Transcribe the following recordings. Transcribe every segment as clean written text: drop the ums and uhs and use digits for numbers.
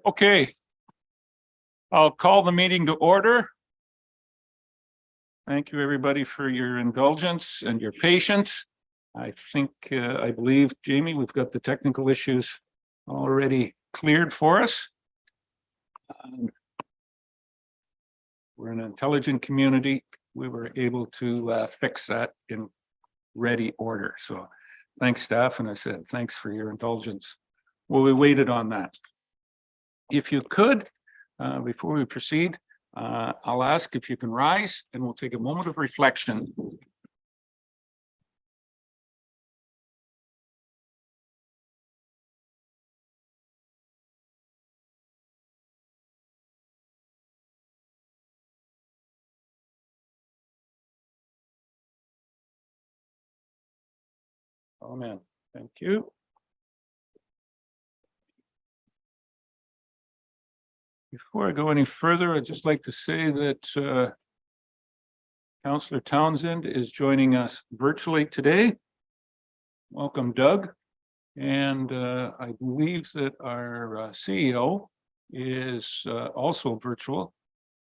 Okay. I'll call the meeting to order. Thank you, everybody, for your indulgence and your patience. I believe, Jamie, we've got the technical issues already cleared for us. We're an intelligent community. We were able to fix that in ready order. So thanks, staff. And I said, thanks for your indulgence. Well, we waited on that. If you could, before we proceed, I'll ask if you can rise and we'll take a moment of reflection. Amen. Thank you. Before I go any further, I'd just like to say that Councillor Townsend is joining us virtually today. Welcome, Doug. And I believe that our CEO is also virtual.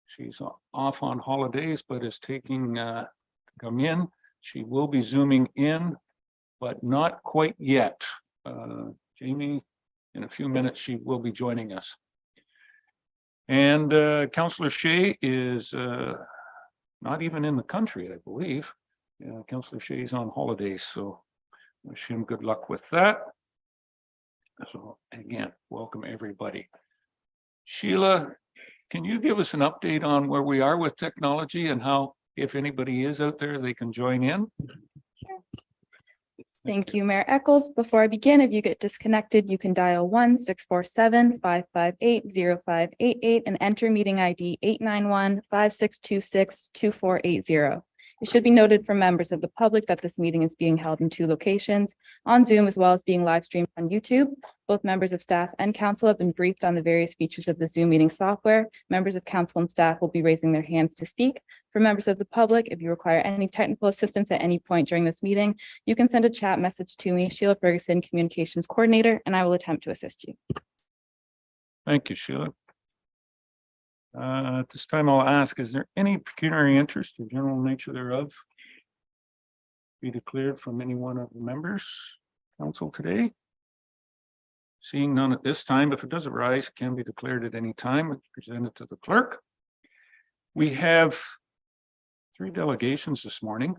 She's off on holidays, but is taking come in. She will be zooming in, but not quite yet. Jamie, in a few minutes, she will be joining us. And Councillor Shea is not even in the country, I believe. Councillor Shea is on holidays, so wish him good luck with that. So again, welcome everybody. Sheila, can you give us an update on where we are with technology and how, if anybody is out there, they can join in? Thank you, Mayor Eccles. Before I begin, if you get disconnected, you can dial 1-647-558-0588 and enter meeting ID 891-5626-2480. It should be noted for members of the public that this meeting is being held in 2 locations, on Zoom as well as being live streamed on YouTube. Both members of staff and council have been briefed on the various features of the Zoom meeting software. Members of council and staff will be raising their hands to speak. For members of the public, if you require any technical assistance at any point during this meeting, you can send a chat message to me, Sheila Ferguson, Communications Coordinator, and I will attempt to assist you. Thank you, Sheila. At this time, I'll ask, is there any pecuniary interest or general nature thereof be declared from any one of the members council today? Seeing none at this time, if it does arise, it can be declared at any time and presented to the clerk. We have 3 delegations this morning.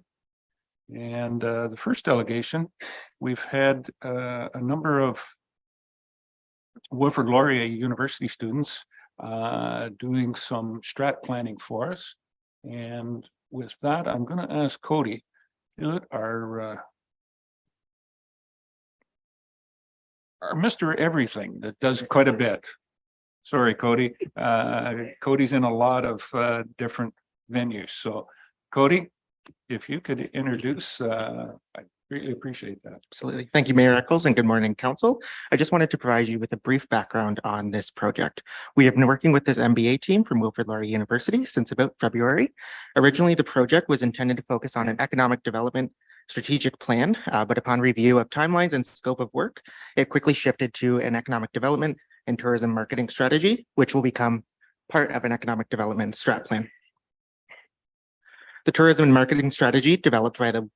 And the first delegation, we've had a number of Wilfrid Laurier University students doing some strat planning for us. And with that, I'm going to ask Cody, our Mr. Everything that does quite a bit. Sorry, Cody. Cody's in a lot of different venues. So Cody, if you could introduce, I'd greatly appreciate that. Absolutely. Thank you, Mayor Eccles, and good morning, Council. I just wanted to provide you with a brief background on this project. We have been working with this MBA team from Wilfrid Laurier University since about February. Originally, the project was intended to focus on an economic development strategic plan, but upon review of timelines and scope of work, it quickly shifted to an economic development and tourism marketing strategy, which will become part of an economic development strat plan. The tourism and marketing strategy developed by the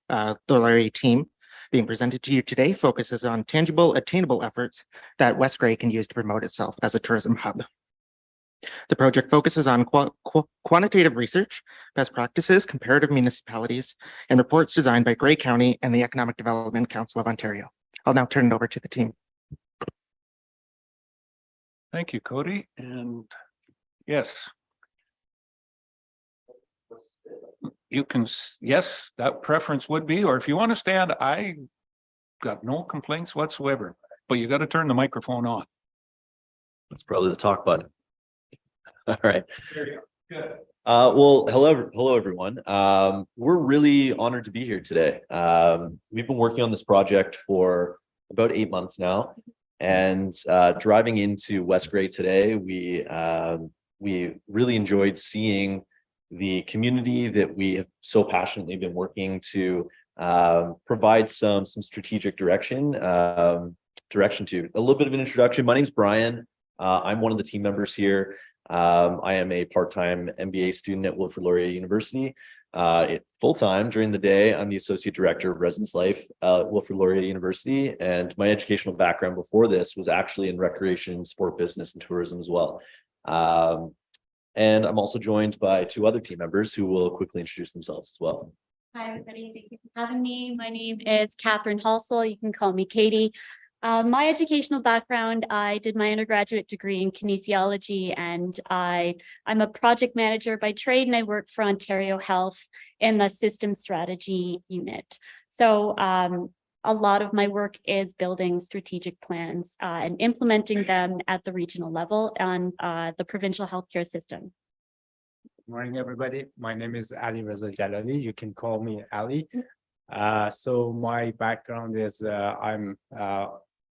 Laurier team being presented to you today focuses on tangible, attainable efforts that West Grey can use to promote itself as a tourism hub. The project focuses on quantitative research, best practices, comparative municipalities, and reports designed by Grey County and the Economic Development Council of Ontario. I'll now turn it over to the team. Thank you, Cody. And yes. You can, yes, that preference would be, or if you want to stand, I got no complaints whatsoever, but you got to turn the microphone on. That's probably the talk button. All right. There you go. Good. Well, hello, everyone. We're really honored to be here today. We've been working on this project for about 8 months now, and driving into West Grey today, we really enjoyed seeing the community that we have so passionately been working to provide some strategic direction to. A little bit of an introduction. My name's Brian. I'm one of the team members here. I am a part-time MBA student at Wilfrid Laurier University. Full-time during the day, I'm the Associate Director of Residence Life at Wilfrid Laurier University. And my educational background before this was actually in recreation, sport business, and tourism as well. And I'm also joined by two other team members who will quickly introduce themselves as well. Hi, everybody. Thank you for having me. My name is Catherine Halsell. You can call me Katie. My educational background, I did my undergraduate degree in kinesiology, and I'm a project manager by trade, and I work for Ontario Health in the system strategy unit. So a lot of my work is building strategic plans and implementing them at the regional level on the provincial healthcare system. Good morning, everybody. My name is Ali Reza Jalali. You can call me Ali. So my background is I'm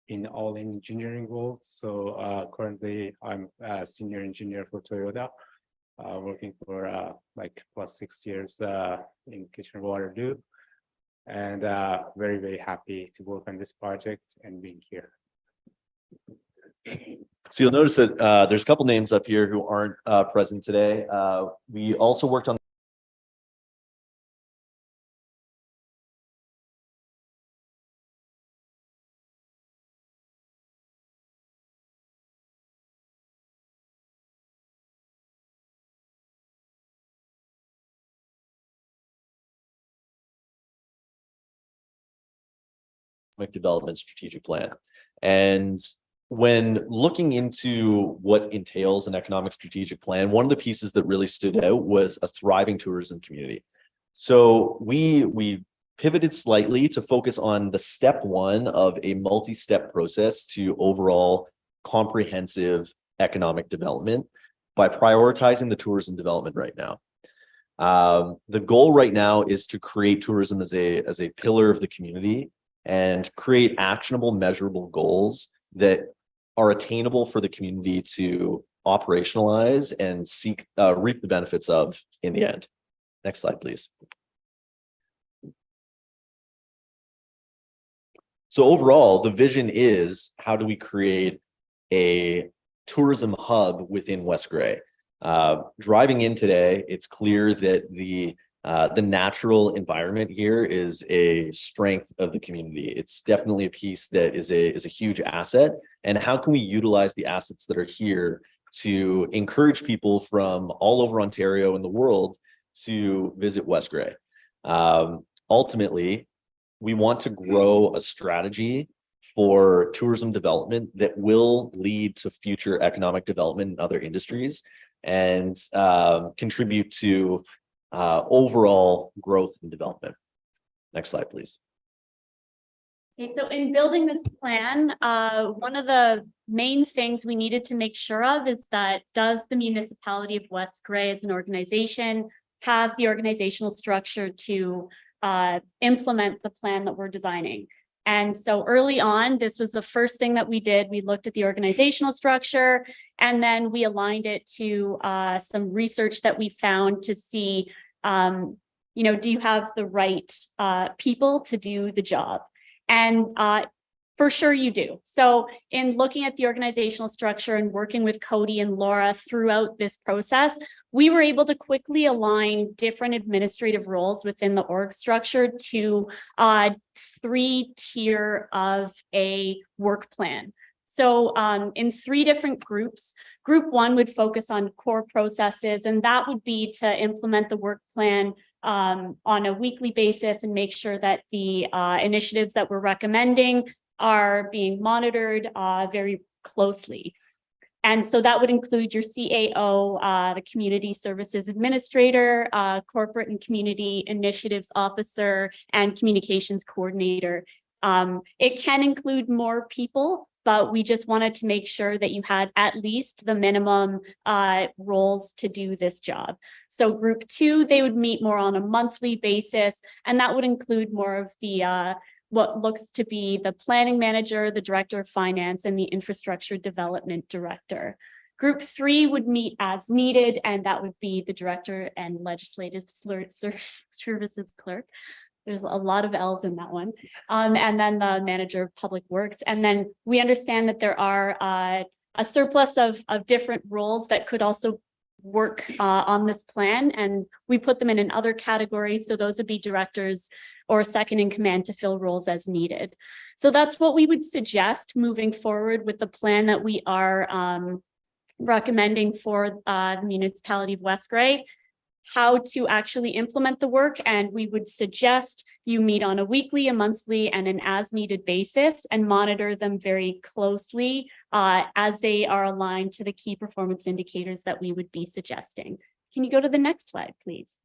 in all engineering roles. So currently I'm a senior engineer for Toyota, working for like plus 6 years in Kitchener-Waterloo, and very, very happy to work on this project and being here. So you'll notice that there's a couple names up here who aren't present today. We also worked on development strategic plan. And when looking into what entails an economic strategic plan, one of the pieces that really stood out was a thriving tourism community. So we pivoted slightly to focus on the step one of a multi-step process to overall comprehensive economic development by prioritizing the tourism development right now. The goal right now is to create tourism as a pillar of the community and create actionable, measurable goals that are attainable for the community to operationalize and reap the benefits of in the end. Next slide, please. So overall, the vision is, how do we create a tourism hub within West Grey? Driving in today, it's clear that the natural environment here is a strength of the community. It's definitely a piece that is a huge asset. And how can we utilize the assets that are here to encourage people from all over Ontario and the world to visit West Grey? Ultimately, we want to grow a strategy for tourism development that will lead to future economic development in other industries and contribute to overall growth and development. Next slide, please. Okay, so in building this plan, one of the main things we needed to make sure of is that, does the municipality of West Grey as an organization have the organizational structure to implement the plan that we're designing? And so early on, this was the first thing that we did. We looked at the organizational structure, and then we aligned it to some research that we found to see, do you have the right people to do the job? And for sure you do. So in looking at the organizational structure and working with Cody and Laura throughout this process, we were able to quickly align different administrative roles within the org structure to 3-tier of a work plan. So in 3 different groups, group 1 would focus on core processes, and that would be to implement the work plan on a weekly basis and make sure that the initiatives that we're recommending are being monitored very closely. And so that would include your CAO, the Community Services Administrator, Corporate and Community Initiatives Officer, and Communications Coordinator. It can include more people, but we just wanted to make sure that you had at least the minimum roles to do this job. So group 2, they would meet more on a monthly basis, and that would include more of the what looks to be the planning manager, the director of finance, and the infrastructure development director. Group 3 would meet as needed, and that would be the director and legislative services clerk. There's a lot of L's in that one. And then the manager of public works. And then we understand that there are a surplus of different roles that could also work on this plan. And we put them in another category. So those would be directors or second in command to fill roles as needed. So that's what we would suggest moving forward with the plan that we are recommending for the municipality of West Gray, how to actually implement the work. And we would suggest you meet on a weekly, a monthly, and an as-needed basis and monitor them very closely as they are aligned to the key performance indicators that we would be suggesting. Can you go to the next slide, please?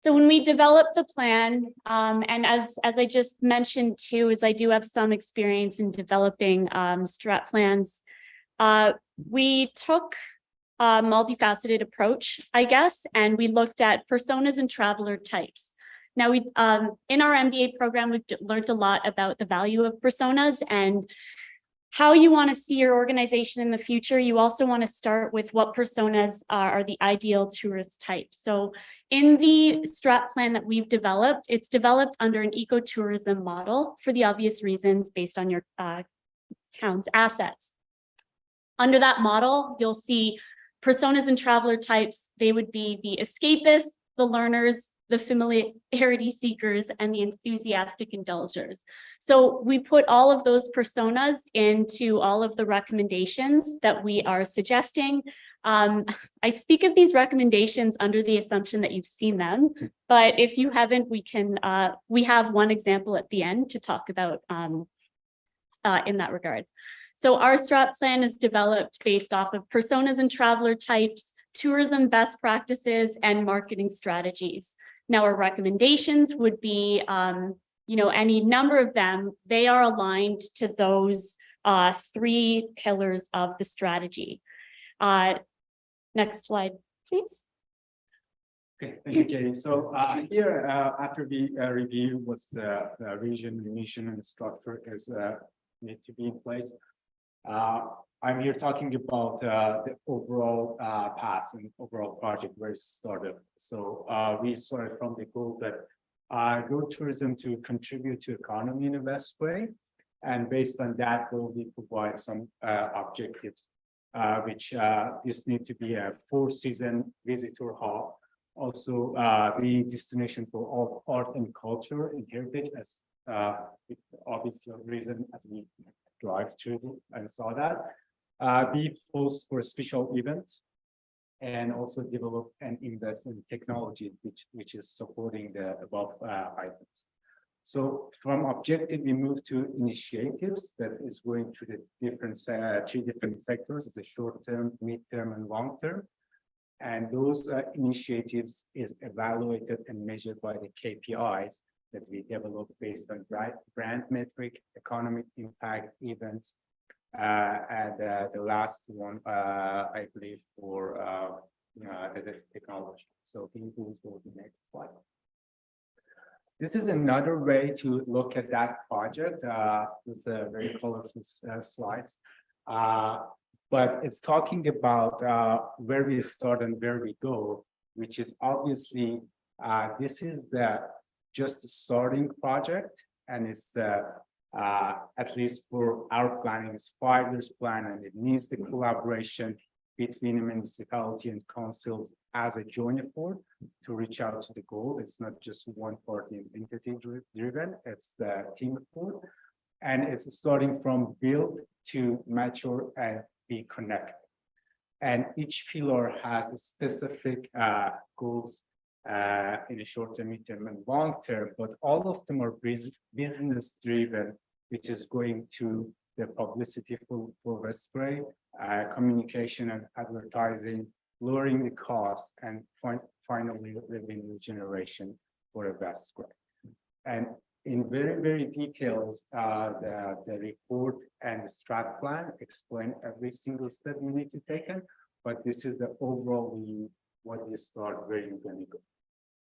So when we developed the plan, and as I just mentioned too, is I do have some experience in developing strat plans. We took a multifaceted approach, I guess, and we looked at personas and traveler types. Now, we in our MBA program, we've learned a lot about the value of personas and how you want to see your organization in the future. You also want to start with what personas are the ideal tourist type. So in the strat plan that we've developed, it's developed under an ecotourism model for the obvious reasons based on your town's assets. Under that model, you'll see personas and traveler types. They would be the escapists, the learners, the familiarity seekers, and the enthusiastic indulgers. So we put all of those personas into all of the recommendations that we are suggesting. I speak of these recommendations under the assumption that you've seen them, but if you haven't, we have one example at the end to talk about in that regard. So our strat plan is developed based off of personas and traveler types, tourism best practices, and marketing strategies. Now, our recommendations would be, any number of them. They are aligned to those 3 pillars of the strategy. Next slide, please. Okay, thank you, Katie. So here, after we review what's the vision, mission, and structure is need to be in place. I'm here talking about the overall path and overall project where it started. So we started from the goal that go tourism to contribute to economy in the best way. And based on that goal, we provide some objectives, which this need to be a 4-season visitor hall. Also, the destination for all art and culture and heritage, as obvious reason as we drive through and saw that. Be host for special events, and also develop and invest in technology, which is supporting the above items. So from objective, we move to initiatives that is going to the different 3 different sectors. It's a short-term, mid-term, and long-term. And those initiatives is evaluated and measured by the KPIs that we develop based on brand metric, economic impact, events, and the last one, I believe, for the technology. So can you please go to the next slide? This is another way to look at that project. It's a very colorful slides, but it's talking about where we start and where we go, which is obviously this is just the starting project, and it's at least for our planning, it's 5 years plan, and it needs the collaboration between the municipality and councils as a joint effort to reach out to the goal. It's not just one party entity driven, it's the team effort. And it's starting from build to mature and be connected. And each pillar has a specific goals in a short term, mid-term, and long term, but all of them are business driven, which is going to the publicity for West Gray, communication and advertising, lowering the cost, and finally revenue generation for West Gray. And in very, very details, the report and the strat plan explain every single step you need to take in, but this is the overall view, what you start, where you're going to go.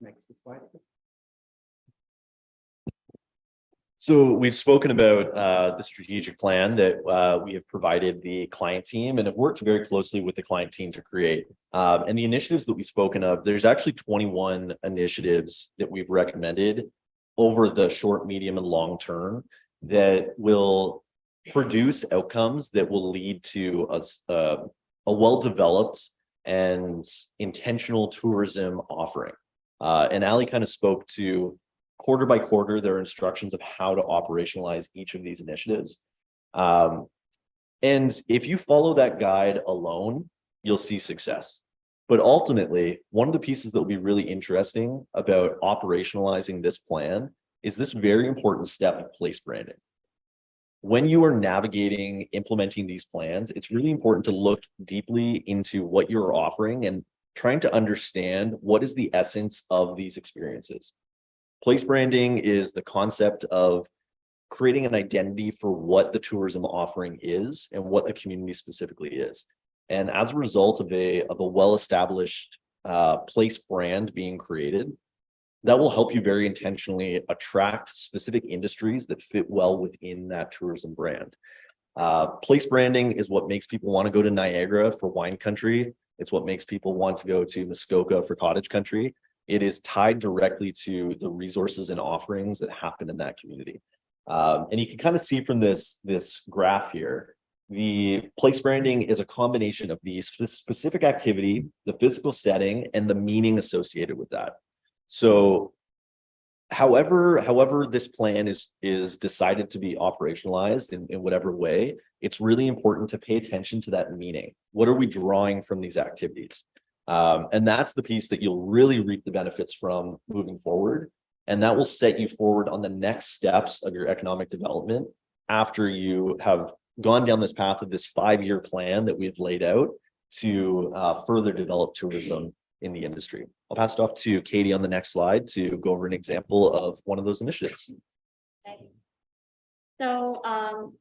Next slide. So we've spoken about the strategic plan that we have provided the client team and have worked very closely with the client team to create. And the initiatives that we've spoken of, there's actually 21 initiatives that we've recommended over the short, medium, and long term that will produce outcomes that will lead to a well-developed and intentional tourism offering. And Ali kind of spoke to quarter by quarter, there are instructions of how to operationalize each of these initiatives. And if you follow that guide alone, you'll see success. But ultimately, one of the pieces that will be really interesting about operationalizing this plan is this very important step of place branding. When you are navigating, implementing these plans, it's really important to look deeply into what you're offering and trying to understand what is the essence of these experiences. Place branding is the concept of creating an identity for what the tourism offering is and what the community specifically is. And as a result of a well-established place brand being created, that will help you very intentionally attract specific industries that fit well within that tourism brand. Place branding is what makes people want to go to Niagara for wine country. It's what makes people want to go to Muskoka for cottage country. It is tied directly to the resources and offerings that happen in that community. And you can kind of see from this graph here, the place branding is a combination of the specific activity, the physical setting, and the meaning associated with that. So however this plan is decided to be operationalized in whatever way, it's really important to pay attention to that meaning. What are we drawing from these activities? And that's the piece that you'll really reap the benefits from moving forward. And that will set you forward on the next steps of your economic development after you have gone down this path of this 5-year plan that we've laid out to further develop tourism in the industry. I'll pass it off to Katie on the next slide to go over an example of one of those initiatives. Okay. So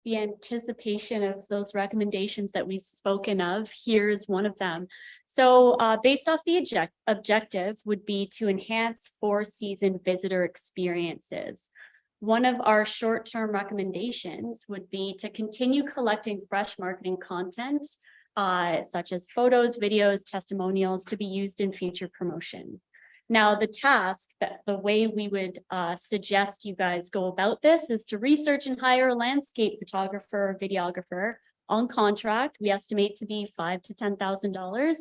the anticipation of those recommendations that we've spoken of, here's one of them. So based off the objective would be to enhance 4-season visitor experiences. One of our short-term recommendations would be to continue collecting fresh marketing content, such as photos, videos, testimonials to be used in future promotion. Now, the way we would suggest you guys go about this is to research and hire a landscape photographer or videographer on contract. We estimate to be $5,000 to $10,000,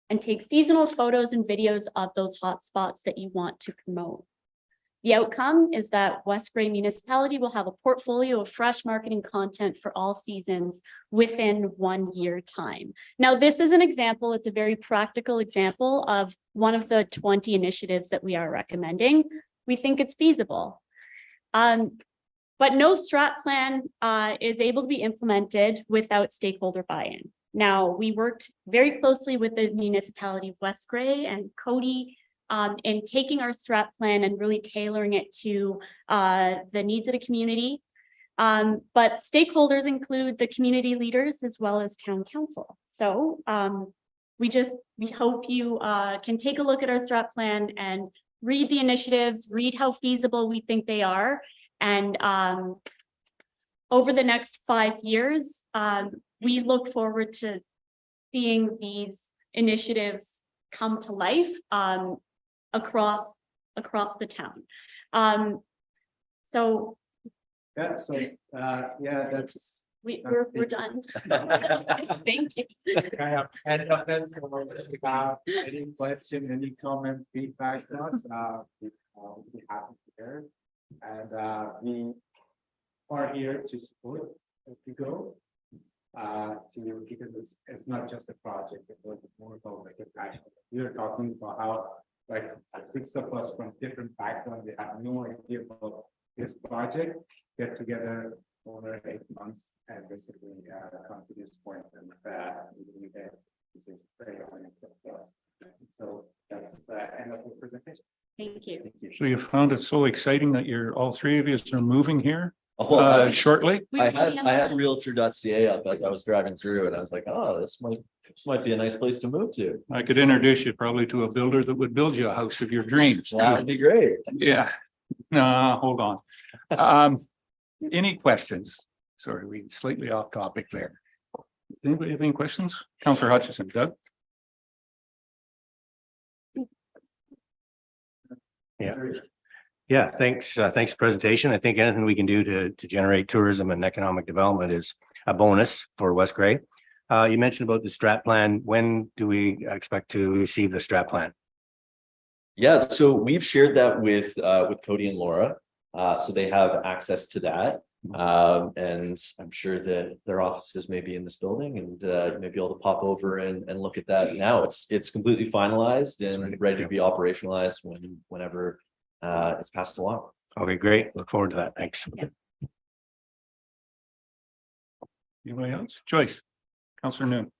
and take seasonal photos and videos of those hotspots that you want to promote. The outcome is that West Grey Municipality will have a portfolio of fresh marketing content for all seasons within 1 year time. Now, this is an example. It's a very practical example of one of the 20 initiatives that we are recommending. We think it's feasible. But no strat plan is able to be implemented without stakeholder buy-in. Now, we worked very closely with the municipality of West Grey and Cody in taking our strat plan and really tailoring it to the needs of the community. But stakeholders include the community leaders as well as town council. So we hope you can take a look at our strat plan and read the initiatives, read how feasible we think they are. And over the next 5 years, we look forward to seeing these initiatives come to life across the town. So yeah, that's we're done. Thank you. kind of end of it. So if you have any question, any comment, feedback to us, we'll be happy to hear. And we are here to support as we go. Because it's not just a project, it's more about like a passion. We are talking about how like 6 of us from different backgrounds, they have no idea about this project, get together over 8 months and basically come to this point and we did, which is very unusual for us. So that's the end of the presentation. Thank you. So you found it so exciting that all 3 of you are moving here Oh, shortly? I had realtor.ca up as I was driving through and I was like, oh, this might be a nice place to move to. I could introduce you probably to a builder that would build you a house of your dreams. That would be great. Yeah, no, hold on. Any questions? Sorry, we slightly off topic there. Does anybody have any questions? Councillor Hutchison, Doug? Yeah, thanks. Thanks for the presentation. I think anything we can do to generate tourism and economic development is a bonus for West Gray. You mentioned about the strat plan. When do we expect to receive the strat plan? Yeah, so we've shared that with Cody and Laura. So they have access to that. And I'm sure that their offices may be in this building and you may be able to pop over and look at that now. It's completely finalized and ready to be operationalized whenever it's passed along. Okay, great. Look forward to that. Thanks. Anybody else? Joyce, Councillor Noon.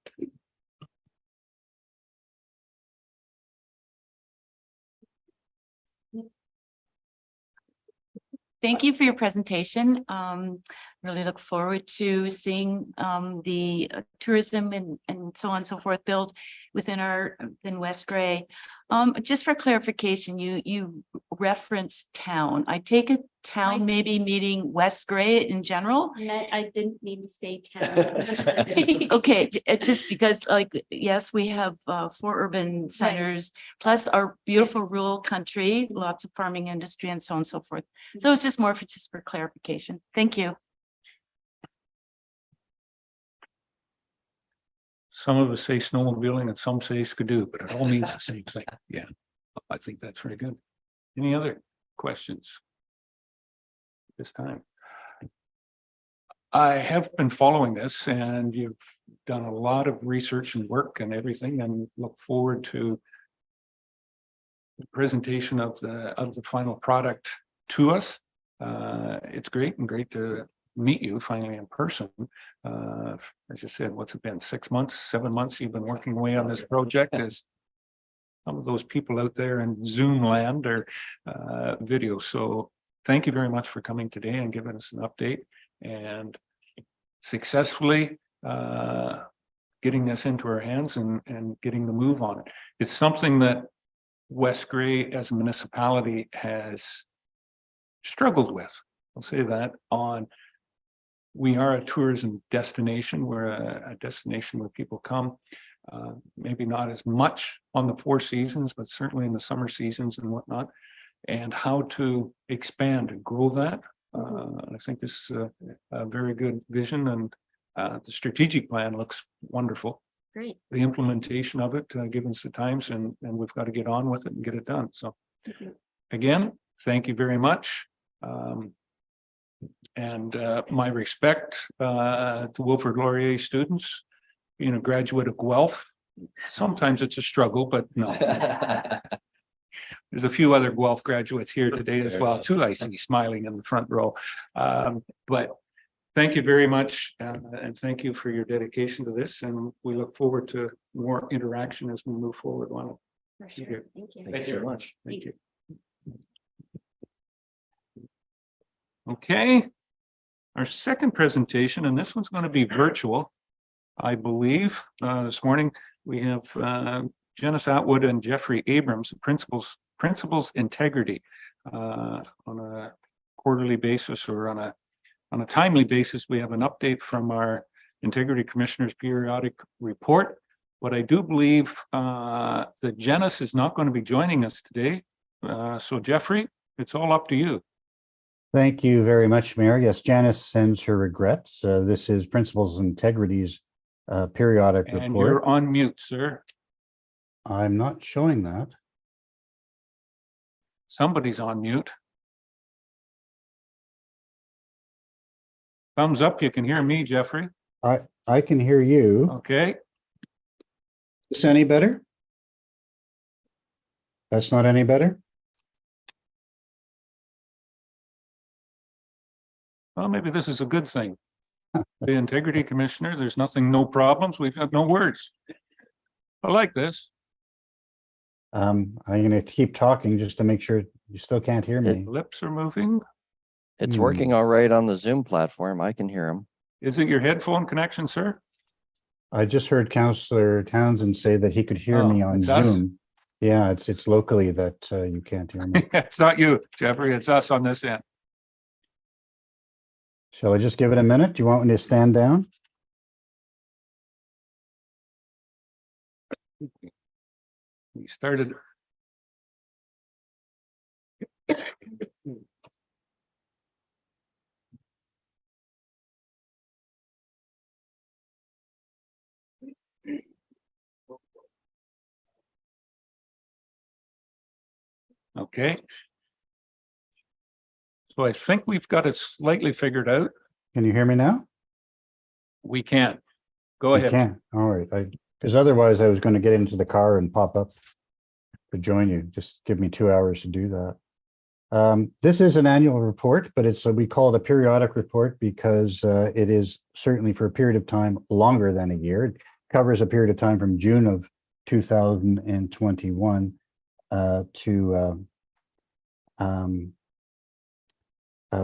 Thank you for your presentation. Really look forward to seeing the tourism and so on and so forth built within West Gray. Just for clarification, you referenced town. I take it town maybe meaning West Gray in general. I didn't mean to say town. Okay, just because yes, we have 4 urban centers plus our beautiful rural country, lots of farming industry and so on and so forth. So it's just more for clarification. Thank you. Some of us say snowmobiling and some say skidoo, but it all means the same thing. Yeah, I think that's very good. Any other questions? This time. I have been following this and you've done a lot of research and work and everything and look forward to the presentation of the final product to us. It's great to meet you finally in person. As you said, what's it been, 6 months, 7 months you've been working away on this project as some of those people out there in Zoom land or video. So thank you very much for coming today and giving us an update and successfully getting this into our hands and getting the move on it. It's something that West Gray as a municipality has struggled with. I'll say that we are a tourism destination. We're a destination where people come, maybe not as much on the 4 seasons, but certainly in the summer seasons and whatnot, and how to expand and grow that. I think this is a very good vision and the strategic plan looks wonderful. Great. The implementation of it, given us the times and we've got to get on with it and get it done. So again, thank you very much. And my respect to Wilfrid Laurier students, being a graduate of Guelph. Sometimes it's a struggle, but no. There's a few other Guelph graduates here today as well, too. I see smiling in the front row. But thank you very much. And thank you for your dedication to this. And we look forward to more interaction as we move forward on it. For sure. Thank you. Thank you so much. Thank you. Okay. Our second presentation, and this one's going to be virtual, I believe. This morning, we have Janice Atwood and Jeffrey Abrams, Principals Integrity, on a quarterly basis or on a timely basis. We have an update from our Integrity Commissioner's periodic report. But I do believe that Janice is not going to be joining us today. So Jeffrey, it's all up to you. Thank you very much, Mayor. Yes, Janice sends her regrets. This is Principals Integrity's periodic And report. you're on mute, sir. I'm not showing that. Somebody's on mute. Thumbs up, you can hear me, Jeffrey. I can hear you. Okay, Is this any better? That's not any better? well, maybe this is a good thing. The Integrity Commissioner, there's nothing, no problems, we've got no words. I like this. I'm going to keep talking just to make sure you still can't hear me. Lips are moving. It's working all right on the Zoom platform. I can hear him. Is it your headphone connection, sir? I just heard Councillor Townsend say that he could hear Oh, me on it's us? Zoom. Yeah, it's locally that you can't hear me. It's not you, Jeffrey, it's us on this end. Shall I just give it a minute? Do you want me to stand down? We started Okay. So I think we've got it slightly figured out. Can you hear me now? We can't. Go You ahead. can. All right. Because otherwise I was going to get into the car and pop up to join you. Just give me 2 hours to do that. This is an annual report, but we call it a periodic report because it is certainly for a period of time longer than a year. It covers a period of time from June of 2021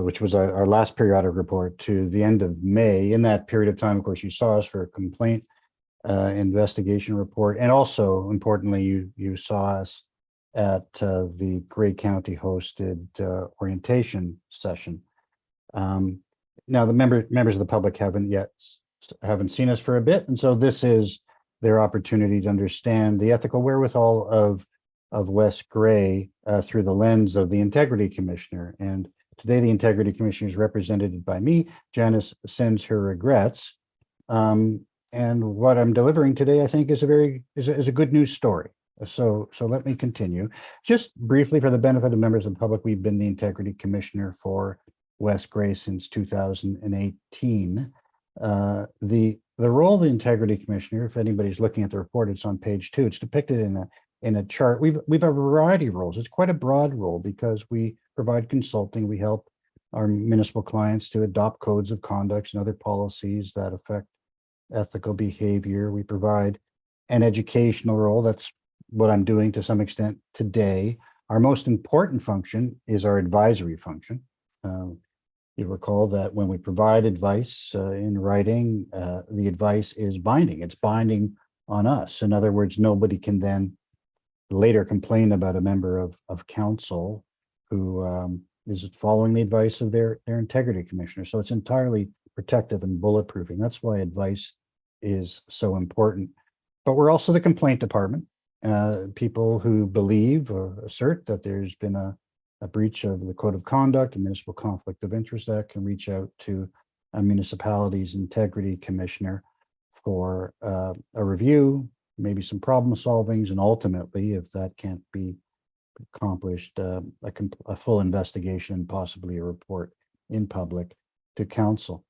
which was our last periodic report, to the end of May. In that period of time, of course, you saw us for a complaint investigation report, and also importantly, you saw us at the Grey County hosted orientation session. Now, the members of the public haven't seen us for a bit, and so this is their opportunity to understand the ethical wherewithal of Wes Gray through the lens of the Integrity Commissioner. And today, the Integrity Commissioner is represented by me. Janice sends her regrets. And what I'm delivering today, I think, is a good news story. So let me continue. Just briefly, for the benefit of members of the public, we've been the Integrity Commissioner for Wes Gray since 2018. The role of the Integrity Commissioner, if anybody's looking at the report, it's on page 2. It's depicted in a chart. We've a variety of roles. It's quite a broad role because we provide consulting. We help our municipal clients to adopt codes of conduct and other policies that affect ethical behavior. We provide an educational role. That's what I'm doing to some extent today. Our most important function is our advisory function. You recall that when we provide advice in writing, the advice is binding. It's binding on us. In other words, nobody can then later complain about a member of council who is following the advice of their Integrity Commissioner. So it's entirely protective and bulletproofing. That's why advice is so important. But we're also the complaint department. People who believe or assert that there's been a breach of the Code of Conduct, a Municipal Conflict of Interest Act, can reach out to a municipality's Integrity Commissioner for a review, maybe some problem solvings, and ultimately, if that can't be accomplished, a full investigation, possibly a report in public to council.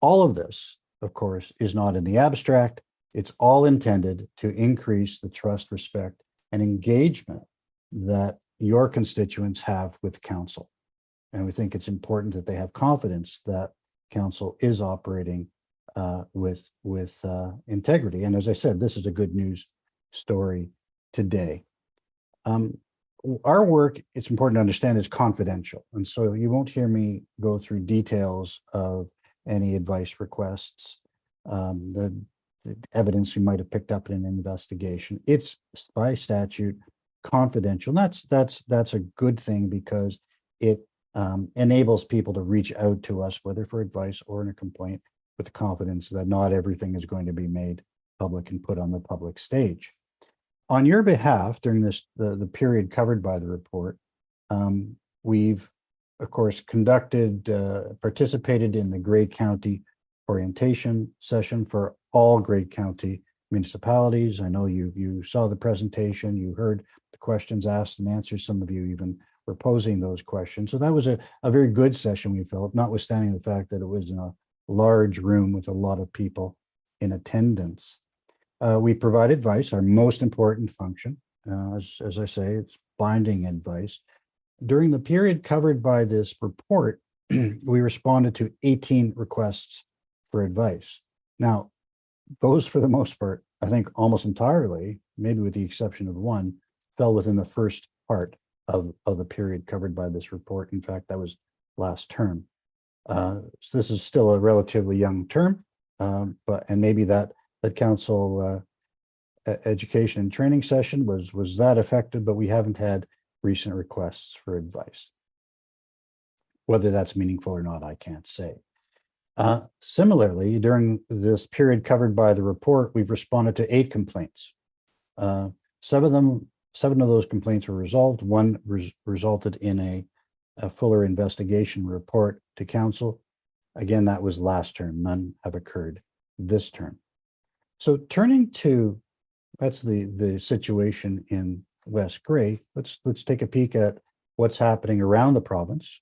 All of this, of course, is not in the abstract. It's all intended to increase the trust, respect, and engagement that your constituents have with council. And we think it's important that they have confidence that council is operating with integrity. And as I said, this is a good news story today. Our work, it's important to understand, is confidential. And so you won't hear me go through details of any advice requests, the evidence you might have picked up in an investigation. It's by statute confidential. That's a good thing because it enables people to reach out to us, whether for advice or in a complaint, with the confidence that not everything is going to be made public and put on the public stage. On your behalf, during the period covered by the report, we've, of course, participated in the Grey County orientation session for all Grey County municipalities. I know you saw the presentation, you heard the questions asked and answers. Some of you even were posing those questions. So that was a very good session, we felt, notwithstanding the fact that it was in a large room with a lot of people in attendance. We provide advice, our most important function. As I say, it's binding advice. During the period covered by this report, we responded to 18 requests for advice. Now, those, for the most part, I think almost entirely, maybe with the exception of one, fell within the first part of the period covered by this report. In fact, that was last term. So this is still a relatively young term, and maybe that council education and training session was that effective, but we haven't had recent requests for advice. Whether that's meaningful or not, I can't say. Similarly, during this period covered by the report, we've responded to 8 complaints. 7 of those complaints were resolved. One resulted in a fuller investigation report to council. Again, that was last term. None have occurred this term. So turning to, that's the situation in West Gray, let's take a peek at what's happening around the province.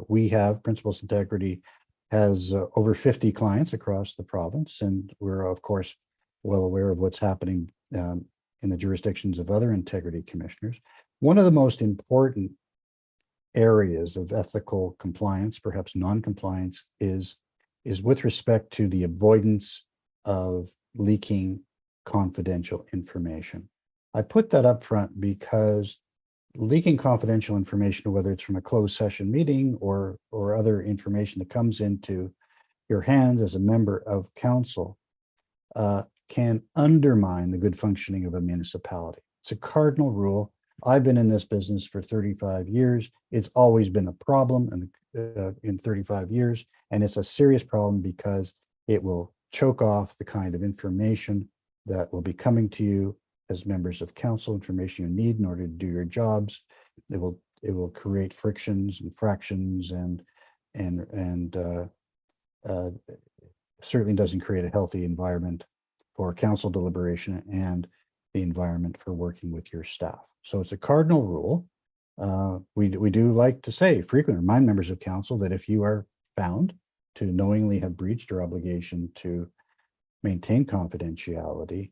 We have Principles Integrity has over 50 clients across the province, and we're of course well aware of what's happening in the jurisdictions of other integrity commissioners. One of the most important areas of ethical compliance, perhaps non-compliance, is with respect to the avoidance of leaking confidential information. I put that up front because leaking confidential information, whether it's from a closed session meeting or other information that comes into your hands as a member of council, can undermine the good functioning of a municipality. It's a cardinal rule. I've been in this business for 35 years. It's always been a problem in 35 years, and it's a serious problem because it will choke off the kind of information that will be coming to you as members of council, information you need in order to do your jobs. It will create frictions and fractions and certainly doesn't create a healthy environment for council deliberation and the environment for working with your staff. So it's a cardinal rule. We do like to say frequently, remind members of council that if you are found to knowingly have breached your obligation to maintain confidentiality,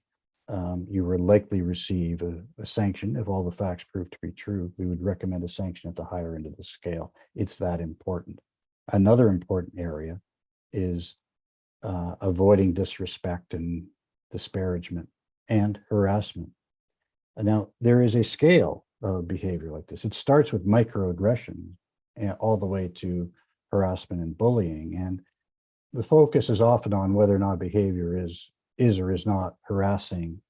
you will likely receive a sanction. If all the facts prove to be true, we would recommend a sanction at the higher end of the scale. It's that important. Another important area is avoiding disrespect and disparagement and harassment. Now, there is a scale of behavior like this. It starts with microaggression and all the way to harassment and bullying. And the focus is often on whether or not behavior is or is not harassing.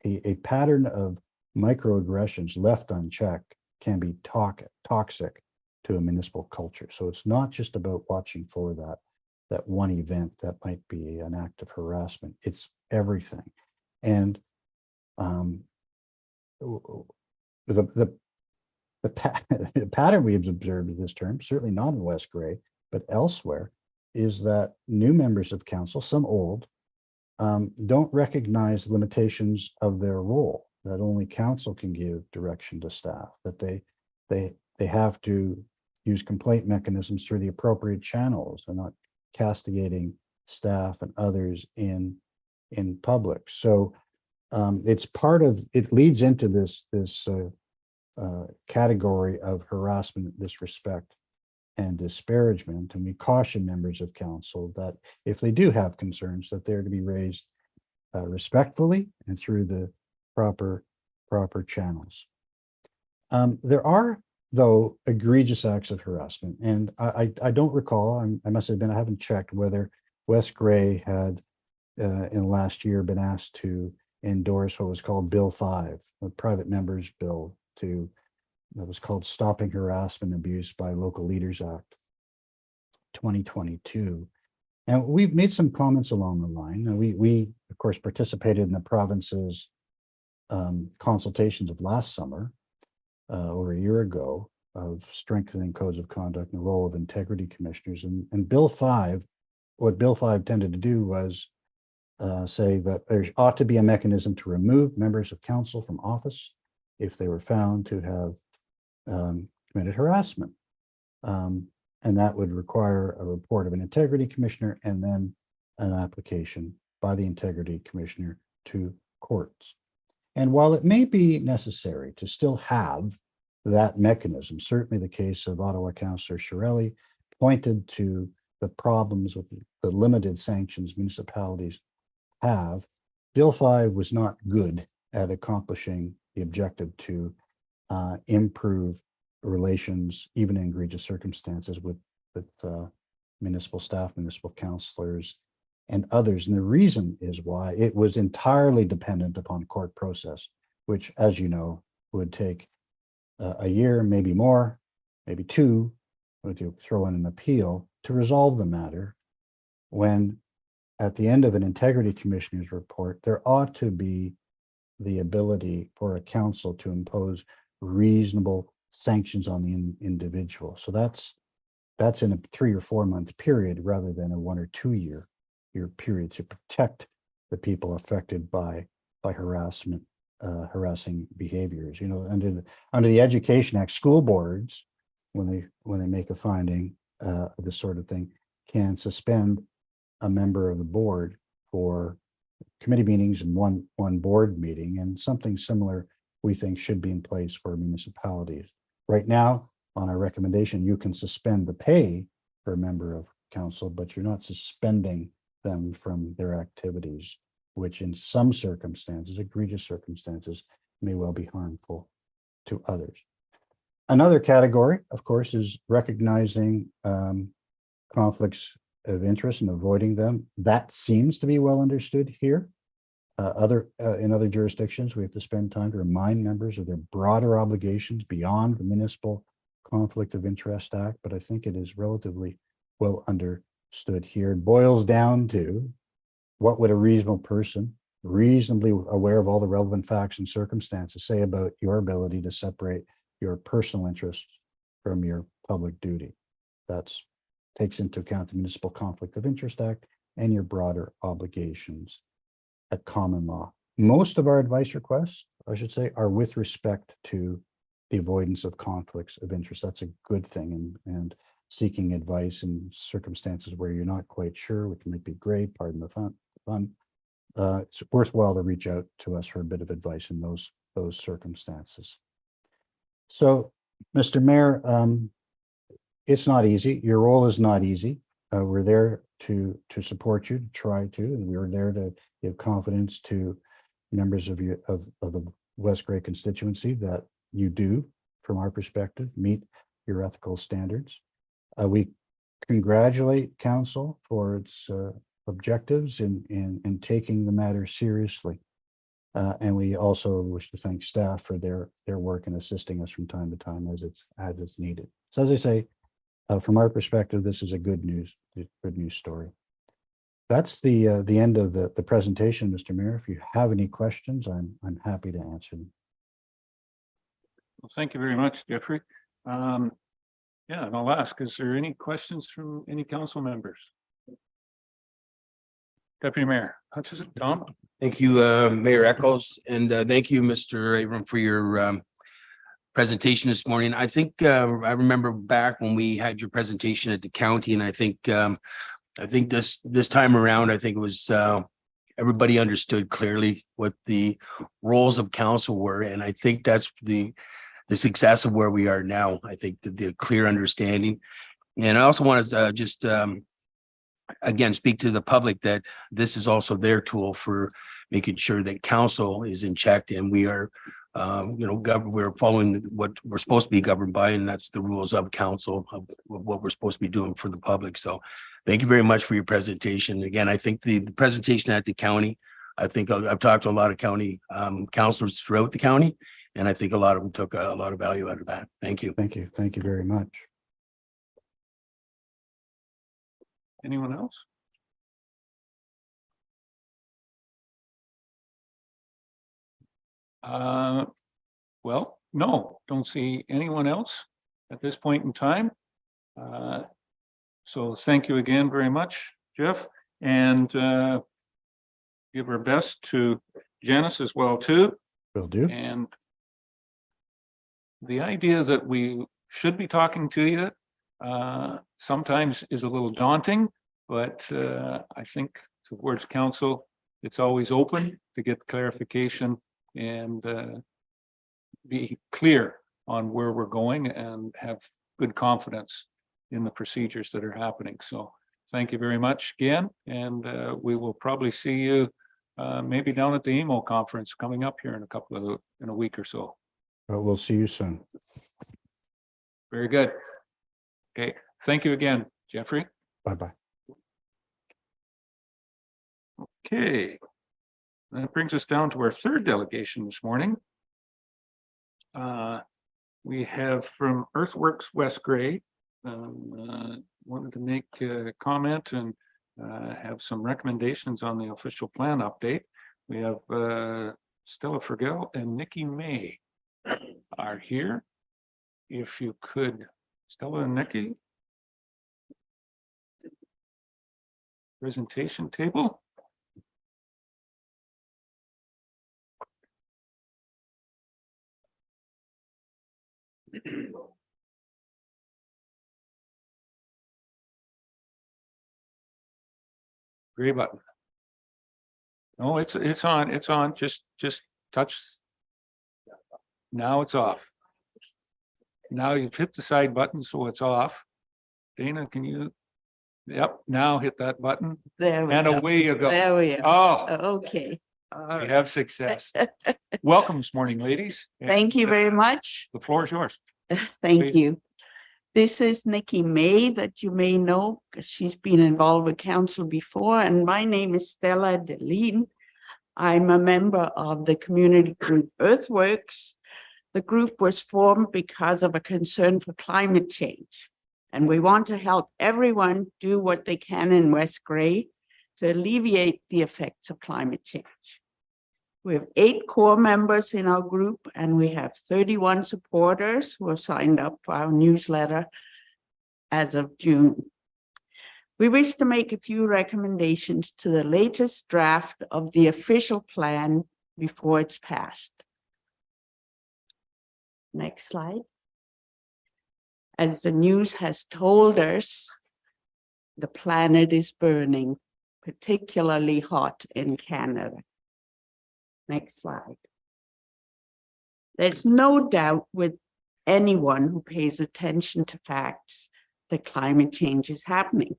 A pattern of microaggressions left unchecked can be toxic to a municipal culture. So it's not just about watching for that one event that might be an act of harassment. It's everything. And the pattern we've observed in this term, certainly not in West Gray, but elsewhere, is that new members of council, some old, don't recognize limitations of their role, that only council can give direction to staff, that they have to use complaint mechanisms through the appropriate channels and not castigating staff and others in public. So it's part of, it leads into this category of harassment, disrespect, and disparagement. And we caution members of council that if they do have concerns, that they're to be raised respectfully and through the proper channels. There are, though, egregious acts of harassment. And I don't recall, I must admit, I haven't checked whether West Gray had in last year been asked to endorse what was called Bill 5, a private members bill that was called Stopping Harassment and Abuse by Local Leaders Act 2022. And we've made some comments along the line. And we of course participated in the province's consultations of last summer, over a year ago, of strengthening codes of conduct and the role of integrity commissioners. And Bill 5, what Bill 5 tended to do was say that there ought to be a mechanism to remove members of council from office if they were found to have committed harassment. And that would require a report of an integrity commissioner and then an application by the integrity commissioner to courts. And while it may be necessary to still have that mechanism, certainly the case of Ottawa Councillor Chiarelli pointed to the problems with the limited sanctions municipalities have, Bill 5 was not good at accomplishing the objective to improve relations, even in egregious circumstances, with municipal staff, municipal councillors, and others. And the reason is why it was entirely dependent upon court process, which, as you know, would take a year, maybe more, maybe two, if you throw in an appeal, to resolve the matter, when at the end of an integrity commissioner's report, there ought to be the ability for a council to impose reasonable sanctions on the individual. So that's in a 3 or 4 month period rather than a 1 or 2 year period to protect the people affected by harassment harassing behaviors. You know, under the Education Act, school boards, when they make a finding of this sort of thing, can suspend a member of the board for committee meetings and one board meeting, and something similar we think should be in place for municipalities. Right now, on our recommendation, you can suspend the pay for a member of council, but you're not suspending them from their activities, which in some circumstances, egregious circumstances, may well be harmful to others. Another category, of course, is recognizing conflicts of interest and avoiding them. That seems to be well understood here. In other jurisdictions, we have to spend time to remind members of their broader obligations beyond the Municipal Conflict of Interest Act, but I think it is relatively well understood here. It boils down to what would a reasonable person, reasonably aware of all the relevant facts and circumstances, say about your ability to separate your personal interests from your public duty. That's takes into account the Municipal Conflict of Interest Act and your broader obligations at common law. Most of our advice requests, I should say, are with respect to the avoidance of conflicts of interest. That's a good thing, and seeking advice in circumstances where you're not quite sure, which might be great, pardon the fun. It's worthwhile to reach out to us for a bit of advice in those circumstances. So, Mr. Mayor, it's not easy. Your role is not easy. We're there to support you, to try to, and we're there to give confidence to members of the West Grey constituency that you do, from our perspective, meet your ethical standards. We congratulate council for its objectives in taking the matter seriously. And we also wish to thank staff for their work in assisting us from time to time as it's needed. So as I say, from our perspective, this is a good news story. That's the end of the presentation, Mr. Mayor. If you have any questions, I'm happy to answer them. Well, thank you very much, Jeffrey. Yeah, and I'll ask, is there any questions from any council members? Deputy Mayor Hutchison, Tom? Thank you, Mayor Eccles, and thank you, Mr. Abram, for your presentation this morning. I think I remember back when we had your presentation at the county, and I think this time around, I think it was everybody understood clearly what the roles of council were, and I think that's the success of where we are now. I think the clear understanding, and I also want to just again speak to the public that this is also their tool for making sure that council is in check, and we are we're following what we're supposed to be governed by, and that's the rules of council of what we're supposed to be doing for the public. So thank you very much for your presentation. Again, I think the presentation at the county, I think I've talked to a lot of county councilors throughout the county, and I think a lot of them took a lot of value out of that. Thank you. Thank you. Thank you very much. Anyone else? Well, no, don't see anyone else at this point in time. So thank you again very much, Jeff, and give our best to Janice as well too. Will do. And the idea that we should be talking to you sometimes is a little daunting, but I think towards council, it's always open to get clarification and be clear on where we're going and have good confidence in the procedures that are happening. So thank you very much again. And we will probably see you maybe down at the EMO conference coming up here in a week or so. We'll see you soon. Very good. Okay. Thank you again, Jeffrey. Bye-bye. Okay. That brings us down to our third delegation this morning. We have from Earthworks West Grey, wanted to make a comment and have some recommendations on the official plan update. We have Stella Fergel and Nikki May are here. If you could, Stella and Nikki. Presentation table. Gray button. No, it's on, just touch. Now it's off. Now you've hit the side button, so it's off. Dana, can you? Yep, now hit that button There we and go. away you go. There we are. Oh, Okay. All we right. have success. Welcome this morning, ladies. Thank you very much. The floor is yours. Thank Please. you. This is Nikki May that you may know because she's been involved with council before. And my name is Stella Deline. I'm a member of the community group Earthworks. The group was formed because of a concern for climate change. And we want to help everyone do what they can in West Grey to alleviate the effects of climate change. We have 8 core members in our group, and we have 31 supporters who have signed up for our newsletter as of June. We wish to make a few recommendations to the latest draft of the official plan before it's passed. Next slide. As the news has told us, the planet is burning, particularly hot in Canada. Next slide. There's no doubt with anyone who pays attention to facts that climate change is happening.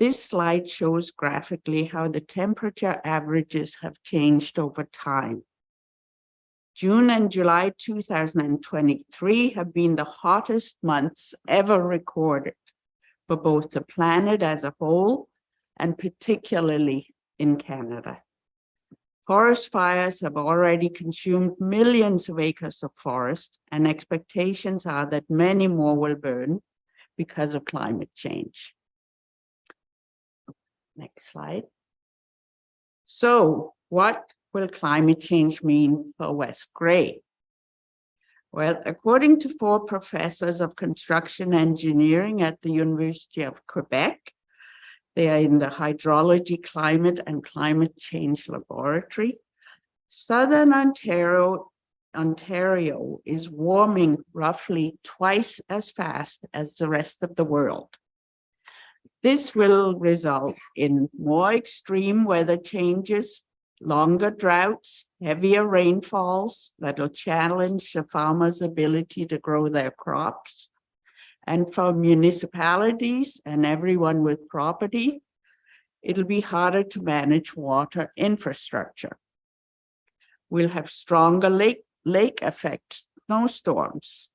This slide shows graphically how the temperature averages have changed over time. June and July 2023 have been the hottest months ever recorded for both the planet as a whole and particularly in Canada. Forest fires have already consumed millions of acres of forest, and expectations are that many more will burn because of climate change. Next slide. So what will climate change mean for West Grey? Well, according to 4 professors of construction engineering at the University of Quebec, they are in the Hydrology, Climate and Climate Change Laboratory. Southern Ontario is warming roughly twice as fast as the rest of the world. This will result in more extreme weather changes, longer droughts, heavier rainfalls that will challenge the farmers' ability to grow their crops. And for municipalities and everyone with property, it'll be harder to manage water infrastructure. We'll have stronger lake effect snowstorms.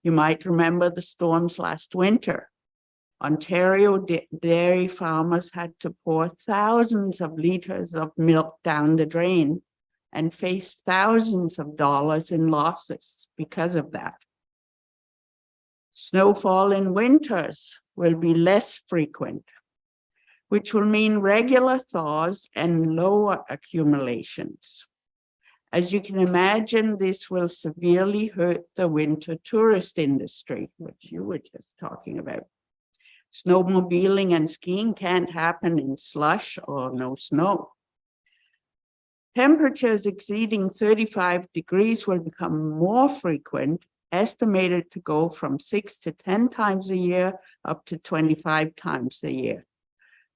You might remember the storms last winter. Ontario dairy farmers had to pour thousands of liters of milk down the drain and faced thousands of dollars in losses because of that. Snowfall in winters will be less frequent, which will mean regular thaws and lower accumulations. As you can imagine, this will severely hurt the winter tourist industry, which you were just talking about. Snowmobiling and skiing can't happen in slush or no snow. Temperatures exceeding 35 degrees will become more frequent, estimated to go from 6 to 10 times a year up to 25 times a year.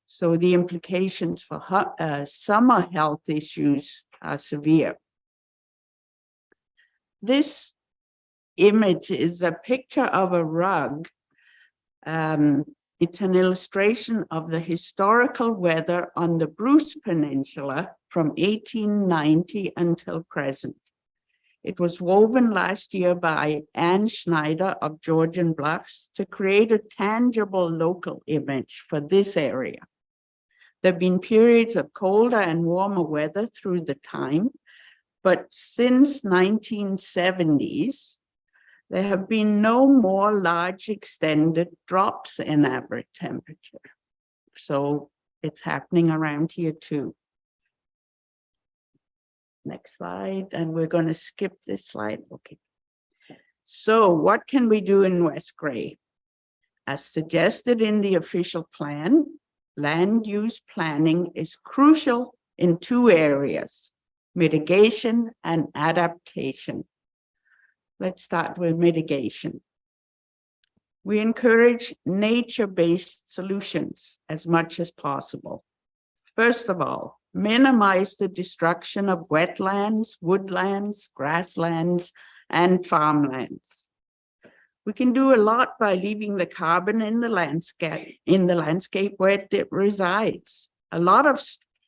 So the implications for summer health issues are severe. This image is a picture of a rug. It's an illustration of the historical weather on the Bruce Peninsula from 1890 until present. It was woven last year by Anne Schneider of Georgian Bluffs to create a tangible local image for this area. There have been periods of colder and warmer weather through the time, but since 1970s, there have been no more large extended drops in average temperature. So it's happening around here too. Next slide, and we're going to skip this slide. Okay. So what can we do in West Grey? As suggested in the official plan, land use planning is crucial in 2 areas: mitigation and adaptation. Let's start with mitigation. We encourage nature-based solutions as much as possible. First of all, minimize the destruction of wetlands, woodlands, grasslands, and farmlands. We can do a lot by leaving the carbon in the landscape where it resides. A lot of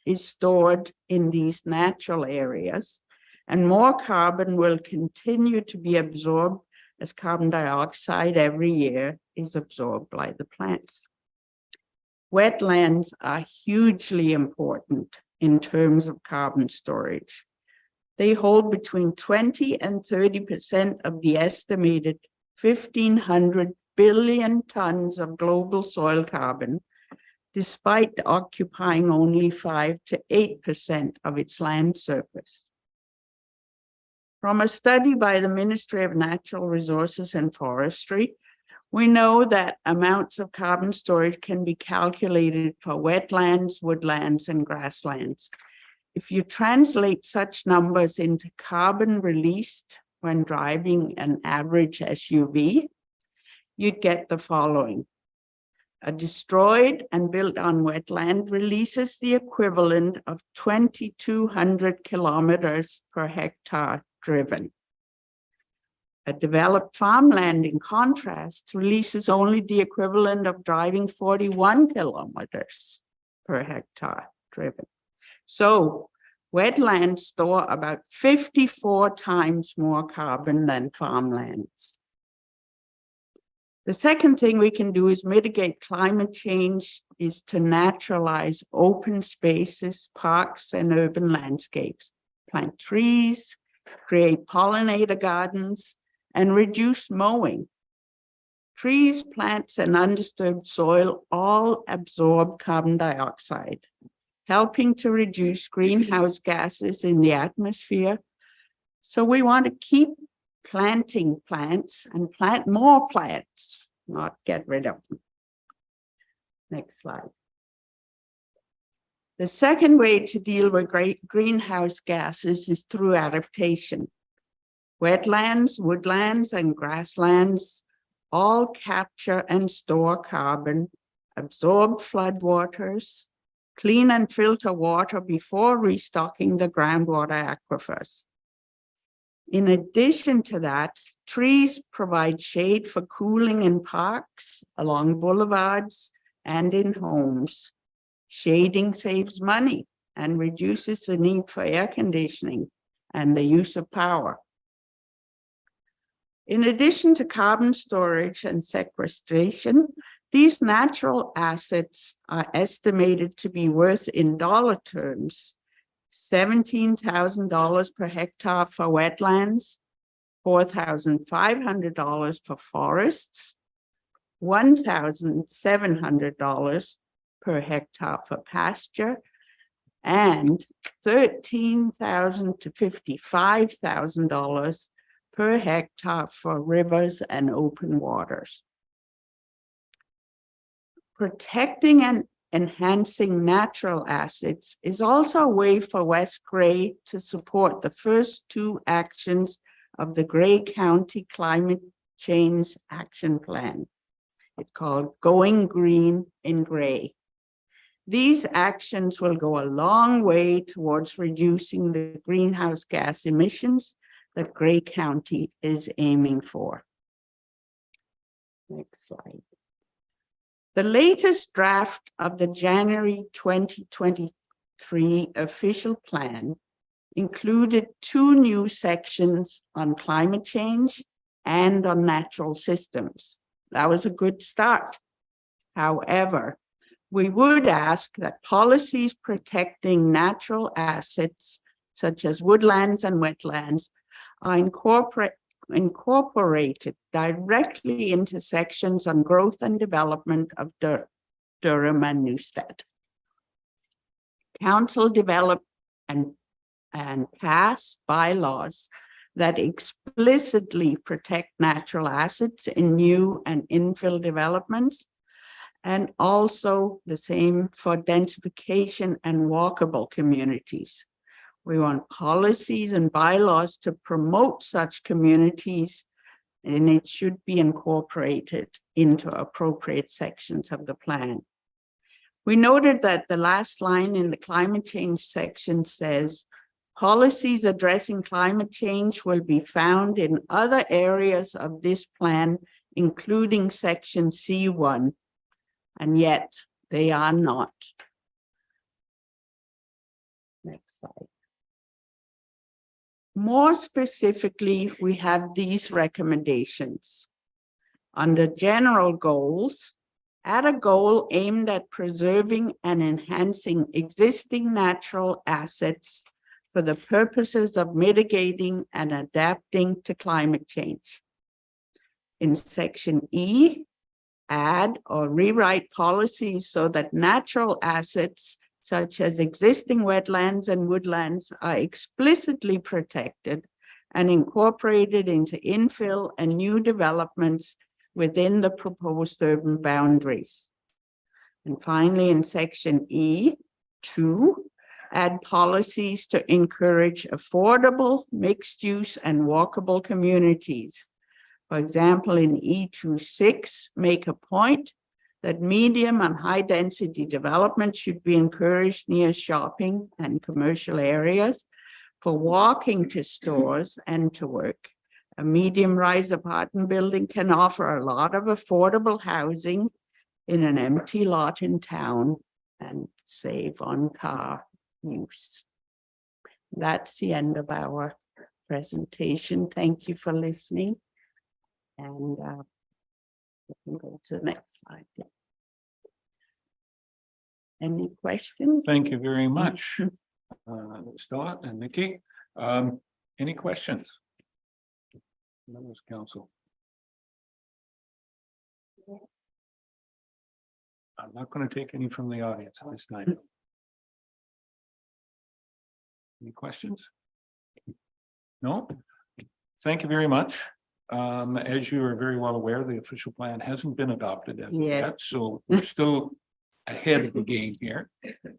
is stored in these natural areas, and more carbon will continue to be absorbed as carbon dioxide every year is absorbed by the plants. Wetlands are hugely important in terms of carbon storage. They hold between 20 and 30% of the estimated 1,500 billion tons of global soil carbon, despite occupying only 5 to 8% of its land surface. From a study by the Ministry of Natural Resources and Forestry, we know that amounts of carbon storage can be calculated for wetlands, woodlands, and grasslands. If you translate such numbers into carbon released when driving an average SUV, you'd get the following. A destroyed and built on wetland releases the equivalent of 2,200 kilometers per hectare driven. A developed farmland, in contrast, releases only the equivalent of driving 41 kilometers per hectare driven. So wetlands store about 54 times more carbon than farmlands. The second thing we can do is mitigate climate change, is to naturalize open spaces, parks, and urban landscapes. Plant trees, create pollinator gardens, and reduce mowing. Trees, plants, and undisturbed soil all absorb carbon dioxide, helping to reduce greenhouse gases in the atmosphere. So we want to keep planting plants and plant more plants, not get rid of them. Next slide. The second way to deal with greenhouse gases is through adaptation. Wetlands, woodlands, and grasslands all capture and store carbon, absorb floodwaters, clean and filter water before restocking the groundwater aquifers. In addition to that, trees provide shade for cooling in parks, along boulevards, and in homes. Shading saves money and reduces the need for air conditioning and the use of power. In addition to carbon storage and sequestration, these natural assets are estimated to be worth, in dollar terms, $17,000 per hectare for wetlands, $4,500 for forests, $1,700 per hectare for pasture, and $13,000 to $55,000 per hectare for rivers and open waters. Protecting and enhancing natural assets is also a way for West Gray to support the first two actions of the Gray County Climate Change Action Plan. It's called Going Green in Gray. These actions will go a long way towards reducing the greenhouse gas emissions that Gray County is aiming for. Next slide. The latest draft of the January 2023 official plan included two new sections on climate change and on natural systems. That was a good start. However, we would ask that policies protecting natural assets, such as woodlands and wetlands, are incorporated directly into sections on growth and development of Durham and Newstead. Council develop and pass bylaws that explicitly protect natural assets in new and infill developments, and also the same for densification and walkable communities. We want policies and bylaws to promote such communities, and it should be incorporated into appropriate sections of the plan. We noted that the last line in the climate change section says, policies addressing climate change will be found in other areas of this plan, including section C1, and yet they are not. Next slide. More specifically, we have these recommendations. Under general goals, add a goal aimed at preserving and enhancing existing natural assets for the purposes of mitigating and adapting to climate change. In section E, add or rewrite policies so that natural assets such as existing wetlands and woodlands are explicitly protected and incorporated into infill and new developments within the proposed urban boundaries. And finally, in section E2, add policies to encourage affordable, mixed-use, and walkable communities. For example, in E26, make a point that medium and high-density development should be encouraged near shopping and commercial areas for walking to stores and to work. A medium-rise apartment building can offer a lot of affordable housing in an empty lot in town and save on car use. That's the end of our presentation. Thank you for listening. And we can go to the next slide. Any questions? Thank you very much, Stella and Nikki. Any questions? Members of council. I'm not going to take any from the audience at this time. Any questions? No? Thank you very much. As you are very well aware, the official plan hasn't been adopted as yet, so we're still ahead of the game here.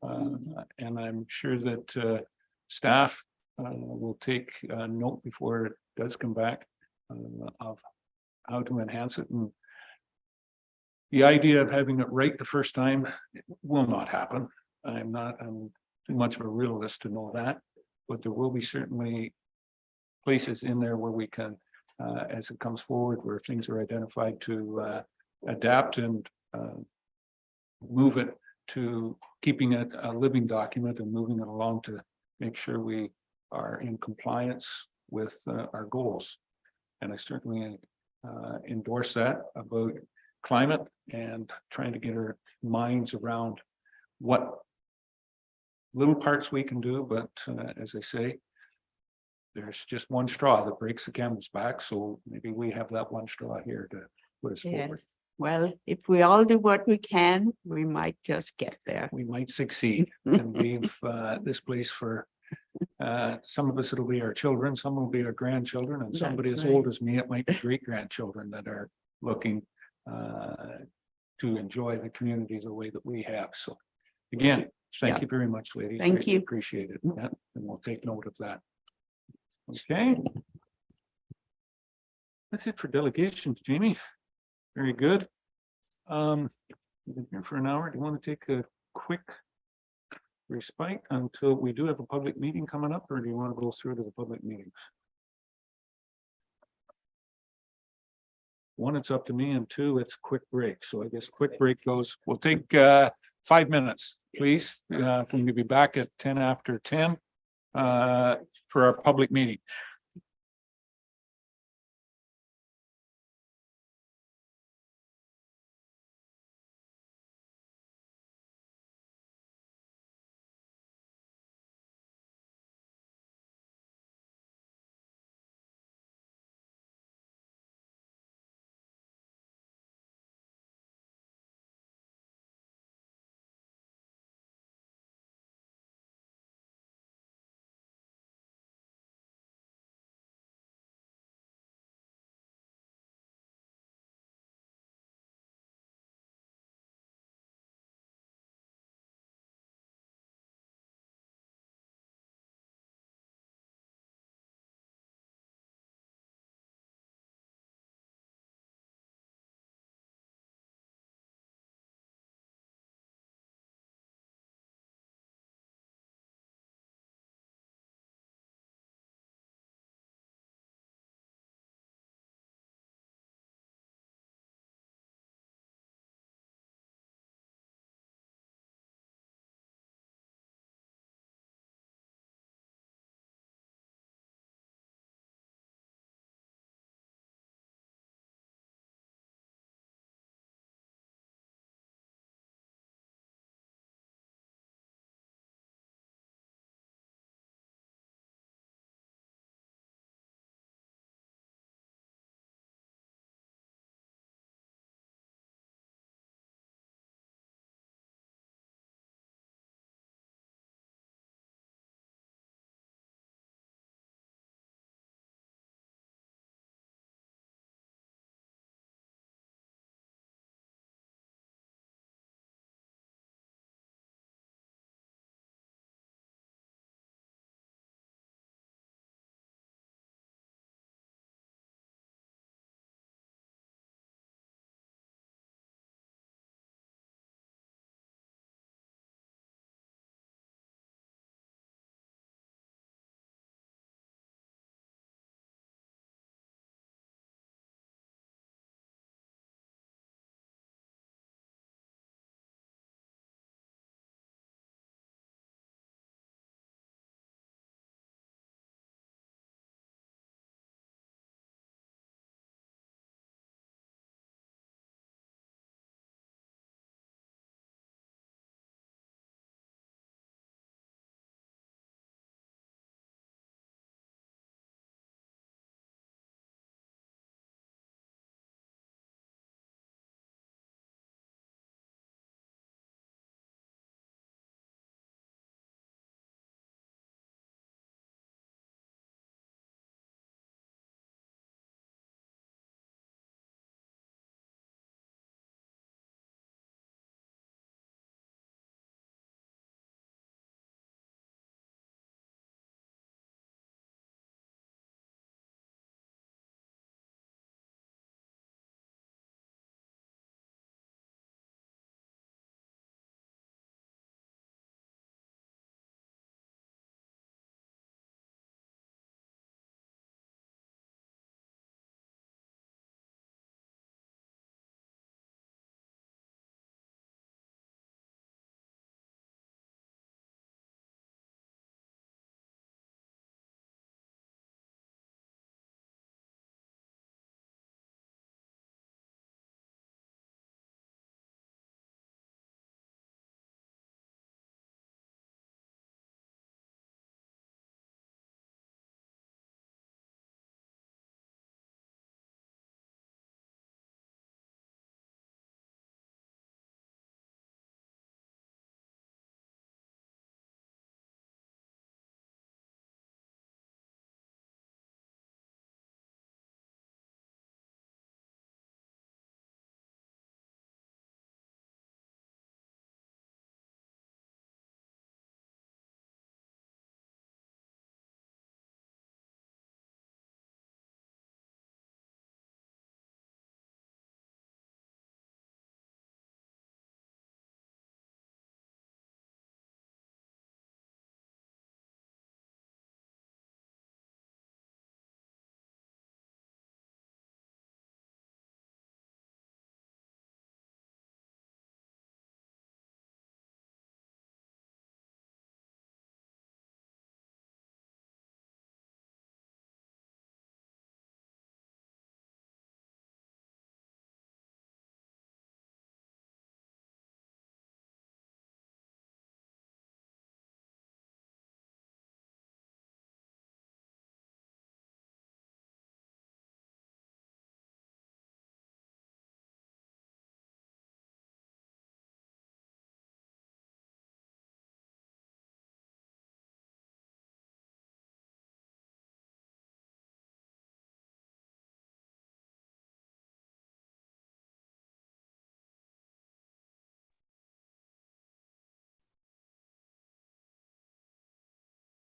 And I'm sure that staff will take note before it does come back of how to enhance it. And the idea of having it right the first time will not happen. I'm too much of a realist to know that, but there will be certainly places in there where we can, as it comes forward, where things are identified, to adapt and move it to keeping it a living document and moving it along to make sure we are in compliance with our goals. And I certainly endorse that about climate and trying to get our minds around what little parts we can do. But as I say, there's just one straw that breaks the camel's back. So maybe we have that one straw here to put us forward. Well, if we all do what we can, we might just get there. We might succeed and leave this place for some of us, it'll be our children, some will be our grandchildren, and somebody as old as me, it might be great grandchildren that are looking to enjoy the community the way that we have. So again, thank you very much, ladies. Thank Greatly you. Appreciate it. Yeah, and we'll take note of that. Okay. That's it for delegations, Jamie. Very good. We've been here for an hour. Do you want to take a quick respite until we do have a public meeting coming up, or do you want to go through to the public meetings? One, it's up to me, and two, it's quick break. So I guess quick break goes, we'll take 5 minutes, please. We're going to be back at 10 after 10 for our public meeting.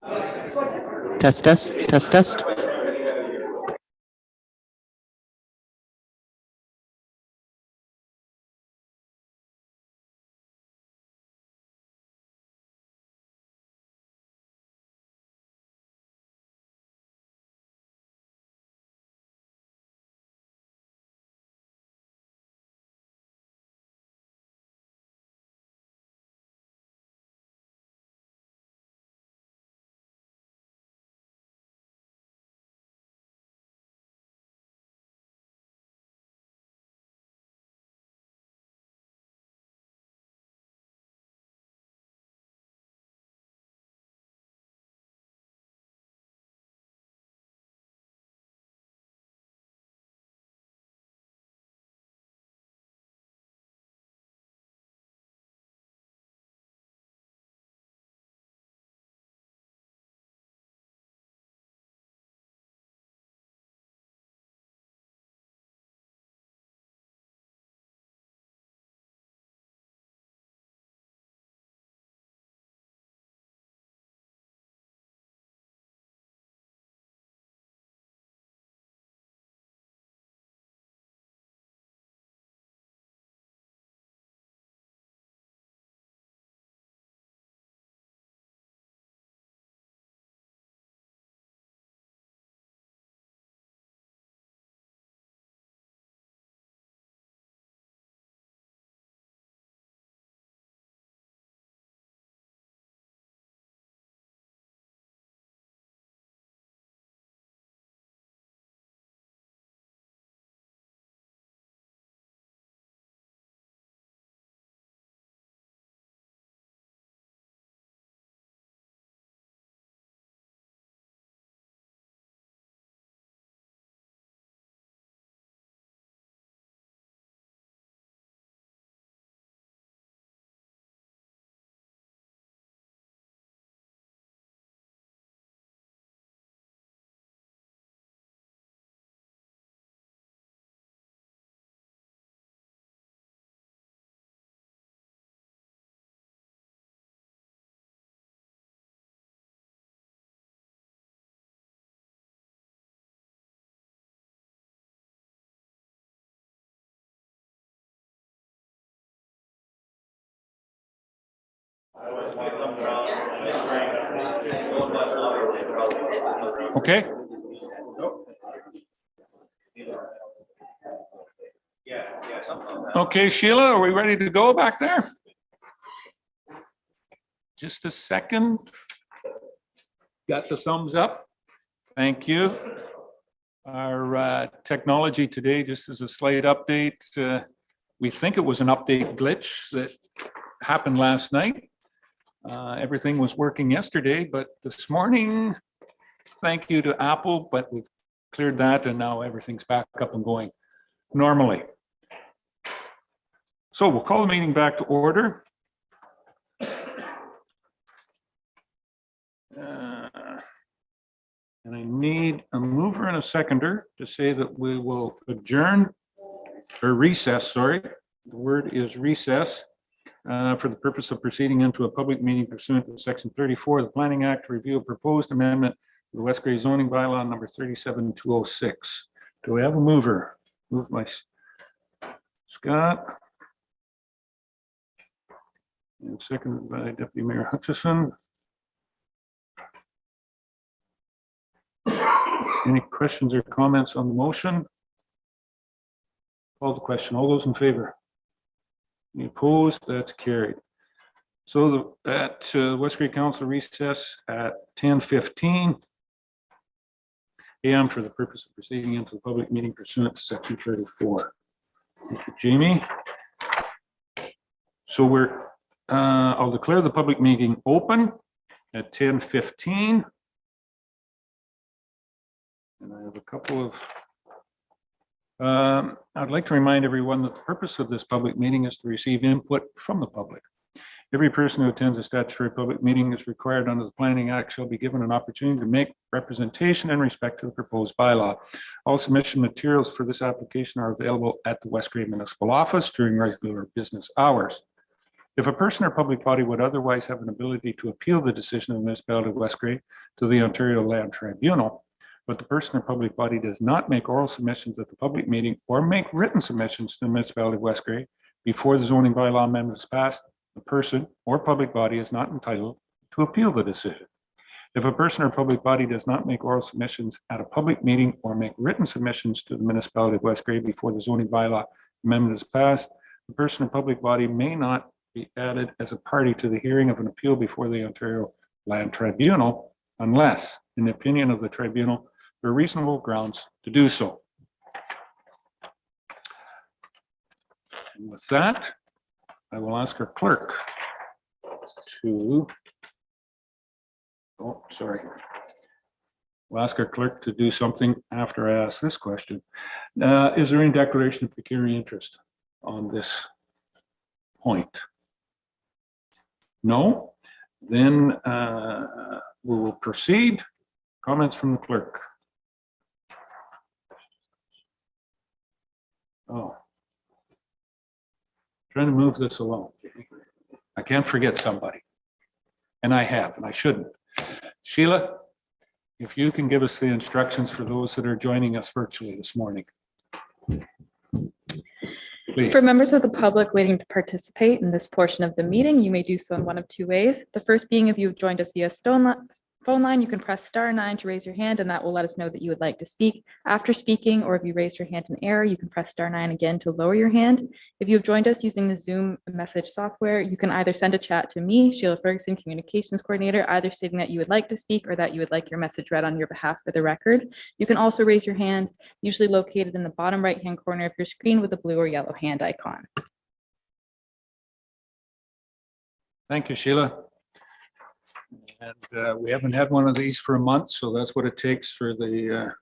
Test, test, test, test. Okay. Okay, Sheila, are we ready to go back there? Just a second. Got the thumbs up. Thank you. Our technology today, just as a slight update, we think it was an update glitch that happened last night. Everything was working yesterday, but this morning, thank you to Apple, but we've cleared that and now everything's back up and going normally. So we'll call the meeting back to order. And I need a mover and a seconder to say that we will adjourn or recess, sorry. The word is recess for the purpose of proceeding into a public meeting pursuant to Section 34 of the Planning Act to review a proposed amendment to the West Gray zoning bylaw number 37206. Do we have a mover? Moved by Scott. And seconded by Deputy Mayor Hutchison. Any questions or comments on the motion? Call the question. All those in favor? Any opposed? That's carried. So at West Gray Council recess at 10:15 a.m. for the purpose of proceeding into the public meeting pursuant to Section 34. Thank you, Jamie. So I'll declare the public meeting open at 10:15. And I have a couple of, I'd like to remind everyone that the purpose of this public meeting is to receive input from the public. Every person who attends a statutory public meeting is required under the Planning Act shall be given an opportunity to make representation in respect to the proposed bylaw. All submission materials for this application are available at the West Gray Municipal Office during regular business hours. If a person or public body would otherwise have an ability to appeal the decision of the municipality of West Grey to the Ontario Land Tribunal, but the person or public body does not make oral submissions at the public meeting or make written submissions to the municipality of West Grey before the zoning bylaw amendment is passed, the person or public body is not entitled to appeal the decision. If a person or public body does not make oral submissions at a public meeting or make written submissions to the municipality of West Grey before the zoning bylaw amendment is passed, the person or public body may not be added as a party to the hearing of an appeal before the Ontario Land Tribunal unless, in the opinion of the tribunal, there are reasonable grounds to do so. And with that, I will ask our clerk to, oh, sorry. We'll ask our clerk to do something after I ask this question. Is there any declaration of pecuniary interest on this point? No? Then we will proceed. Comments from the clerk. Oh. Trying to move this along. I can't forget somebody. And I have, and I shouldn't. Sheila, if you can give us the instructions for those that are joining us virtually this morning. Please. For members of the public waiting to participate in this portion of the meeting, you may do so in one of two ways. The first being if you've joined us via phone line, you can press *9 to raise your hand, and that will let us know that you would like to speak. After speaking, or if you raised your hand in error, you can press *9 again to lower your hand. If you've joined us using the Zoom message software, you can either send a chat to me, Sheila Ferguson, Communications Coordinator, either stating that you would like to speak or that you would like your message read on your behalf for the record. You can also raise your hand, usually located in the bottom right-hand corner of your screen with a blue or yellow hand icon. Thank you, Sheila. And we haven't had one of these for a month, so that's what it takes for the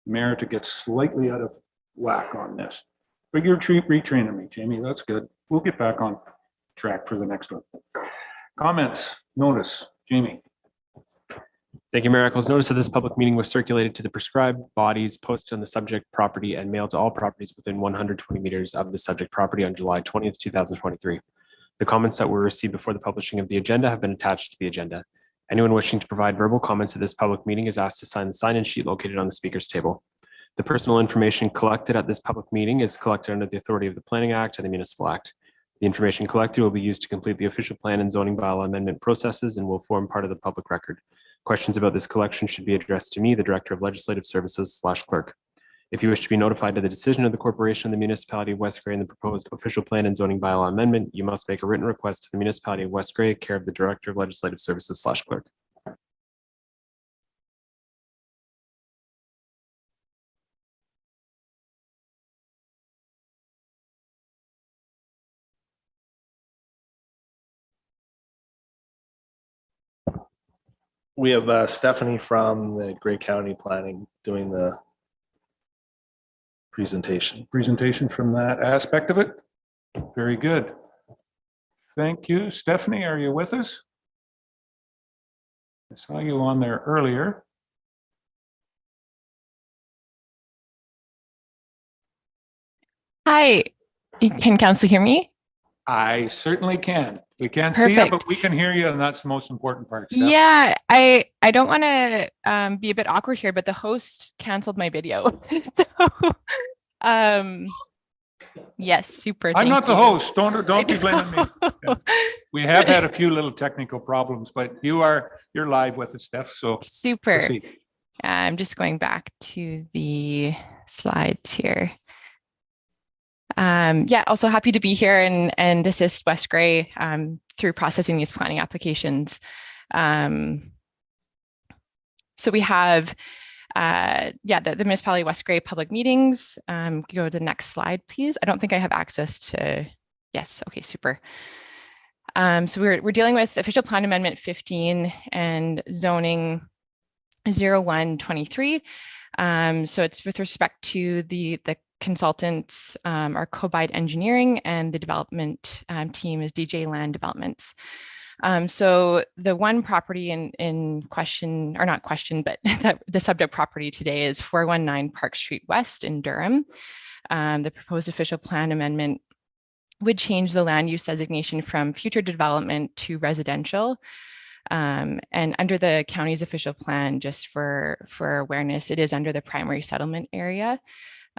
mayor to get slightly out of whack on this. But you're retraining me, Jamie. That's good. We'll get back on track for the next one. Comments, notice, Jamie. Thank you, Mayor Eccles. Notice of this public meeting was circulated to the prescribed bodies, posted on the subject property, and mailed to all properties within 120 meters of the subject property on July 20th, 2023. The comments that were received before the publishing of the agenda have been attached to the agenda. Anyone wishing to provide verbal comments at this public meeting is asked to sign the sign-in sheet located on the speaker's table. The personal information collected at this public meeting is collected under the authority of the Planning Act and the Municipal Act. The information collected will be used to complete the official plan and zoning bylaw amendment processes and will form part of the public record. Questions about this collection should be addressed to me, the Director of Legislative Services / Clerk. If you wish to be notified of the decision of the corporation of the municipality of West Grey and the proposed official plan and zoning bylaw amendment, you must make a written request to the municipality of West Grey, care of the Director of Legislative Services / Clerk. We have Stephanie from the Grey County Planning doing the presentation. Presentation from that aspect of it. Very good. Thank you. Stephanie, are you with us? I saw you on there earlier. Hi, can council hear me? I certainly can. We can't see you, but we can hear you, and that's the most important part. Steph. Yeah, I don't want to be a bit awkward here, but the host canceled my video. So, yes, super. I'm not the you. host. Don't be blaming me. Yeah. We have had a few little technical problems, but you're live with us, Steph. So super. Proceed. I'm just going back to the slides here. Yeah, also happy to be here and assist West Grey through processing these planning applications. So we have, the municipality of West Grey public meetings. Go to the next slide, please. I don't think I have access to, yes, okay, super. So we're dealing with official plan amendment 15 and zoning 0123. So it's with respect to the consultants are Cobide Engineering, and the development team is DJ Land Developments. So the one property in question, or not question, but the subject property today is 419 Park Street West in Durham. The proposed official plan amendment would change the land use designation from future development to residential. And under the county's official plan, just for awareness, it is under the primary settlement area.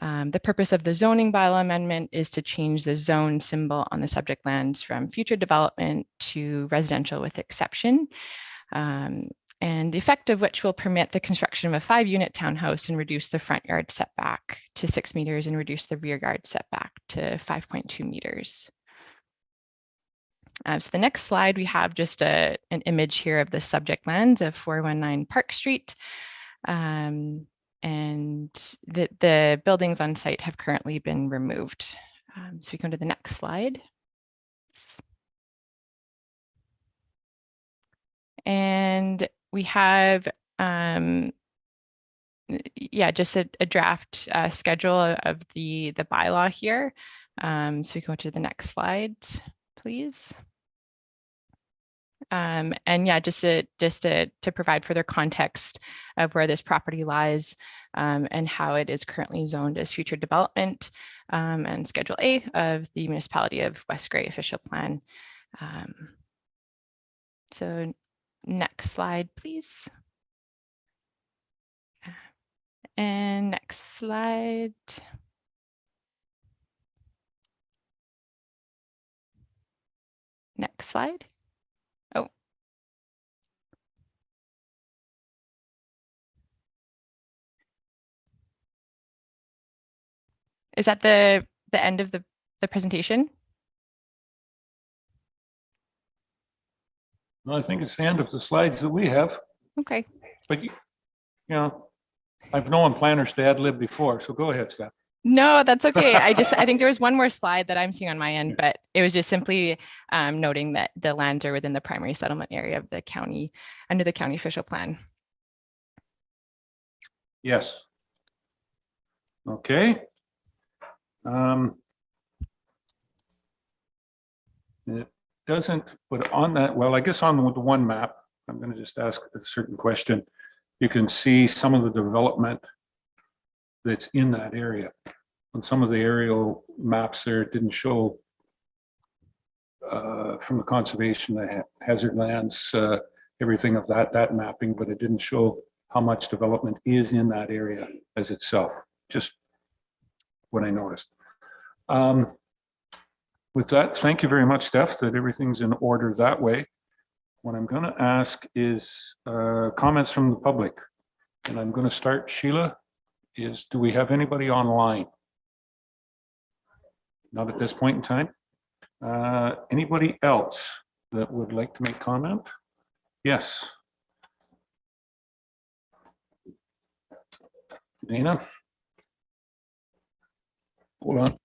The purpose of the zoning bylaw amendment is to change the zone symbol on the subject lands from future development to residential with exception. And the effect of which will permit the construction of a 5-unit townhouse and reduce the front yard setback to 6 meters and reduce the rear yard setback to 5.2 meters. So the next slide, we have just an image here of the subject lands of 419 Park Street. And the buildings on site have currently been removed. So we go to the next slide. And we have, just a draft schedule of the bylaw here. So we go to the next slide, please. And just to provide further context of where this property lies and how it is currently zoned as future development and Schedule A of the Municipality of West Grey official plan. So next slide, please. And next slide. Next slide. Oh. Is that the end of the presentation? No, I think it's the end of the slides that we have, Okay. but you know, I've known planners to ad lib before, so go ahead, Steph. No, that's okay. I think there was one more slide that I'm seeing on my end, but it was just simply noting that the lands are within the primary settlement area of the county under the county official plan. Yes. Okay. It doesn't, but on that, well, I guess on the one map, I'm going to just ask a certain question. You can see some of the development that's in that area. On some of the aerial maps there, it didn't show from the conservation, the hazard lands, everything of that mapping, but it didn't show how much development is in that area as itself, just what I noticed. With that, thank you very much, Steph, that everything's in order that way. What I'm going to ask is comments from the public. And I'm going to start, Sheila, do we have anybody online? Not at this point in time. Anybody else that would like to make comment? Yes. Dana? Hold on.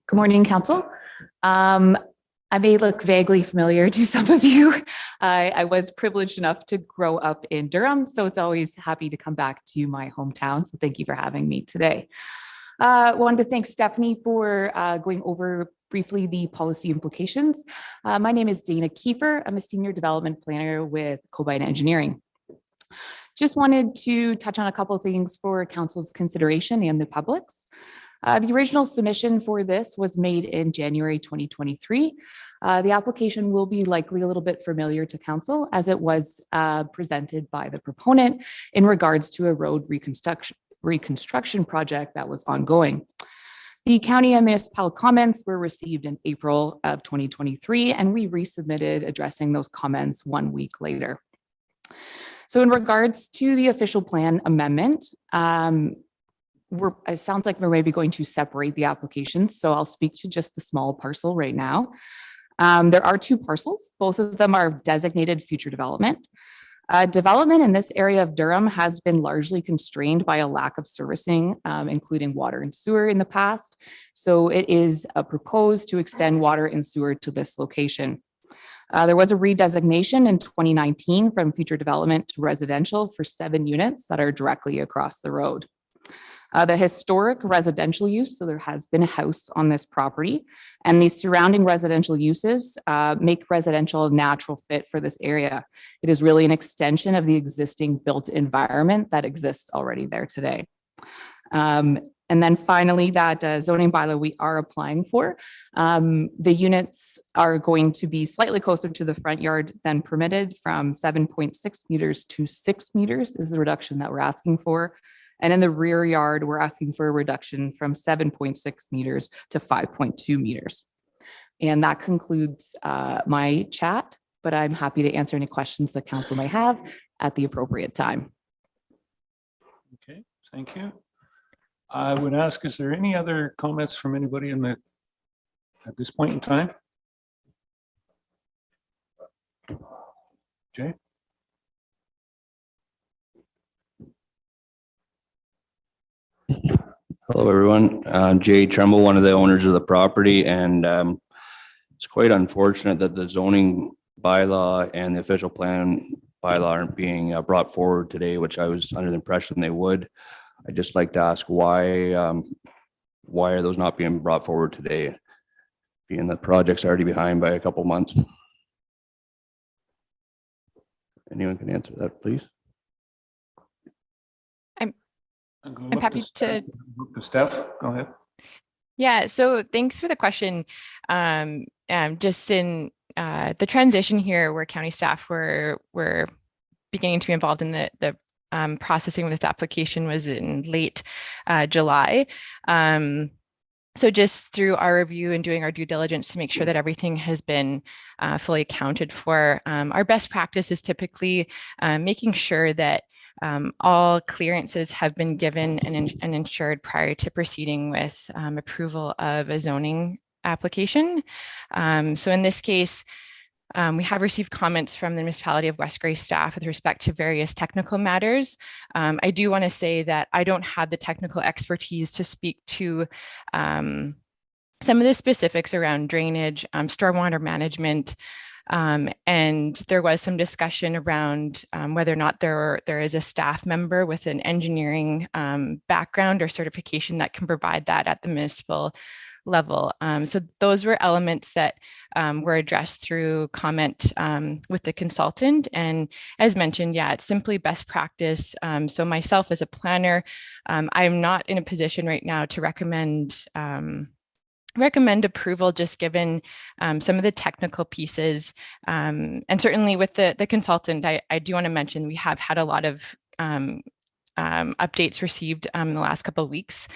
Good morning, Council. I may look vaguely familiar to some of you. I was privileged enough to grow up in Durham, so it's always happy to come back to my hometown. So thank you for having me today. Wanted to thank Stephanie for going over briefly the policy implications. My name is Dana Kiefer. I'm a senior development planner with Combine Engineering. Just wanted to touch on a couple of things for Council's consideration and the public's. The original submission for this was made in January 2023. The application will be likely a little bit familiar to Council as it was presented by the proponent in regards to a road reconstruction project that was ongoing. The county and municipal comments were received in April of 2023, and we resubmitted addressing those comments 1 week later. So in regards to the official plan amendment, it sounds like we're maybe going to separate the applications. So I'll speak to just the small parcel right now. There are 2 parcels. Both of them are designated future development. Development in this area of Durham has been largely constrained by a lack of servicing, including water and sewer in the past. So it is proposed to extend water and sewer to this location. There was a redesignation in 2019 from future development to residential for 7 units that are directly across the road. The historic residential use, so there has been a house on this property, and the surrounding residential uses make residential a natural fit for this area. It is really an extension of the existing built environment that exists already there today. And then finally, that zoning bylaw we are applying for, the units are going to be slightly closer to the front yard than permitted, from 7.6 meters to 6 meters is the reduction that we're asking for. And in the rear yard, we're asking for a reduction from 7.6 meters to 5.2 meters. And that concludes my chat, but I'm happy to answer any questions that council may have at the appropriate time. Okay, thank you. I would ask, is there any other comments from anybody at this point in time? Jay? Hello, everyone. Jay Tremble, one of the owners of the property, and it's quite unfortunate that the zoning bylaw and the official plan bylaw aren't being brought forward today, which I was under the impression they would. I'd just like to ask why are those not being brought forward today, being the project's already behind by a couple months? Anyone can answer that, please? I'm happy to. Steph, go ahead. Yeah, so thanks for the question. Just in the transition here, where county staff were beginning to be involved in the processing of this application was in late July. So just through our review and doing our due diligence to make sure that everything has been fully accounted for, our best practice is typically making sure that all clearances have been given and ensured prior to proceeding with approval of a zoning application. So in this case, we have received comments from the municipality of West Grey staff with respect to various technical matters. I do want to say that I don't have the technical expertise to speak to some of the specifics around drainage, stormwater management, and there was some discussion around whether or not there is a staff member with an engineering background or certification that can provide that at the municipal level. So those were elements that were addressed through comment with the consultant. And as mentioned, yeah, it's simply best practice. So myself as a planner, I'm not in a position right now to recommend approval, just given some of the technical pieces. And certainly with the consultant, I do want to mention we have had a lot of updates received in the last couple of weeks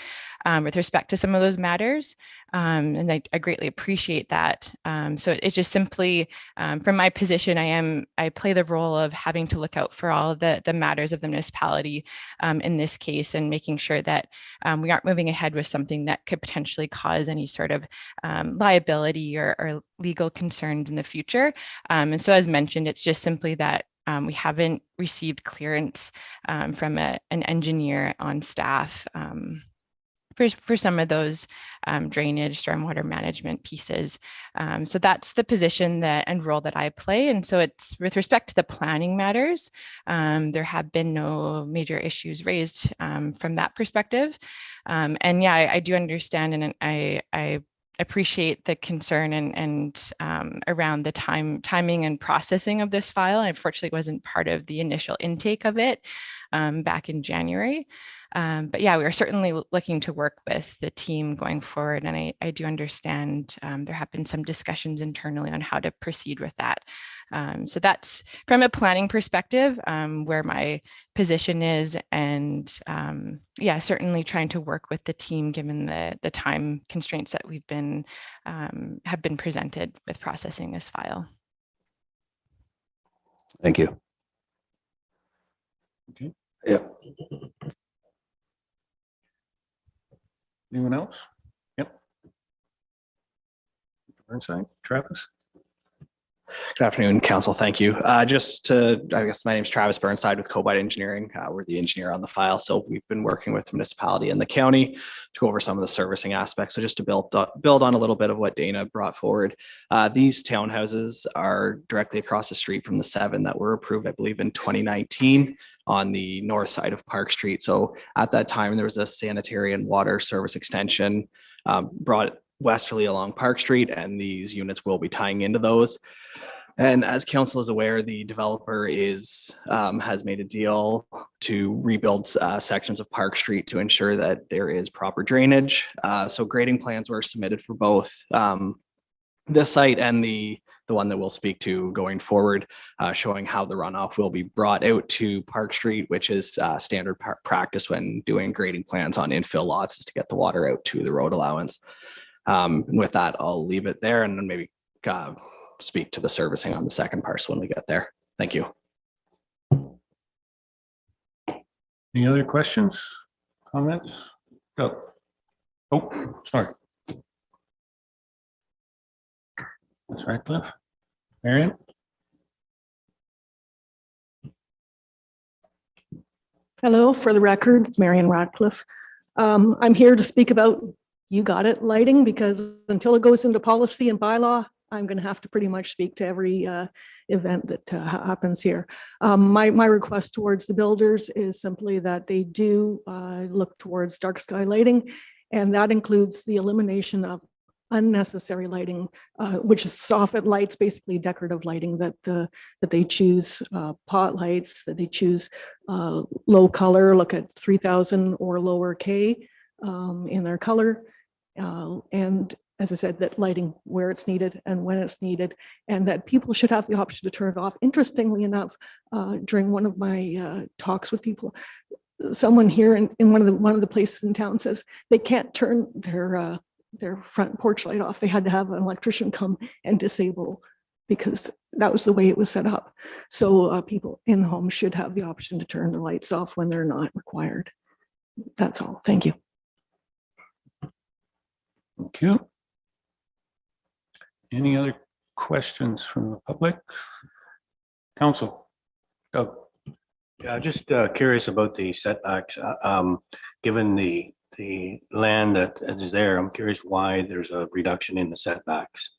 with respect to some of those matters. And I greatly appreciate that. So it's just simply from my position, I play the role of having to look out for all the matters of the municipality in this case, and making sure that we aren't moving ahead with something that could potentially cause any sort of liability or legal concerns in the future. And so as mentioned, it's just simply that we haven't received clearance from an engineer on staff for some of those drainage, stormwater management pieces. So that's the position and role that I play. And so it's with respect to the planning matters, there have been no major issues raised from that perspective. And yeah, I do understand, and I appreciate the concern and around the timing and processing of this file. I unfortunately wasn't part of the initial intake of it back in January. But yeah, we are certainly looking to work with the team going forward. And I do understand there have been some discussions internally on how to proceed with that. So that's from a planning perspective where my position is, and yeah, certainly trying to work with the team given the time constraints that we've been have been presented with processing this file. Thank you. Okay. Yeah. Anyone else? Yep. Burnside, Travis. Good afternoon, Council. Thank you. I guess my name is Travis Burnside with Cobite Engineering. We're the engineer on the file. So we've been working with the municipality and the county to go over some of the servicing aspects. So just to build on a little bit of what Dana brought forward. These townhouses are directly across the street from the 7 that were approved, I believe, in 2019 on the north side of Park Street. So at that time, there was a sanitary and water service extension brought westerly along Park Street, and these units will be tying into those. And as council is aware, the developer has made a deal to rebuild sections of Park Street to ensure that there is proper drainage. So grading plans were submitted for both this site and the one that we'll speak to going forward, showing how the runoff will be brought out to Park Street, which is standard practice when doing grading plans on infill lots, is to get the water out to the road allowance. With that, I'll leave it there and then maybe speak to the servicing on the second parcel when we get there. Thank you. Any other questions, comments? Go. Oh, sorry. That's right, Cliff. Marion? Hello, for the record, it's Marion Radcliffe. I'm here to speak about, you got it, lighting, because until it goes into policy and bylaw, I'm going to have to pretty much speak to every event that happens here. My request towards the builders is simply that they do look towards dark sky lighting, and that includes the elimination of unnecessary lighting, which is soffit lights, basically decorative lighting that they choose, pot lights, that they choose low color, look at 3000 or lower K in their color. And as I said, that lighting where it's needed and when it's needed, and that people should have the option to turn it off. Interestingly enough, during one of my talks with people, someone here in one of the places in town says they can't turn their front porch light off. They had to have an electrician come and disable, because that was the way it was set up. So people in the home should have the option to turn the lights off when they're not required. That's all. Thank you. Thank you. Any other questions from the public? Council? Doug? Yeah, just curious about the setbacks. Given the land that is there, I'm curious why there's a reduction in the setbacks.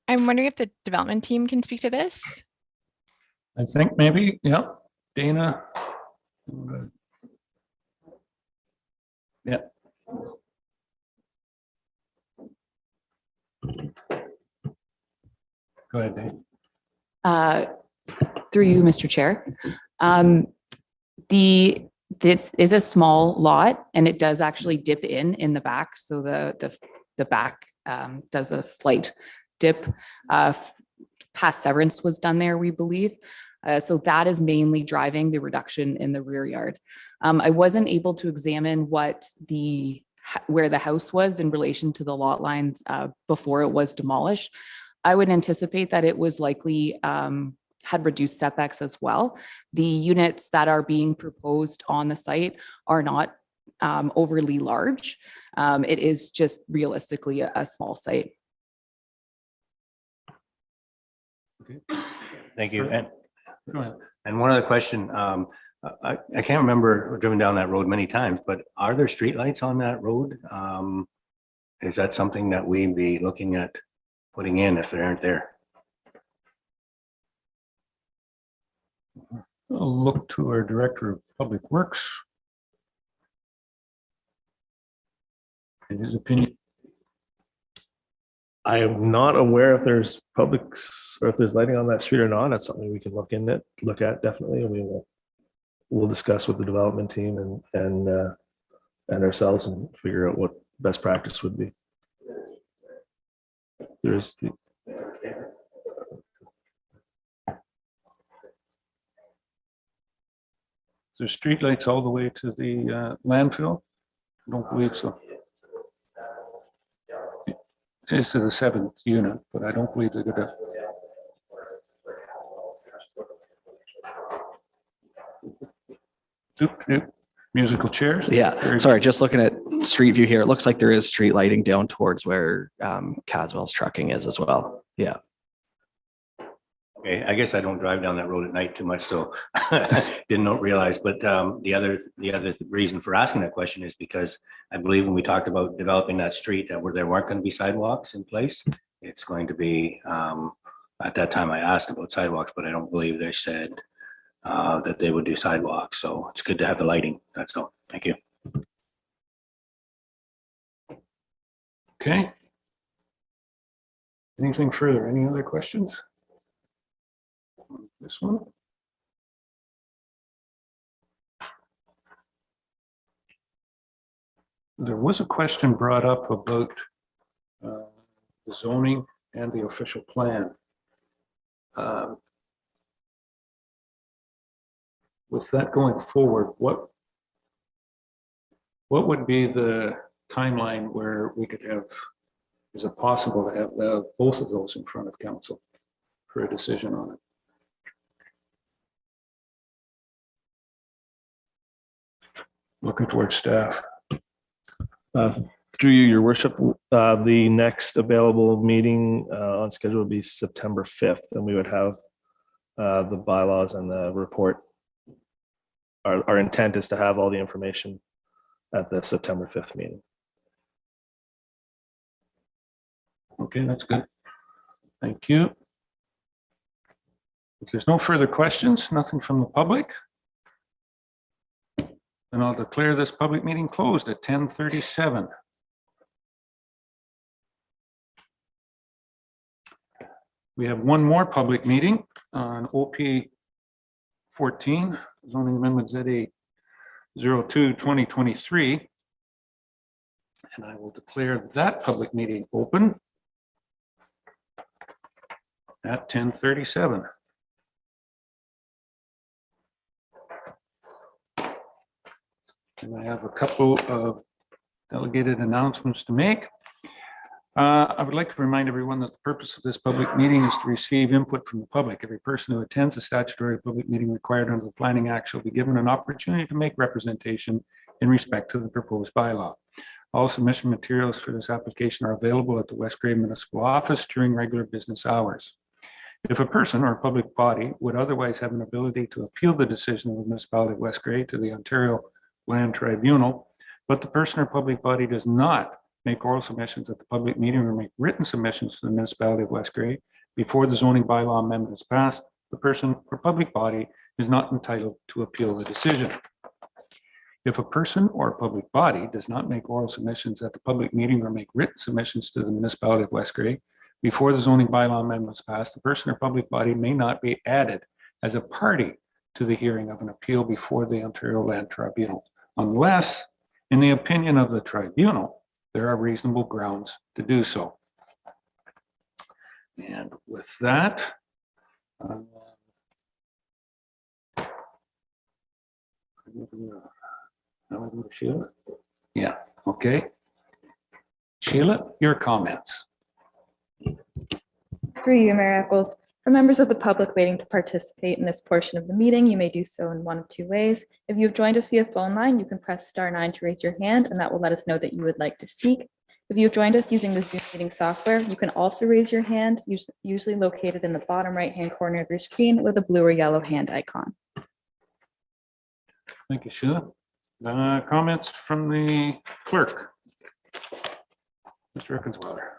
I'm wondering if the development team can speak to this. I think maybe, yeah, Dana. Yeah. Go ahead, Dave. Through you, Mr. Chair. This is a small lot and it does actually dip in the back. So the back does a slight dip. Past severance was done there, we believe. So that is mainly driving the reduction in the rear yard. I wasn't able to examine where the house was in relation to the lot lines before it was demolished. I would anticipate that it was likely had reduced setbacks as well. The units that are being proposed on the site are not overly large. It is just realistically a small site. Okay. Thank you. And go ahead. And one other question. I can't remember, I've driven down that road many times, but are there streetlights on that road? Is that something that we'd be looking at putting in if they aren't there? I'll look to our Director of Public Works. In his opinion. I am not aware if there's publics or if there's lighting on that street or not. That's something we can look at definitely, and we'll discuss with the development team and ourselves and figure out what best practice would be. There's streetlights all the way to the landfill? I don't believe so. It's to the 7th unit, but I don't believe they're gonna. Musical chairs? Yeah, sorry, just looking at street view here, it looks like there is street lighting down towards where Caswell's trucking is as well. Yeah. Okay, I guess I don't drive down that road at night too much, so didn't realize. But the other reason for asking that question is because I believe when we talked about developing that street where there weren't going to be sidewalks in place, it's going to be, at that time I asked about sidewalks, but I don't believe they said that they would do sidewalks. So it's good to have the lighting. That's all. Thank you. Okay. Anything further? Any other questions? This one? There was a question brought up about the zoning and the official plan. With that going forward, what would be the timeline where we could have, is it possible to have both of those in front of council for a decision on it? Looking towards staff. Through you, your worship, the next available meeting on schedule would be September 5th, and we would have the bylaws and the report. Our intent is to have all the information at the September 5th meeting. Okay, that's good. Thank you. If there's no further questions, nothing from the public, then I'll declare this public meeting closed at 10:37. We have one more public meeting on OP 14, zoning amendment ZA 02/2023. And I will declare that public meeting open at 10:37. And I have a couple of delegated announcements to make. I would like to remind everyone that the purpose of this public meeting is to receive input from the public. Every person who attends a statutory public meeting required under the Planning Act shall be given an opportunity to make representation in respect to the proposed bylaw. All submission materials for this application are available at the West Grey Municipal Office during regular business hours. If a person or a public body would otherwise have an ability to appeal the decision of the municipality of West Grey to the Ontario Land Tribunal, but the person or public body does not make oral submissions at the public meeting or make written submissions to the municipality of West Grey before the zoning bylaw amendment is passed, the person or public body is not entitled to appeal the decision. If a person or a public body does not make oral submissions at the public meeting or make written submissions to the municipality of West Grey before the zoning bylaw amendment is passed, the person or public body may not be added as a party to the hearing of an appeal before the Ontario Land Tribunal, unless, in the opinion of the tribunal, there are reasonable grounds to do so. And with that, Sheila? Yeah, okay. Sheila, your comments. Through you, Mayor Eccles. For members of the public waiting to participate in this portion of the meeting, you may do so in one of two ways. If you've joined us via phone line, you can press *9 to raise your hand, and that will let us know that you would like to speak. If you've joined us using the Zoom meeting software, you can also raise your hand, usually located in the bottom right-hand corner of your screen with a blue or yellow hand icon. Thank you, Sheila. Comments from the clerk? Mr. Rickenswater.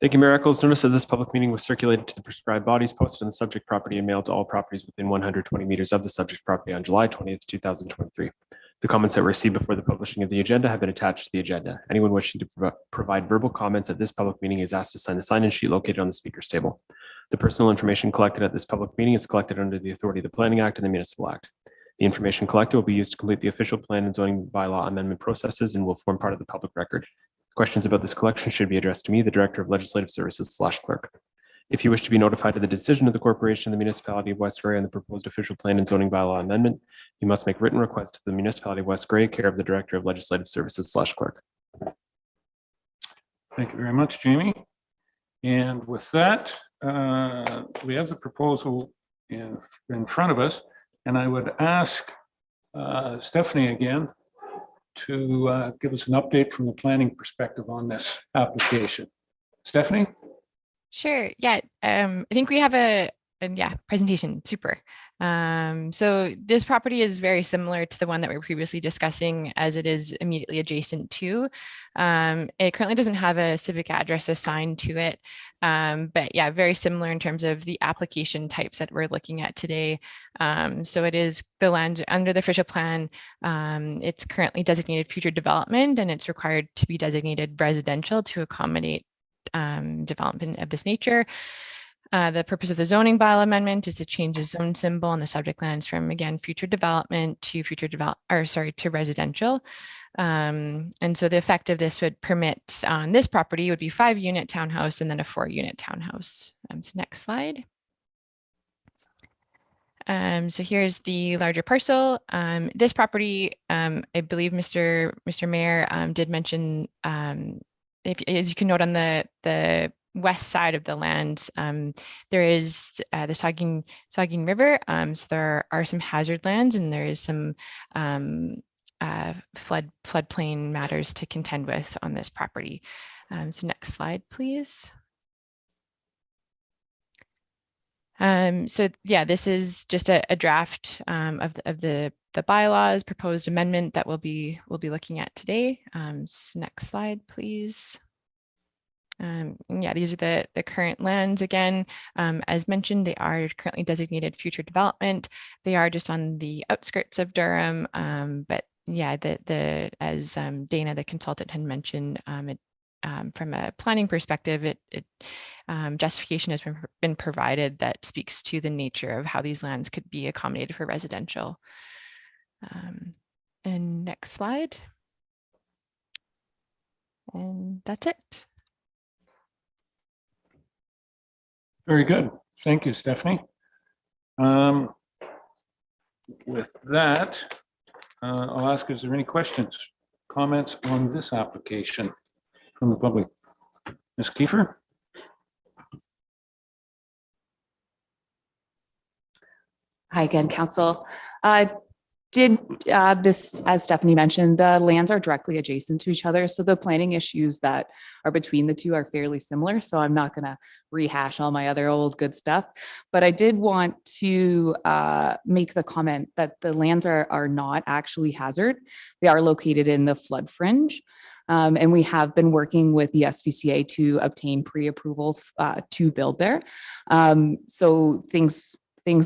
Thank you, Mayor Eccles. Notice of this public meeting was circulated to the prescribed bodies, posted on the subject property, and mailed to all properties within 120 meters of the subject property on July 20th, 2023. The comments that were received before the publishing of the agenda have been attached to the agenda. Anyone wishing to provide verbal comments at this public meeting is asked to sign the sign-in sheet located on the speaker's table. The personal information collected at this public meeting is collected under the authority of the Planning Act and the Municipal Act. The information collected will be used to complete the official plan and zoning bylaw amendment processes and will form part of the public record. Questions about this collection should be addressed to me, the Director of Legislative Services / Clerk. If you wish to be notified of the decision of the Corporation of the Municipality of West Grey on the proposed official plan and zoning bylaw amendment, you must make written request to the Municipality of West Grey, care of the Director of Legislative Services / Clerk. Thank you very much, Jamie. And with that, we have the proposal in front of us, and I would ask Stephanie again to give us an update from the planning perspective on this application. Stephanie? Sure. Yeah. I think we have a presentation. Super. So this property is very similar to the one that we were previously discussing, as it is immediately adjacent to. It currently doesn't have a civic address assigned to it, but yeah, very similar in terms of the application types that we're looking at today. So it is the land under the official plan. It's currently designated future development, and it's required to be designated residential to accommodate development of this nature. The purpose of the zoning bylaw amendment is to change the zone symbol on the subject lands from, again, future development to to residential. And so the effect of this would permit on this property would be 5-unit townhouse and then a 4-unit townhouse. So next slide. So here's the larger parcel. This property, I believe Mr. Mayor did mention, as you can note on the west side of the land, there is the Saugeen River. So there are some hazard lands, and there is some floodplain matters to contend with on this property. So next slide, please. So yeah, this is just a draft of the bylaws proposed amendment that we'll be looking at today. So next slide, please. Yeah, these are the current lands again. As mentioned, they are currently designated future development. They are just on the outskirts of Durham, but yeah, as Dana, the consultant, had mentioned, from a planning perspective, justification has been provided that speaks to the nature of how these lands could be accommodated for residential. And next slide. And that's it. Very good. Thank you, Stephanie. With that, I'll ask, is there any questions, comments on this application from the public? Ms. Kiefer? Hi again, Council. This, as Stephanie mentioned, the lands are directly adjacent to each other. So the planning issues that are between the two are fairly similar. So I'm not going to rehash all my other old good stuff. But I did want to make the comment that the lands are not actually hazard. They are located in the flood fringe. And we have been working with the SVCA to obtain pre-approval to build there. So things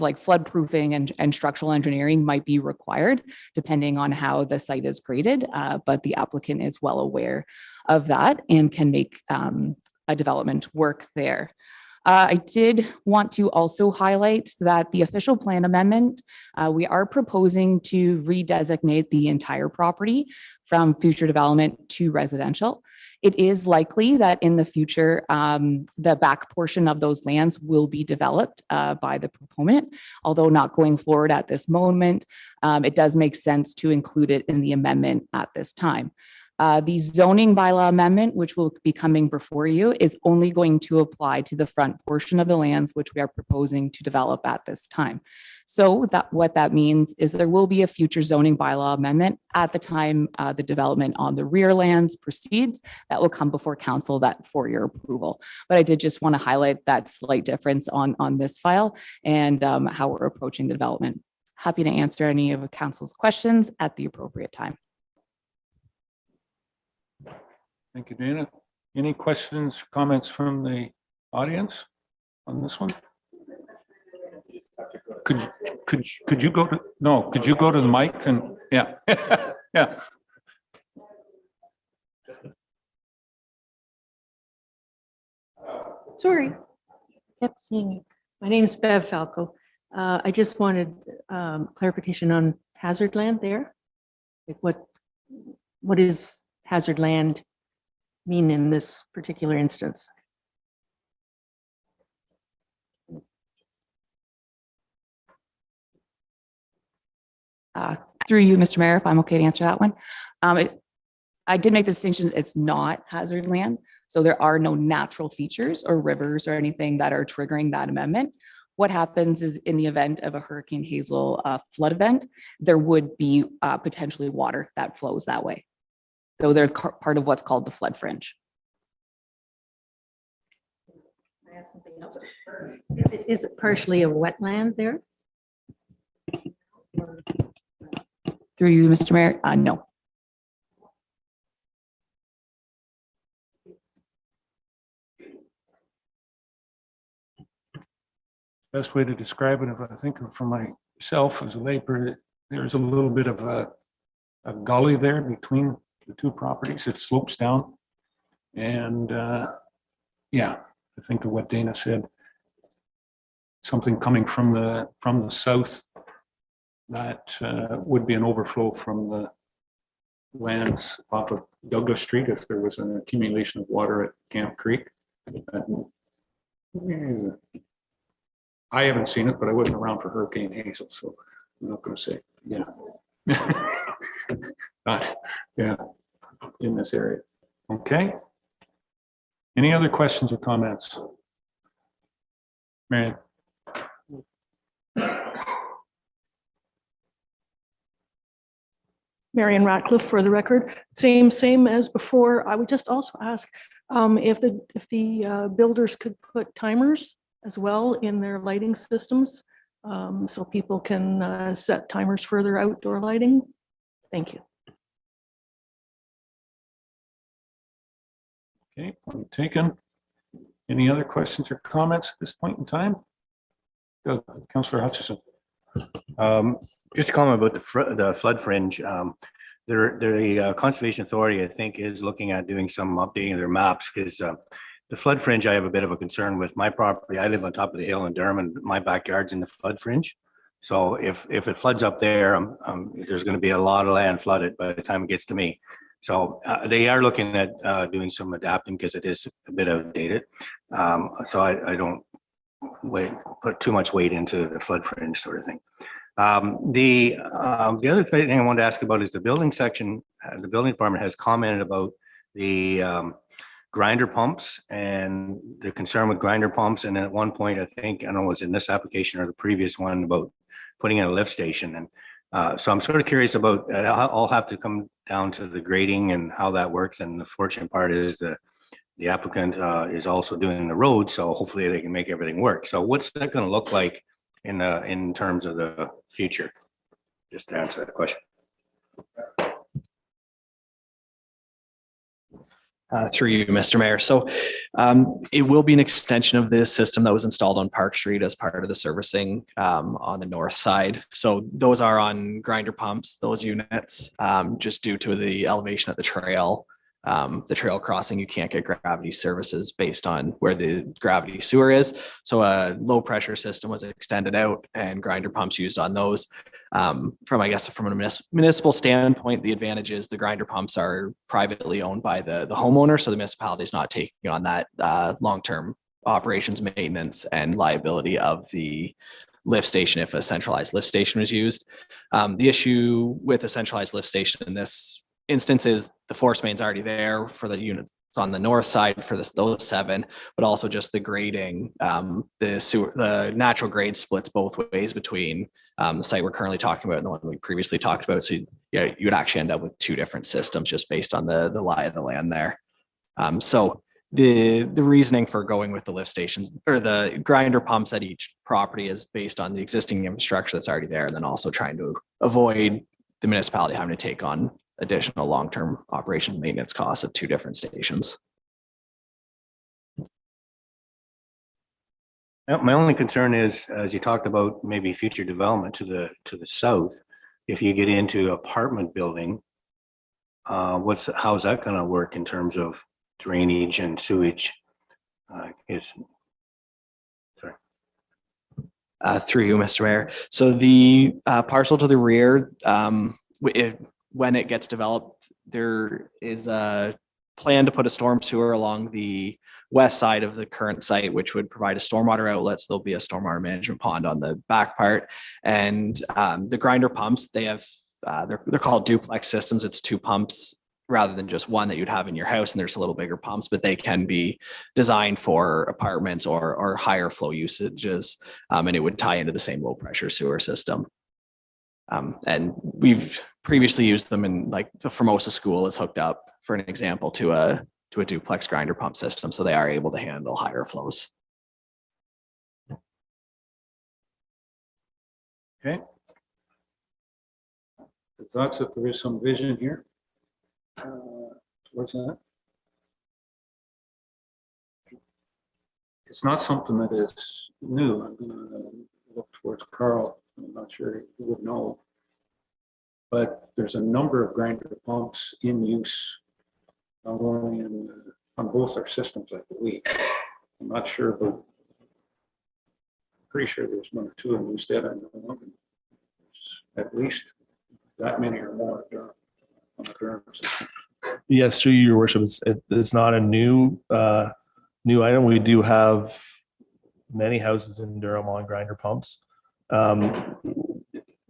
like floodproofing and structural engineering might be required depending on how the site is graded, but the applicant is well aware of that and can make a development work there. I did want to also highlight that the official plan amendment, we are proposing to redesignate the entire property from future development to residential. It is likely that in the future, the back portion of those lands will be developed by the proponent, although not going forward at this moment. It does make sense to include it in the amendment at this time. The zoning bylaw amendment, which will be coming before you, is only going to apply to the front portion of the lands which we are proposing to develop at this time. So what that means is there will be a future zoning bylaw amendment at the time the development on the rear lands proceeds that will come before council for your approval. But I did just want to highlight that slight difference on this file and how we're approaching the development. Happy to answer any of council's questions at the appropriate time. Thank you, Dana. Any questions, comments from the audience on this one? Could you go to, no, could you go to the mic and, yeah, yeah. Sorry, kept seeing you. My name is Bev Falco. I just wanted clarification on hazard land there. Like what is hazard land mean in this particular instance? Through you, Mr. Mayor, if I'm okay to answer that one. I did make the distinction, it's not hazard land. So there are no natural features or rivers or anything that are triggering that amendment. What happens is in the event of a Hurricane Hazel flood event, there would be potentially water that flows that way. So they're part of what's called the flood fringe. I have something else. Is it partially a wetland there? Through you, Mr. Mayor, no. Best way to describe it, if I think for myself as a layper, there's a little bit of a gully there between the two properties. It slopes down. And yeah, I think of what Dana said. Something coming from the south that would be an overflow from the lands off of Douglas Street if there was an accumulation of water at Camp Creek. I haven't seen it, but I wasn't around for Hurricane Hazel, so I'm not going to say, yeah. But yeah, in this area. Okay. Any other questions or comments? Marion. Marion Ratcliffe for the record. Same as before. I would just also ask if the builders could put timers as well in their lighting systems, so people can set timers for their outdoor lighting. Thank you. Okay, point taken. Any other questions or comments at this point in time? Councillor Hutchison. Just a comment about the flood fringe. The Conservation Authority, I think, is looking at doing some updating of their maps because the flood fringe, I have a bit of a concern with my property. I live on top of the hill in Durham and my backyard's in the flood fringe. So if it floods up there, there's going to be a lot of land flooded by the time it gets to me. So they are looking at doing some adapting because it is a bit outdated. So I don't put too much weight into the flood fringe sort of thing. The other thing I wanted to ask about is the building section. The building department has commented about the grinder pumps and the concern with grinder pumps. And then at one point, I think, I don't know, it was in this application or the previous one about putting in a lift station. And so I'm sort of curious about, I'll have to come down to the grading and how that works. And the fortunate part is the applicant is also doing the road. So hopefully they can make everything work. So what's that going to look like in terms of the future? Just to answer that question. Through you, Mr. Mayor. So it will be an extension of this system that was installed on Park Street as part of the servicing on the north side. So those are on grinder pumps, those units, just due to the elevation of the trail crossing, you can't get gravity services based on where the gravity sewer is. So a low pressure system was extended out and grinder pumps used on those. From a municipal standpoint, the advantage is the grinder pumps are privately owned by the homeowner. So the municipality is not taking on that long-term operations, maintenance, and liability of the lift station if a centralized lift station was used. The issue with a centralized lift station in this instance is the force main's already there for the units on the north side for those 7, but also just the grading, the natural grade splits both ways between the site we're currently talking about and the one we previously talked about. So you would actually end up with 2 different systems just based on the lie of the land there. So the reasoning for going with the lift stations or the grinder pumps at each property is based on the existing infrastructure that's already there, and then also trying to avoid the municipality having to take on additional long-term operation maintenance costs of 2 different stations. My only concern is, as you talked about, maybe future development to the south. If you get into apartment building, how's that going to work in terms of drainage and sewage? Through you, Mr. Mayor. So the parcel to the rear, when it gets developed, there is a plan to put a storm sewer along the west side of the current site, which would provide a stormwater outlet. So there'll be a stormwater management pond on the back part. And the grinder pumps, they have, they're called duplex systems. It's 2 pumps rather than just one that you'd have in your house. And there's a little bigger pumps, but they can be designed for apartments or higher flow usages. And it would tie into the same low pressure sewer system. And we've previously used them in, like, the Formosa School is hooked up, for an example, to a duplex grinder pump system. So they are able to handle higher flows. Okay. thoughts that there is some vision here. What's that? It's not something that is new. I'm gonna look towards Carl. I'm not sure he would know. But there's a number of grinder pumps in use, not only on both our systems, I believe. I'm not sure, but pretty sure there's one or two in use that I know of. At least that many or more on the Durham system. Yes, through your worship, it's not a new item. We do have many houses in Durham on grinder pumps.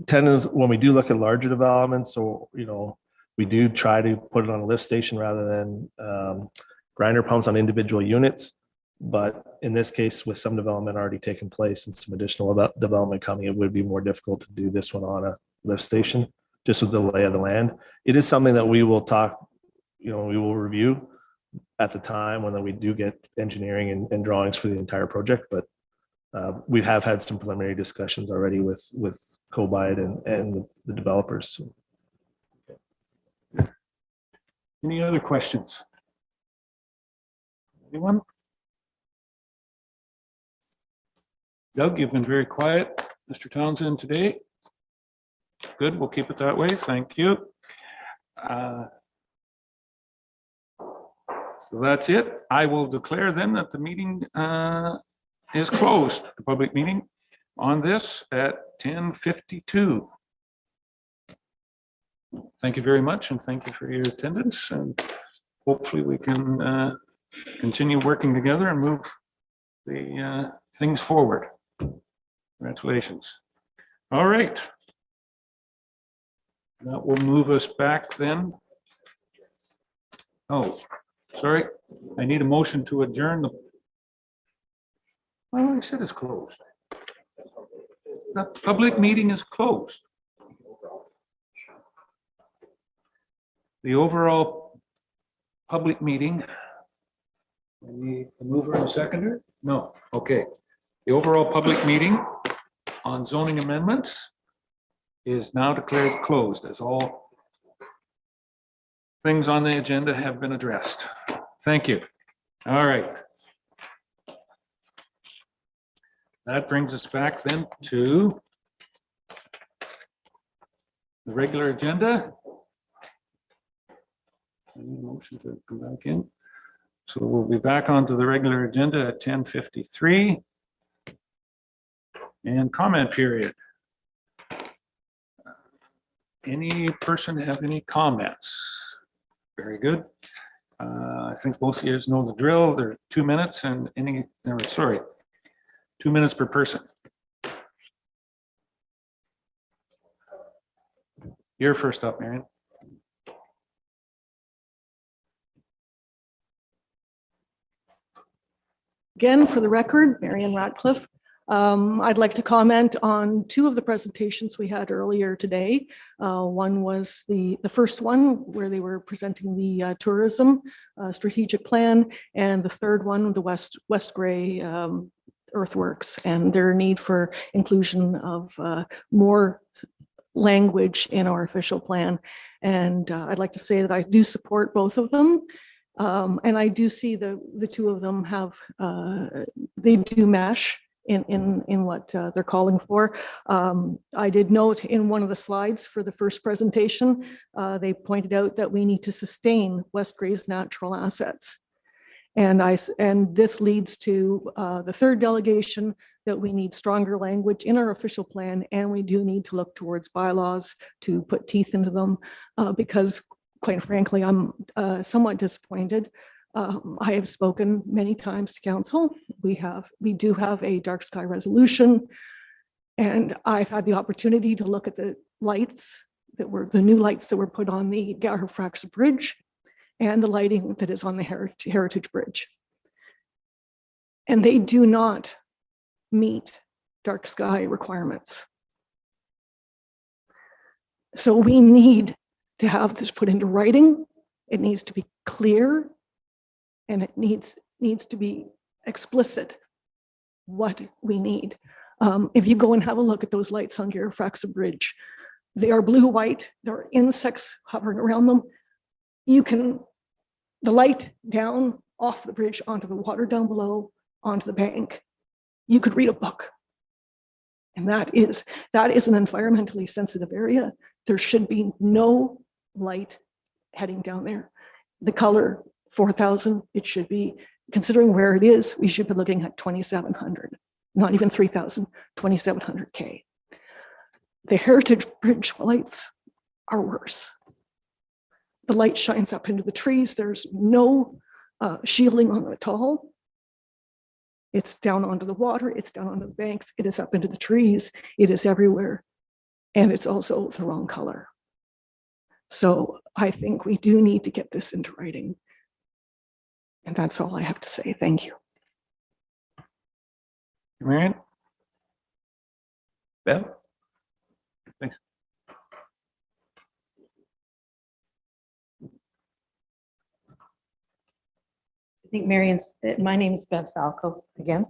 Tenants, when we do look at larger developments, so we do try to put it on a lift station rather than grinder pumps on individual units. But in this case, with some development already taking place and some additional development coming, it would be more difficult to do this one on a lift station, just with the lay of the land. It is something that we will talk, we will review at the time when we do get engineering and drawings for the entire project. But we have had some preliminary discussions already with Cobide and the developers. Any other questions? Anyone? Doug, you've been very quiet. Mr. Townsend today. Good, we'll keep it that way. Thank you. So that's it. I will declare then that the meeting is closed, the public meeting on this at 10:52. Thank you very much, and thank you for your attendance, and hopefully we can continue working together and move the things forward. Congratulations. All right. That will move us back then. Oh, sorry. I need a motion to adjourn the. Well, I said it's closed. The public meeting is closed. The overall public meeting. I need a mover and a seconder? No, okay. The overall public meeting on zoning amendments is now declared closed as all things on the agenda have been addressed. Thank you. All right. That brings us back then to the regular agenda. I need a motion to come back in. So we'll be back onto the regular agenda at 10:53. And comment period. Any person have any comments? Very good. I think both of you know the drill. There are 2 minutes and 2 minutes per person. You're first up, Marion. Again, for the record, Marion Ratcliffe. I'd like to comment on two of the presentations we had earlier today. One was the first one where they were presenting the tourism strategic plan, and the third one, the West Grey earthworks and their need for inclusion of more language in our official plan. And I'd like to say that I do support both of them. And I do see the two of them have, they do mesh in what they're calling for. I did note in one of the slides for the first presentation, they pointed out that we need to sustain West Grey's natural assets. And this leads to the third delegation, that we need stronger language in our official plan, and we do need to look towards bylaws to put teeth into them, because quite frankly, I'm somewhat disappointed. I have spoken many times to council. We do have a dark sky resolution, and I've had the opportunity to look at the lights that were the new lights that were put on the Gallagher-Fraser Bridge and the lighting that is on the Heritage Bridge. And they do not meet dark sky requirements. So we need to have this put into writing. It needs to be clear, and it needs to be explicit what we need. If you go and have a look at those lights on Gallagher-Fraser Bridge, They are blue-white. There are insects hovering around them. The light down off the bridge onto the water down below, onto the bank, you could read a book. And that is an environmentally sensitive area. There should be no light heading down there. The color 4,000, it should be, considering where it is, we should be looking at 2,700, not even 3,000, 2,700 K. The Heritage Bridge lights are worse. The light shines up into the trees. There's no shielding on them at all. It's down onto the water, it's down onto the banks, it is up into the trees, it is everywhere. And it's also the wrong color. So I think we do need to get this into writing. And that's all I have to say. Thank you. Marion? Bev? Thanks. I think my name is Bev Falco again.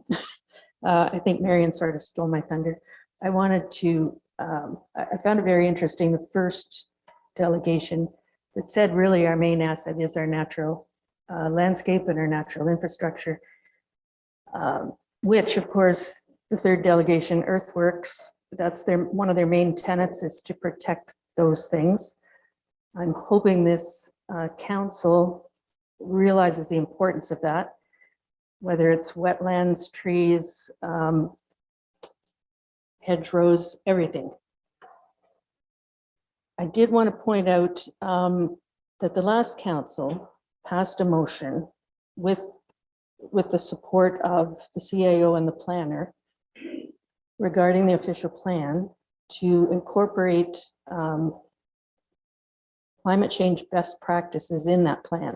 I think Marion sort of stole my thunder. I wanted to, I found it very interesting, the first delegation that said really our main asset is our natural landscape and our natural infrastructure, which of course the third delegation, Earthworks, that's one of their main tenets is to protect those things. I'm hoping this council realizes the importance of that, whether it's wetlands, trees, hedgerows, everything. I did want to point out that the last council passed a motion with the support of the CAO and the planner regarding the official plan to incorporate climate change best practices in that plan.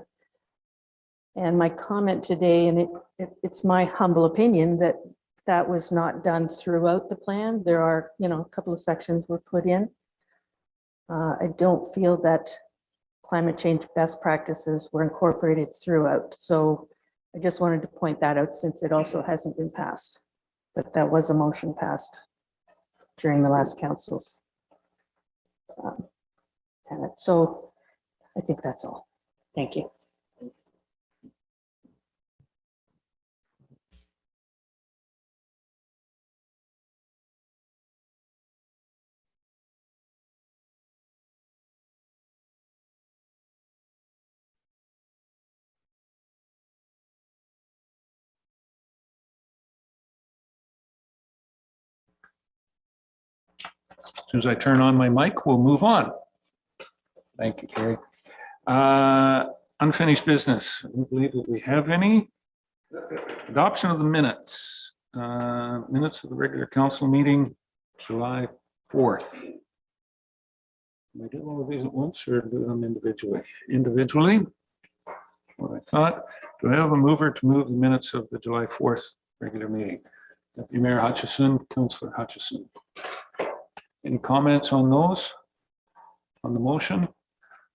And my comment today, and it's my humble opinion that that was not done throughout the plan. There are, a couple of sections were put in. I don't feel that climate change best practices were incorporated throughout. So I just wanted to point that out since it also hasn't been passed. But that was a motion passed during the last council's tenet. So I think that's all. Thank you. As soon as I turn on my mic, we'll move on. Thank you, Carrie. Unfinished business. I don't believe that we have any. Adoption of the minutes. Minutes of the regular council meeting, July 4th. Can we do all of these at once or do them individually? Individually. What I thought. Do I have a mover to move the minutes of the July 4th regular meeting? Deputy Mayor Hutchison, Councillor Hutchison. Any comments on those? On the motion?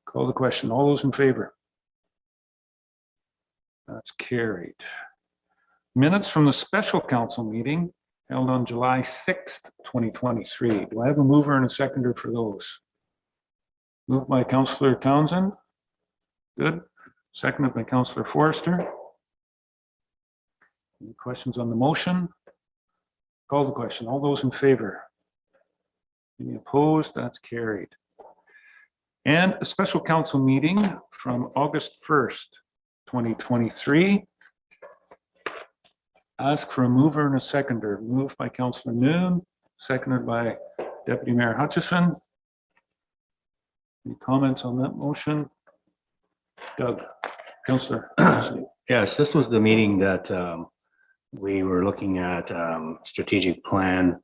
Call the question. All those in favor? That's carried. Minutes from the special council meeting held on July 6th, 2023. Do I have a mover and a seconder for those? Moved by Councillor Townsend. Good. Seconded by Councillor Forrester. Any questions on the motion? Call the question. All those in favor? Any opposed? That's carried. And a special council meeting from August 1st, 2023. Ask for a mover and a seconder. Moved by Councillor Noon, seconded by Deputy Mayor Hutchison. Any comments on that motion? Doug, Councillor. Yes, this was the meeting that we were looking at strategic plan,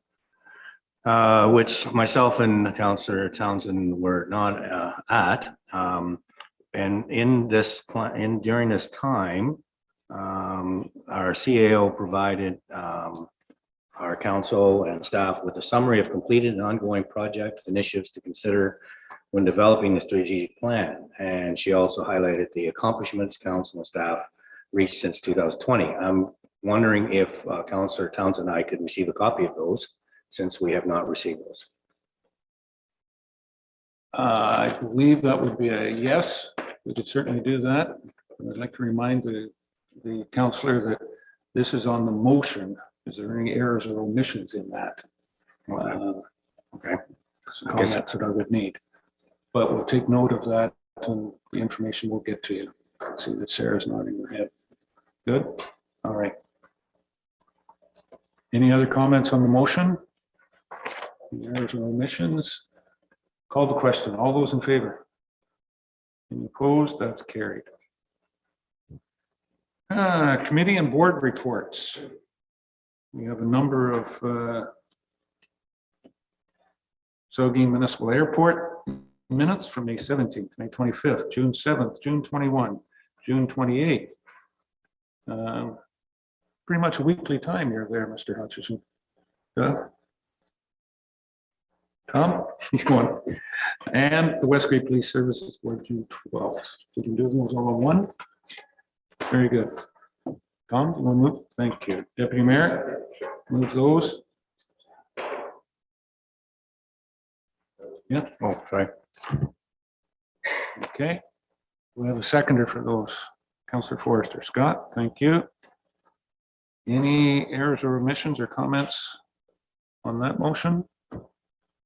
which myself and Councillor Townsend were not at. And in this plan, during this time, our CAO provided our council and staff with a summary of completed and ongoing projects, initiatives to consider when developing the strategic plan. And she also highlighted the accomplishments council and staff reached since 2020. I'm wondering if Councillor Townsend and I could receive a copy of those, since we have not received those. I believe that would be a yes. We could certainly do that. I'd like to remind the counselor that this is on the motion. Is there any errors or omissions in that? Okay. Some comments that I would need. But we'll take note of that and the information we'll get to you. See that Sarah's nodding her head. Good? All right. Any other comments on the motion? Any errors or omissions? Call the question. All those in favor? Any opposed? That's carried. Committee and board reports. We have a number of Saugeen Municipal Airport minutes from May 17th, May 25th, June 7th, June 21, June 28th. Pretty much a weekly time you're there, Mr. Hutchison. Tom, you want? And the West Grey Police Services Board, June 12th. We can do those all in one. Very good. Tom, you want to move? Thank you. Deputy Mayor, move those. Yeah. Oh, sorry. Okay. We have a seconder for those. Councillor Forrester. Scott, thank you. Any errors or omissions or comments on that motion?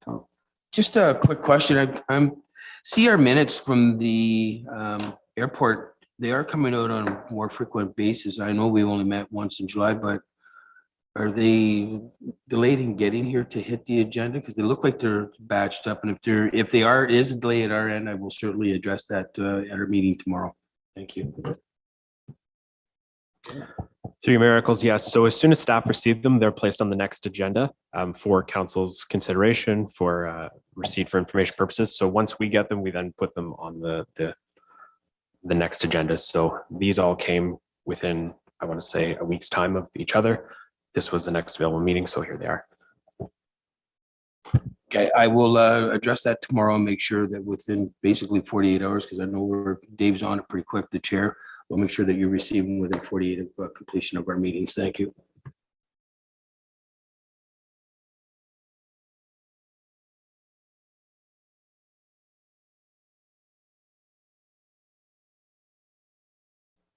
Tom. Just a quick question. I'm see our minutes from the airport. They are coming out on a more frequent basis. I know we only met once in July, but are they delayed in getting here to hit the agenda? Because they look like they're batched up. And if they are, it is a delay at our end, I will certainly address that at our meeting tomorrow. Thank you. Through your miracles, yes. So as soon as staff receive them, they're placed on the next agenda for council's consideration for receipt for information purposes. So once we get them, we then put them on the next agenda. So these all came within, I want to say, a week's time of each other. This was the next available meeting, so here they are. Okay, I will address that tomorrow and make sure that within basically 48 hours, because I know Dave's on it pretty quick, the chair. We'll make sure that you receive them within 48 of completion of our meetings. Thank you.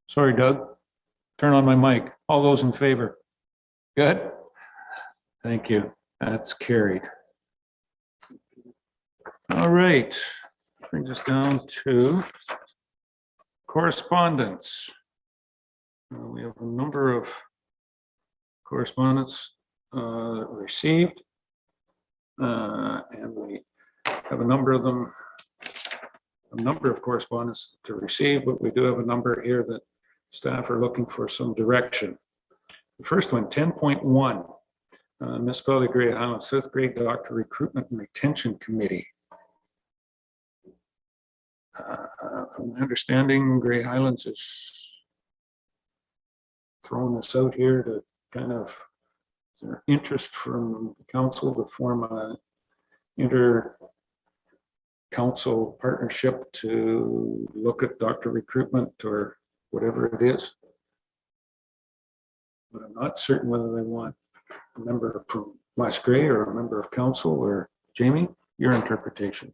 Sorry, Doug. Turn on my mic. All those in favor? Good. Thank you. That's carried. All right. Brings us down to correspondence. We have a number of correspondence received, and we have a number of them, a number of correspondence to receive, but we do have a number here that staff are looking for some direction. The first one, 10.1, Municipality of Grey Highlands, South Grey Doctor Recruitment and Retention Committee. From my understanding, Grey Highlands is throwing this out here to kind of their interest from the council to form a inter-council partnership to look at doctor recruitment or whatever it is. But I'm not certain whether they want a member from West Grey or a member of council, or Jamie, your interpretation.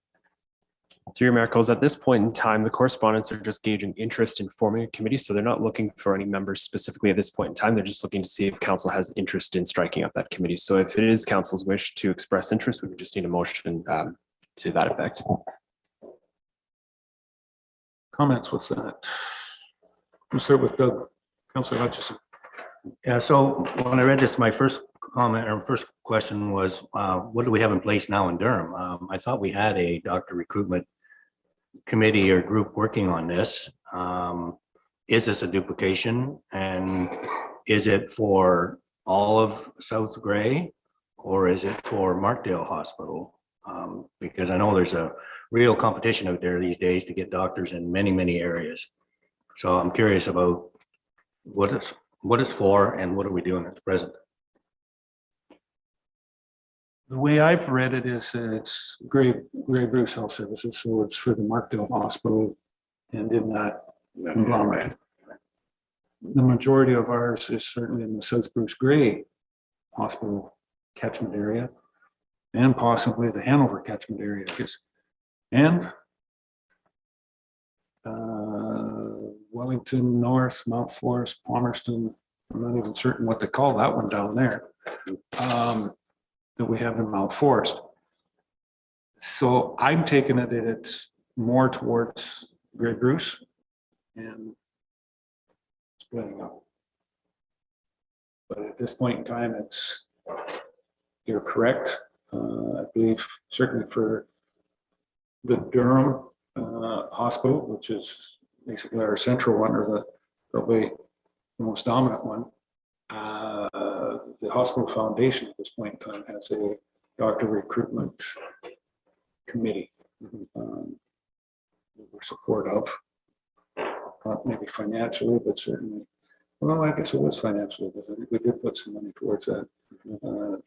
Through your miracles, at this point in time, the correspondents are just gauging interest in forming a committee. So they're not looking for any members specifically at this point in time. They're just looking to see if council has interest in striking up that committee. So if it is council's wish to express interest, we would just need a motion to that effect. Comments with that? We'll start with Doug. Councillor Hutchison. Yeah, so when I read this, my first comment or first question was, what do we have in place now in Durham? I thought we had a doctor recruitment committee or group working on this. Is this a duplication, and is it for all of South Grey, or is it for Markdale Hospital? Because I know there's a real competition out there these days to get doctors in many, many areas. So I'm curious about what it's for and what are we doing at the present? The way I've read it is that it's Grey Bruce Health Services, so it's for the Markdale Hospital and in that conglomerate. The majority of ours is certainly in the South Bruce Grey Hospital catchment area and possibly the Hanover catchment area, because And Wellington North, Mount Forest, Palmerston, I'm not even certain what they call that one down there, that we have in Mount Forest. So I'm taking it that it's more towards Grey Bruce and splitting up. But at this point in time, you're correct. I believe certainly for the Durham Hospital, which is basically our central one, or the probably the most dominant one. The hospital foundation at this point in time has a doctor recruitment committee that we're support of, not maybe financially, but certainly, well, I guess it was financially, but I think we did put some money towards that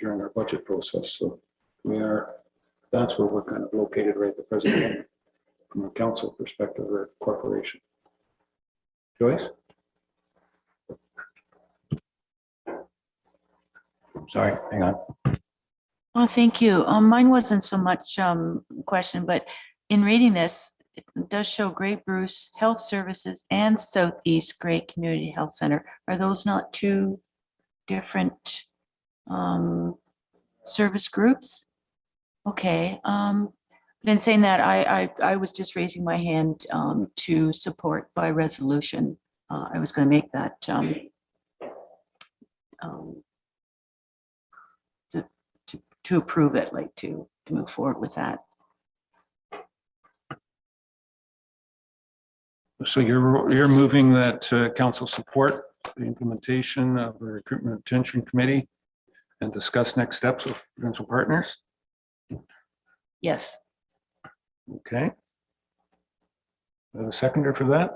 during our budget process. So that's where we're kind of located right at the present moment from a council perspective or corporation. Joyce? Sorry, hang on. Well, thank you. Mine wasn't so much question, but in reading this, it does show Grey Bruce Health Services and Southeast Grey Community Health Center. Are those not two different service groups? Okay. In saying that, I was just raising my hand to support by resolution. I was going to make that to approve it, like to move forward with that. So you're moving that council support the implementation of the recruitment retention committee and discuss next steps with potential partners? Yes. Okay. I have a seconder for that?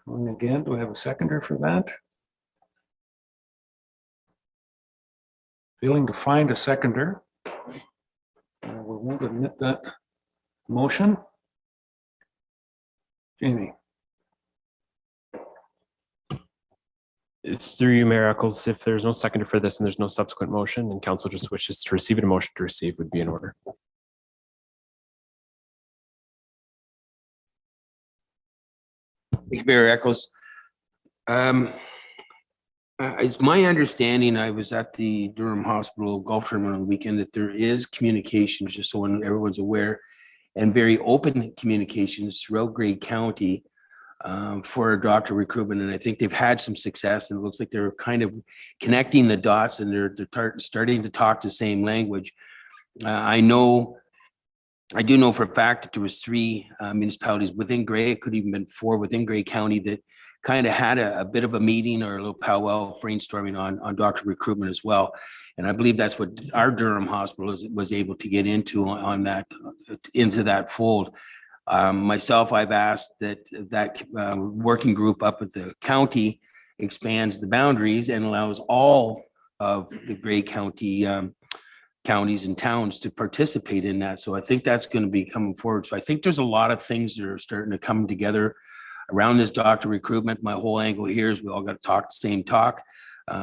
Going again, do I have a seconder for that? Failing to find a seconder. We won't admit that motion. Jamie. It's through you, Mayor Eccles. If there's no seconder for this and there's no subsequent motion and council just wishes to receive it, a motion to receive would be in order. Thank you, Mayor Eccles. It's my understanding, I was at the Durham Hospital Golf Tournament on the weekend, that there is communications, just so everyone's aware, and very open communications throughout Grey County for doctor recruitment. And I think they've had some success, and it looks like they're kind of connecting the dots, and they're starting to talk the same language. I do know for a fact that there was 3 municipalities within Grey, it could even been 4 within Grey County, that kind of had a bit of a meeting or a little powwow brainstorming on doctor recruitment as well. And I believe that's what our Durham Hospital was able to get into into that fold. Myself, I've asked that working group up at the county expands the boundaries and allows all of the Grey County counties and towns to participate in that. So I think that's going to be coming forward. So I think there's a lot of things that are starting to come together around this doctor recruitment. My whole angle here is we all got to talk the same talk.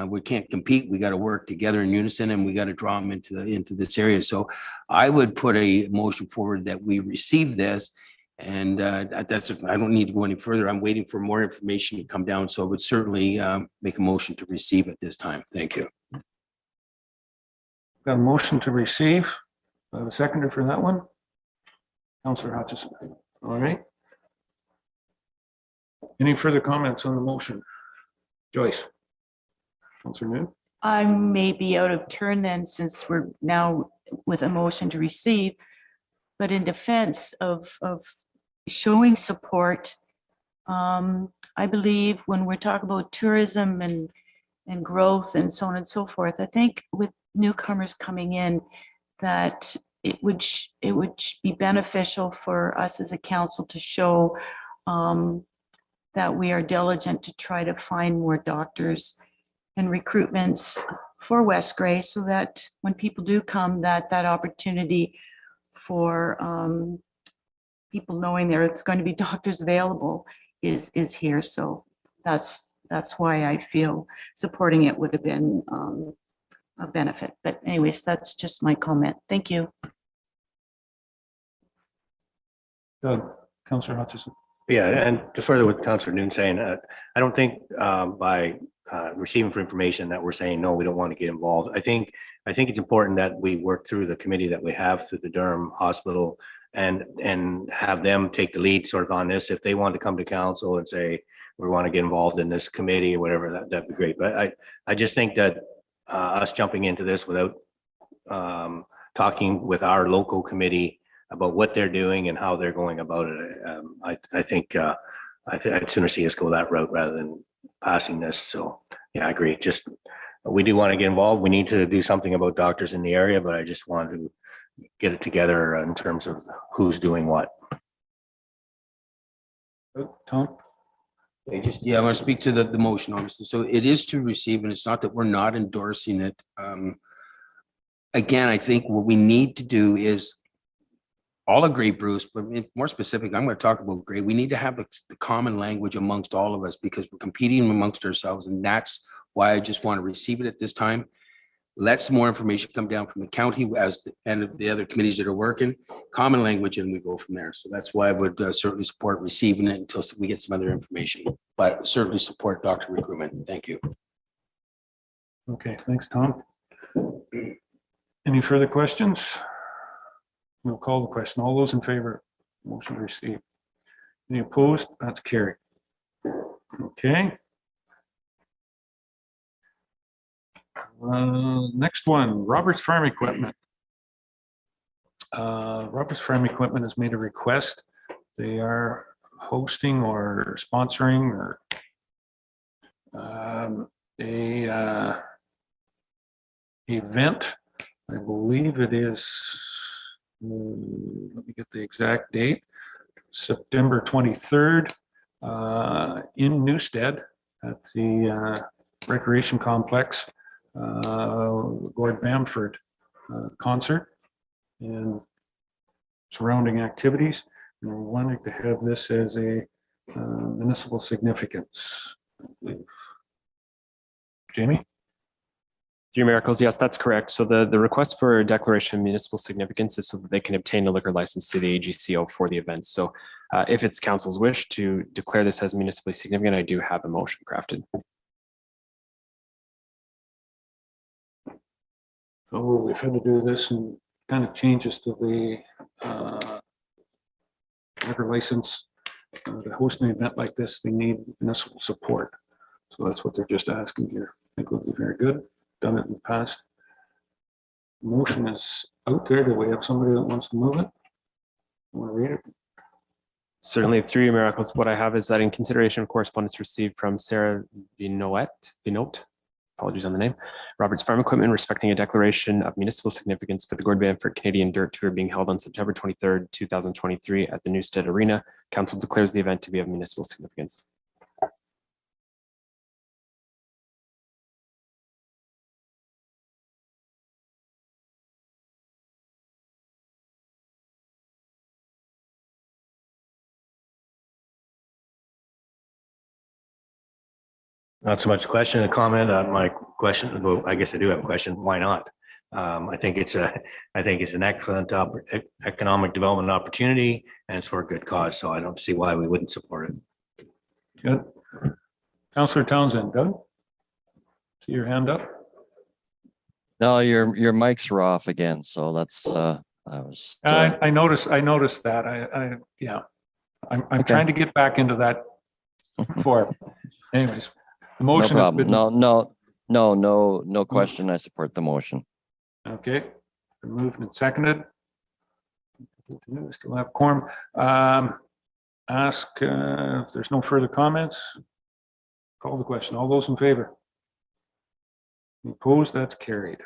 We can't compete. We got to work together in unison, and we got to draw them into this area. So I would put a motion forward that we receive this. And I don't need to go any further. I'm waiting for more information to come down. So I would certainly make a motion to receive at this time. Thank you. Got a motion to receive. I have a seconder for that one. Councillor Hutchison. All right. Any further comments on the motion? Joyce. Councillor New. I may be out of turn then, since we're now with a motion to receive, but in defense of showing support, I believe when we're talking about tourism and growth and so on and so forth, I think with newcomers coming in, that it would be beneficial for us as a council to show that we are diligent to try to find more doctors and recruitments for West Grey, so that when people do come, that opportunity for people knowing there's going to be doctors available is here. So that's why I feel supporting it would have been a benefit. But anyways, that's just my comment. Thank you. Doug, Councillor Hutchison. Yeah, and to further what Councillor Noon saying, I don't think by receiving for information that we're saying, no, we don't want to get involved. I think it's important that we work through the committee that we have through the Durham Hospital and have them take the lead sort of on this. If they want to come to council and say, we want to get involved in this committee or whatever, that'd be great. But I just think that us jumping into this without talking with our local committee about what they're doing and how they're going about it. I think I'd sooner see us go that route rather than passing this. So yeah, I agree. Just we do want to get involved. We need to do something about doctors in the area, but I just want to get it together in terms of who's doing what. Tom? Yeah, I want to speak to the motion, obviously. So it is to receive, and it's not that we're not endorsing it. Again, I think what we need to do is all agree, Bruce, but more specific, I'm going to talk about grade. We need to have the common language amongst all of us because we're competing amongst ourselves. And that's why I just want to receive it at this time. Let some more information come down from the county and the other committees that are working, common language, and we go from there. So that's why I would certainly support receiving it until we get some other information, but certainly support doctor recruitment. Thank you. Okay, thanks, Tom. Any further questions? We'll call the question. All those in favor, motion received. Any opposed? That's carried. Okay. Next one, Roberts Farm Equipment. Roberts Farm Equipment has made a request. They are hosting or sponsoring or a event. I believe it is, let me get the exact date, September 23rd in Newstead at the Recreation Complex, Gord Bamford concert and surrounding activities. And we're wanting to have this as a municipal significance, I believe. Jamie? Through Miracles, yes, that's correct. So the request for a declaration of municipal significance is so that they can obtain a liquor license to the AGCO for the event. So if it's council's wish to declare this as municipally significant, I do have a motion crafted. So we've had to do this and kind of changes to the liquor license. To host an event like this, they need municipal support. So that's what they're just asking here. I think it would be very good. Done it in the past. Motion is out there. Do we have somebody that wants to move it? Want to read it? Certainly, through your Miracles, what I have is that in consideration of correspondence received from Sarah Vinote, apologies on the name, Roberts Farm Equipment respecting a declaration of municipal significance for the Gord Bamford Canadian Dirt Tour being held on September 23rd, 2023 at the Newstead Arena. Council declares the event to be of municipal significance. Not so much a question, a comment on my question. Well, I guess I do have a question. Why not? I think it's an excellent economic development opportunity and it's for a good cause. So I don't see why we wouldn't support it. Good. Councillor Townsend, Doug? See your hand up? No, your mics are off again. So that's I noticed that. Yeah. I'm Okay. trying to get back into that form. Anyways. The no motion has problem. been. No question. I support the motion. Okay, been moved and seconded. Still have quorum. Ask if there's no further comments. Call the question. All those in favor? Opposed? That's carried.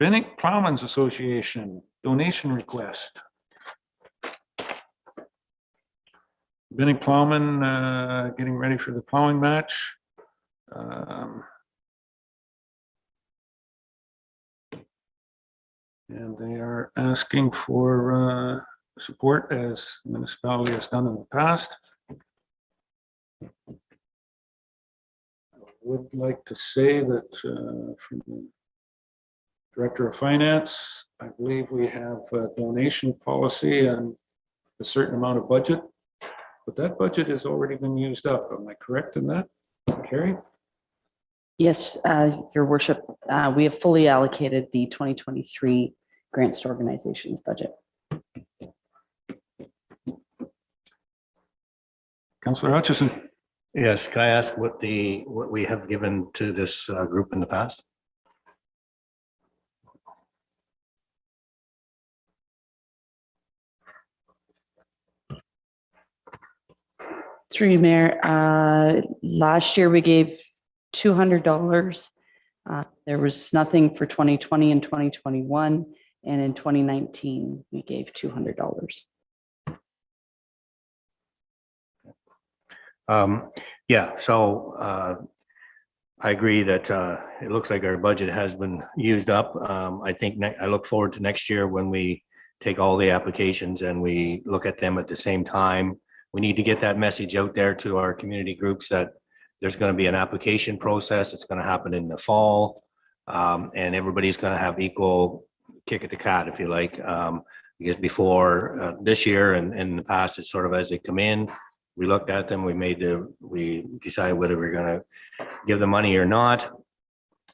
Bennick Plowman's Association donation request. Bennick Plowman getting ready for the plowing match. And they are asking for support as the municipality has done in the past. Would like to say that from the Director of Finance, I believe we have a donation policy and a certain amount of budget, but that budget has already been used up. Am I correct in that, Carrie? Yes, Your Worship, we have fully allocated the 2023 grants to organizations budget. Councillor Hutchison. Yes, can I ask what we have given to this group in the past? Through you, Mayor, last year we gave $200. There was nothing for 2020 and 2021, and in 2019 we gave $200. Yeah, so I agree that it looks like our budget has been used up. I think I look forward to next year when we take all the applications and we look at them at the same time. We need to get that message out there to our community groups that there's going to be an application process. It's going to happen in the fall. And everybody's going to have equal kick at the cat, if you like. Because before this year and in the past, it's sort of as they come in, we looked at them, we decided whether we're going to give the money or not.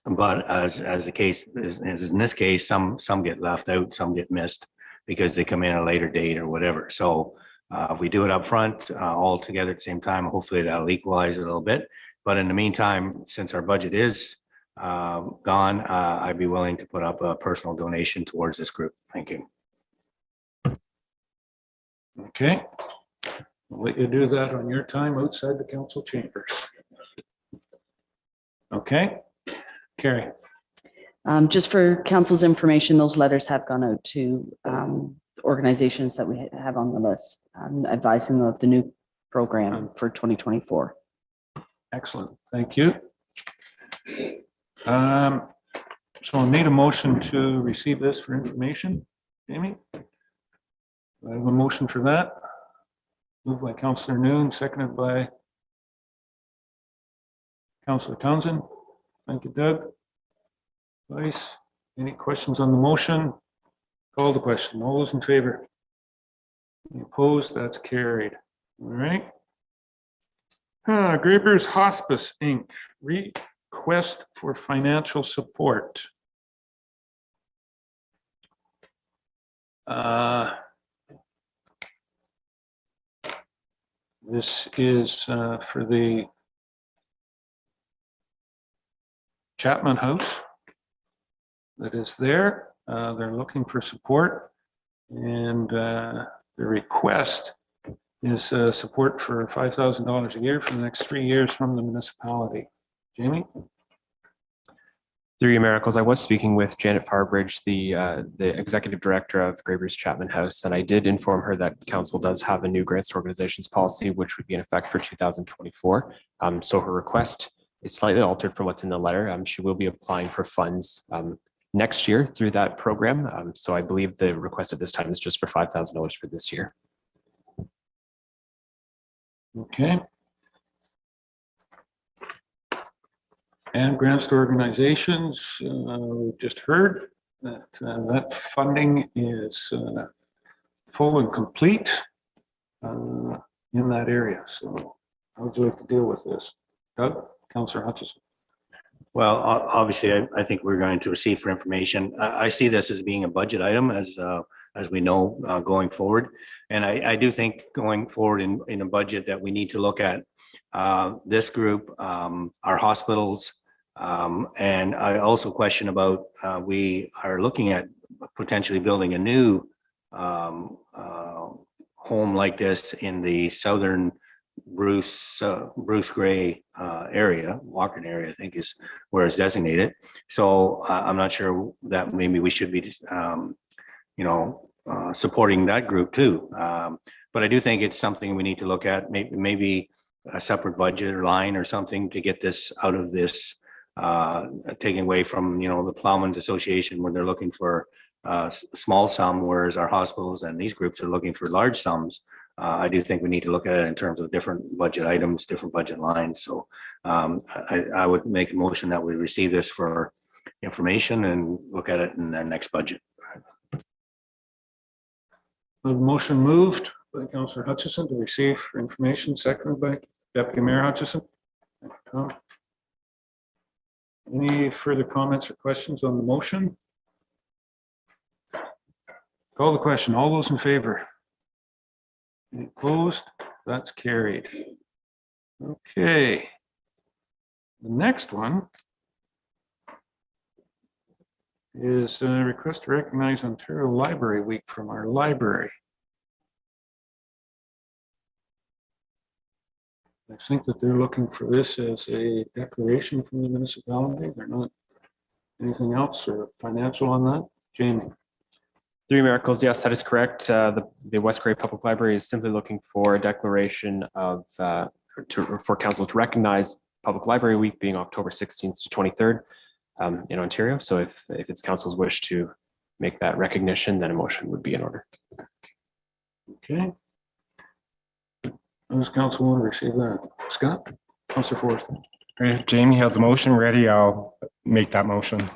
But as the case is in this case, some get left out, some get missed because they come in at a later date or whatever. So if we do it up front, all together at the same time, hopefully that'll equalize it a little bit. But in the meantime, since our budget is gone, I'd be willing to put up a personal donation towards this group. Thank you. Okay. I'll let you do that on your time outside the council chambers. Okay. Carrie. Just for council's information, those letters have gone out to organizations that we have on the list, advising them of the new program for 2024. Excellent. Thank you. So I'll need a motion to receive this for information. Jamie? Do I have a motion for that? Moved by Councillor Noon, seconded by Councillor Townsend. Thank you, Doug. Vice, any questions on the motion? Call the question. All those in favor? Any opposed? That's carried. All right. Grapers Hospice, Inc. Request for financial support. This is for the Chapman House that is there. They're looking for support, and the request is support for $5,000 a year for the next 3 years from the municipality. Jamie? Through your miracles, I was speaking with Janet Farbridge, the executive director of Grapers Chapman House, and I did inform her that council does have a new grants to organizations policy, which would be in effect for 2024. So her request is slightly altered from what's in the letter. She will be applying for funds next year through that program. So I believe the request at this time is just for $5,000 for this year. Okay. And grants to organizations, we've just heard that that funding is full and complete in that area. So how would you like to deal with this? Doug, Councillor Hutchison. Well, obviously, I think we're going to receive for information. I see this as being a budget item as we know going forward. And I do think going forward in a budget that we need to look at this group, our hospitals, and I also question about we are looking at potentially building a new home like this in the southern Bruce Gray area, Walker area, I think is where it's designated. So I'm not sure that maybe we should be, supporting that group too. But I do think it's something we need to look at, maybe a separate budget or line or something to get this out of this, taking away from, the Plowman's Association where they're looking for small sum, whereas our hospitals and these groups are looking for large sums. I do think we need to look at it in terms of different budget items, different budget lines. So I would make a motion that we receive this for information and look at it in the next budget. The motion moved by Councillor Hutchison to receive for information, seconded by Deputy Mayor Hutchison. Any further comments or questions on the motion? Call the question. All those in favor? Any opposed? That's carried. Okay. The next one is a request to recognize Ontario Library Week from our library. I think that they're looking for this as a declaration from the municipality. They're not anything else or financial on that. Jamie. Three Miracles, yes, that is correct. The West Grey Public Library is simply looking for a declaration of for council to recognize Public Library Week being October 16th to 23rd in Ontario. So if it's council's wish to make that recognition, then a motion would be in order. Okay. Does council want to receive that? Scott? Councillor Forrester. If Jamie has the motion ready, I'll make that motion.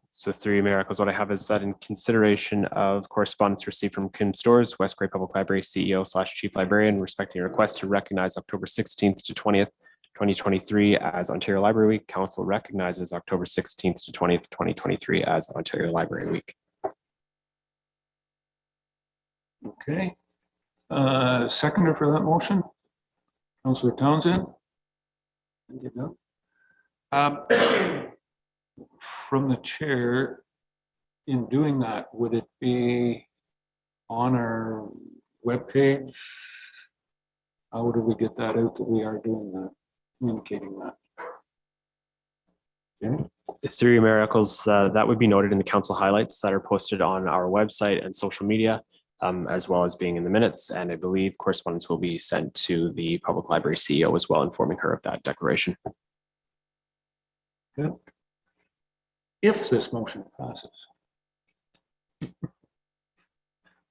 So Three Miracles, what I have is that in consideration of correspondence received from Kim Stores, West Grey Public Library CEO/Chief Librarian, respecting a request to recognize October 16th to 20th, 2023 as Ontario Library Week, council recognizes October 16th to 20th, 2023 as Ontario Library Week. Okay. Seconder for that motion? Councillor Townsend? Thank you, Doug. From the chair, in doing that, would it be on our webpage? How do we get that out that we are doing that, communicating that? Okay. It's Three Miracles. That would be noted in the council highlights that are posted on our website and social media, as well as being in the minutes. And I believe correspondence will be sent to the Public Library CEO as well, informing her of that declaration. Good. If this motion passes.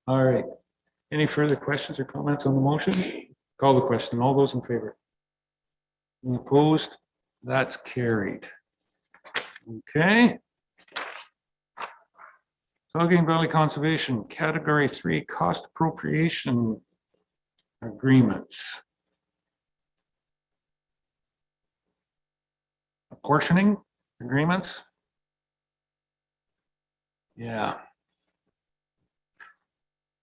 All right. Any further questions or comments on the motion? Call the question. All those in favor? Any opposed? That's carried. Okay. Saugeen Valley Conservation Category 3 Cost Appropriation Agreements. Apportioning agreements. Yeah.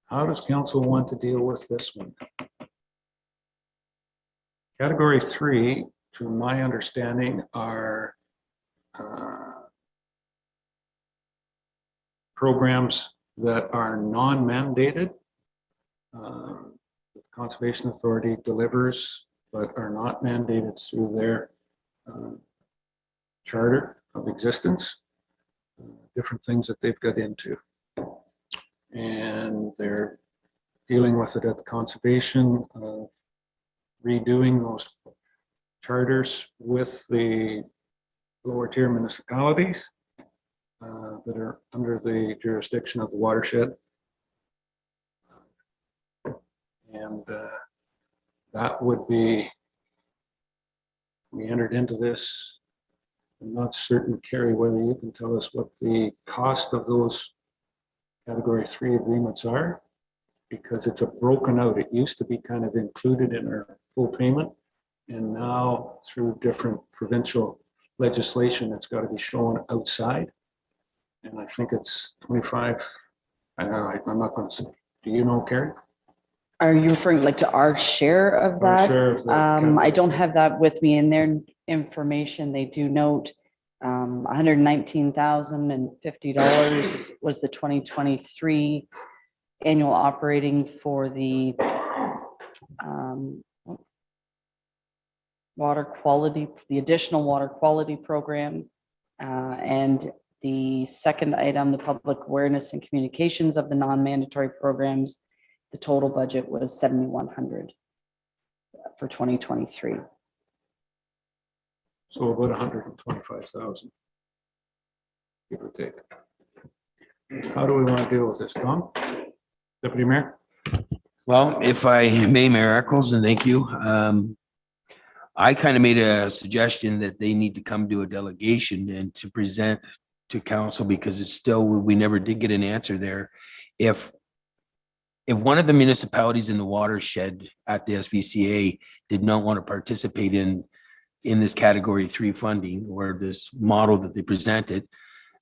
How does council want to deal with this one? Category 3, to my understanding, are programs that are non-mandated. The Conservation Authority delivers, but are not mandated through their charter of existence. Different things that they've got into. And they're dealing with it at the conservation, redoing those charters with the lower tier municipalities that are under the jurisdiction of the watershed. And that would be, we entered into this. I'm not certain, Carrie, whether you can tell us what the cost of those Category 3 agreements are, because it's a broken out. It used to be kind of included in our full payment, and now through different provincial legislation, it's got to be shown outside. And I think it's 25. I know, I'm not going to say. Do you know, Carrie? Are you referring like to our share of Our that? share of the I don't have that with me in their information. They do note $119,050 was the 2023 annual operating for the water quality, the additional water quality program. And the second item, the public awareness and communications of the non-mandatory programs, the total budget was $7,100 for 2023. So about 125,000, give or take. How do we want to deal with this, Tom? Deputy Mayor? Well, if I may, Mayor Eccles, and thank you. I kind of made a suggestion that they need to come to a delegation and to present to council because it's still, we never did get an answer there. If one of the municipalities in the watershed at the SPCA did not want to participate in this category 3 funding or this model that they presented,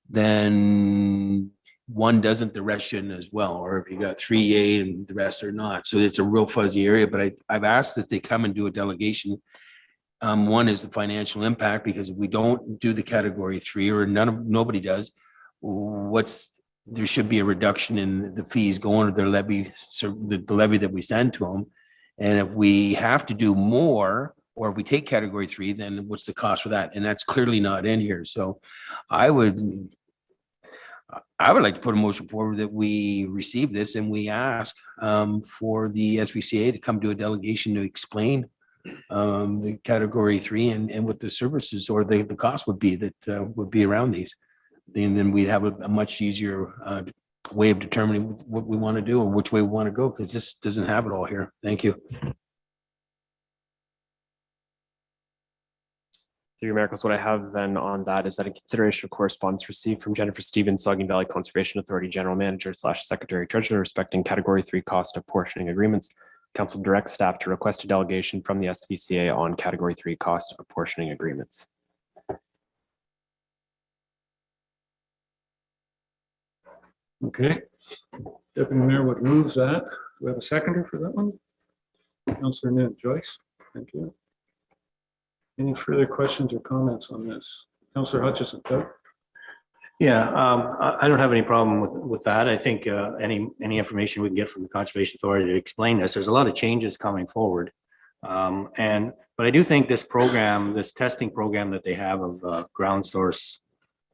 then one doesn't, the rest shouldn't as well. Or if you got 3A and the rest are not. So it's a real fuzzy area, but I've asked that they come and do a delegation. One is the financial impact, because if we don't do the category 3 or nobody does, there should be a reduction in the fees going to their levy, so the levy that we send to them. And if we have to do more, or if we take category 3, then what's the cost for that? And that's clearly not in here. So I would like to put a motion forward that we receive this and we ask for the SPCA to come to a delegation to explain the category 3 and what the services or the cost would be that would be around these. And then we'd have a much easier way of determining what we want to do or which way we want to go, because this doesn't have it all here. Thank you. Through your miracles, what I have then on that is that in consideration of correspondence received from Jennifer Stevens, Saugeen Valley Conservation Authority General Manager / Secretary Treasurer respecting category 3 cost apportioning agreements, council directs staff to request a delegation from the SPCA on category 3 cost apportioning agreements. Okay. Deputy Mayor would move that. Do we have a seconder for that one? Councillor Newt Joyce. Thank you. Any further questions or comments on this? Councillor Hutchison. Doug? Yeah, I don't have any problem with that. I think any information we can get from the Conservation Authority to explain this, there's a lot of changes coming forward. But I do think this program, this testing program that they have of ground source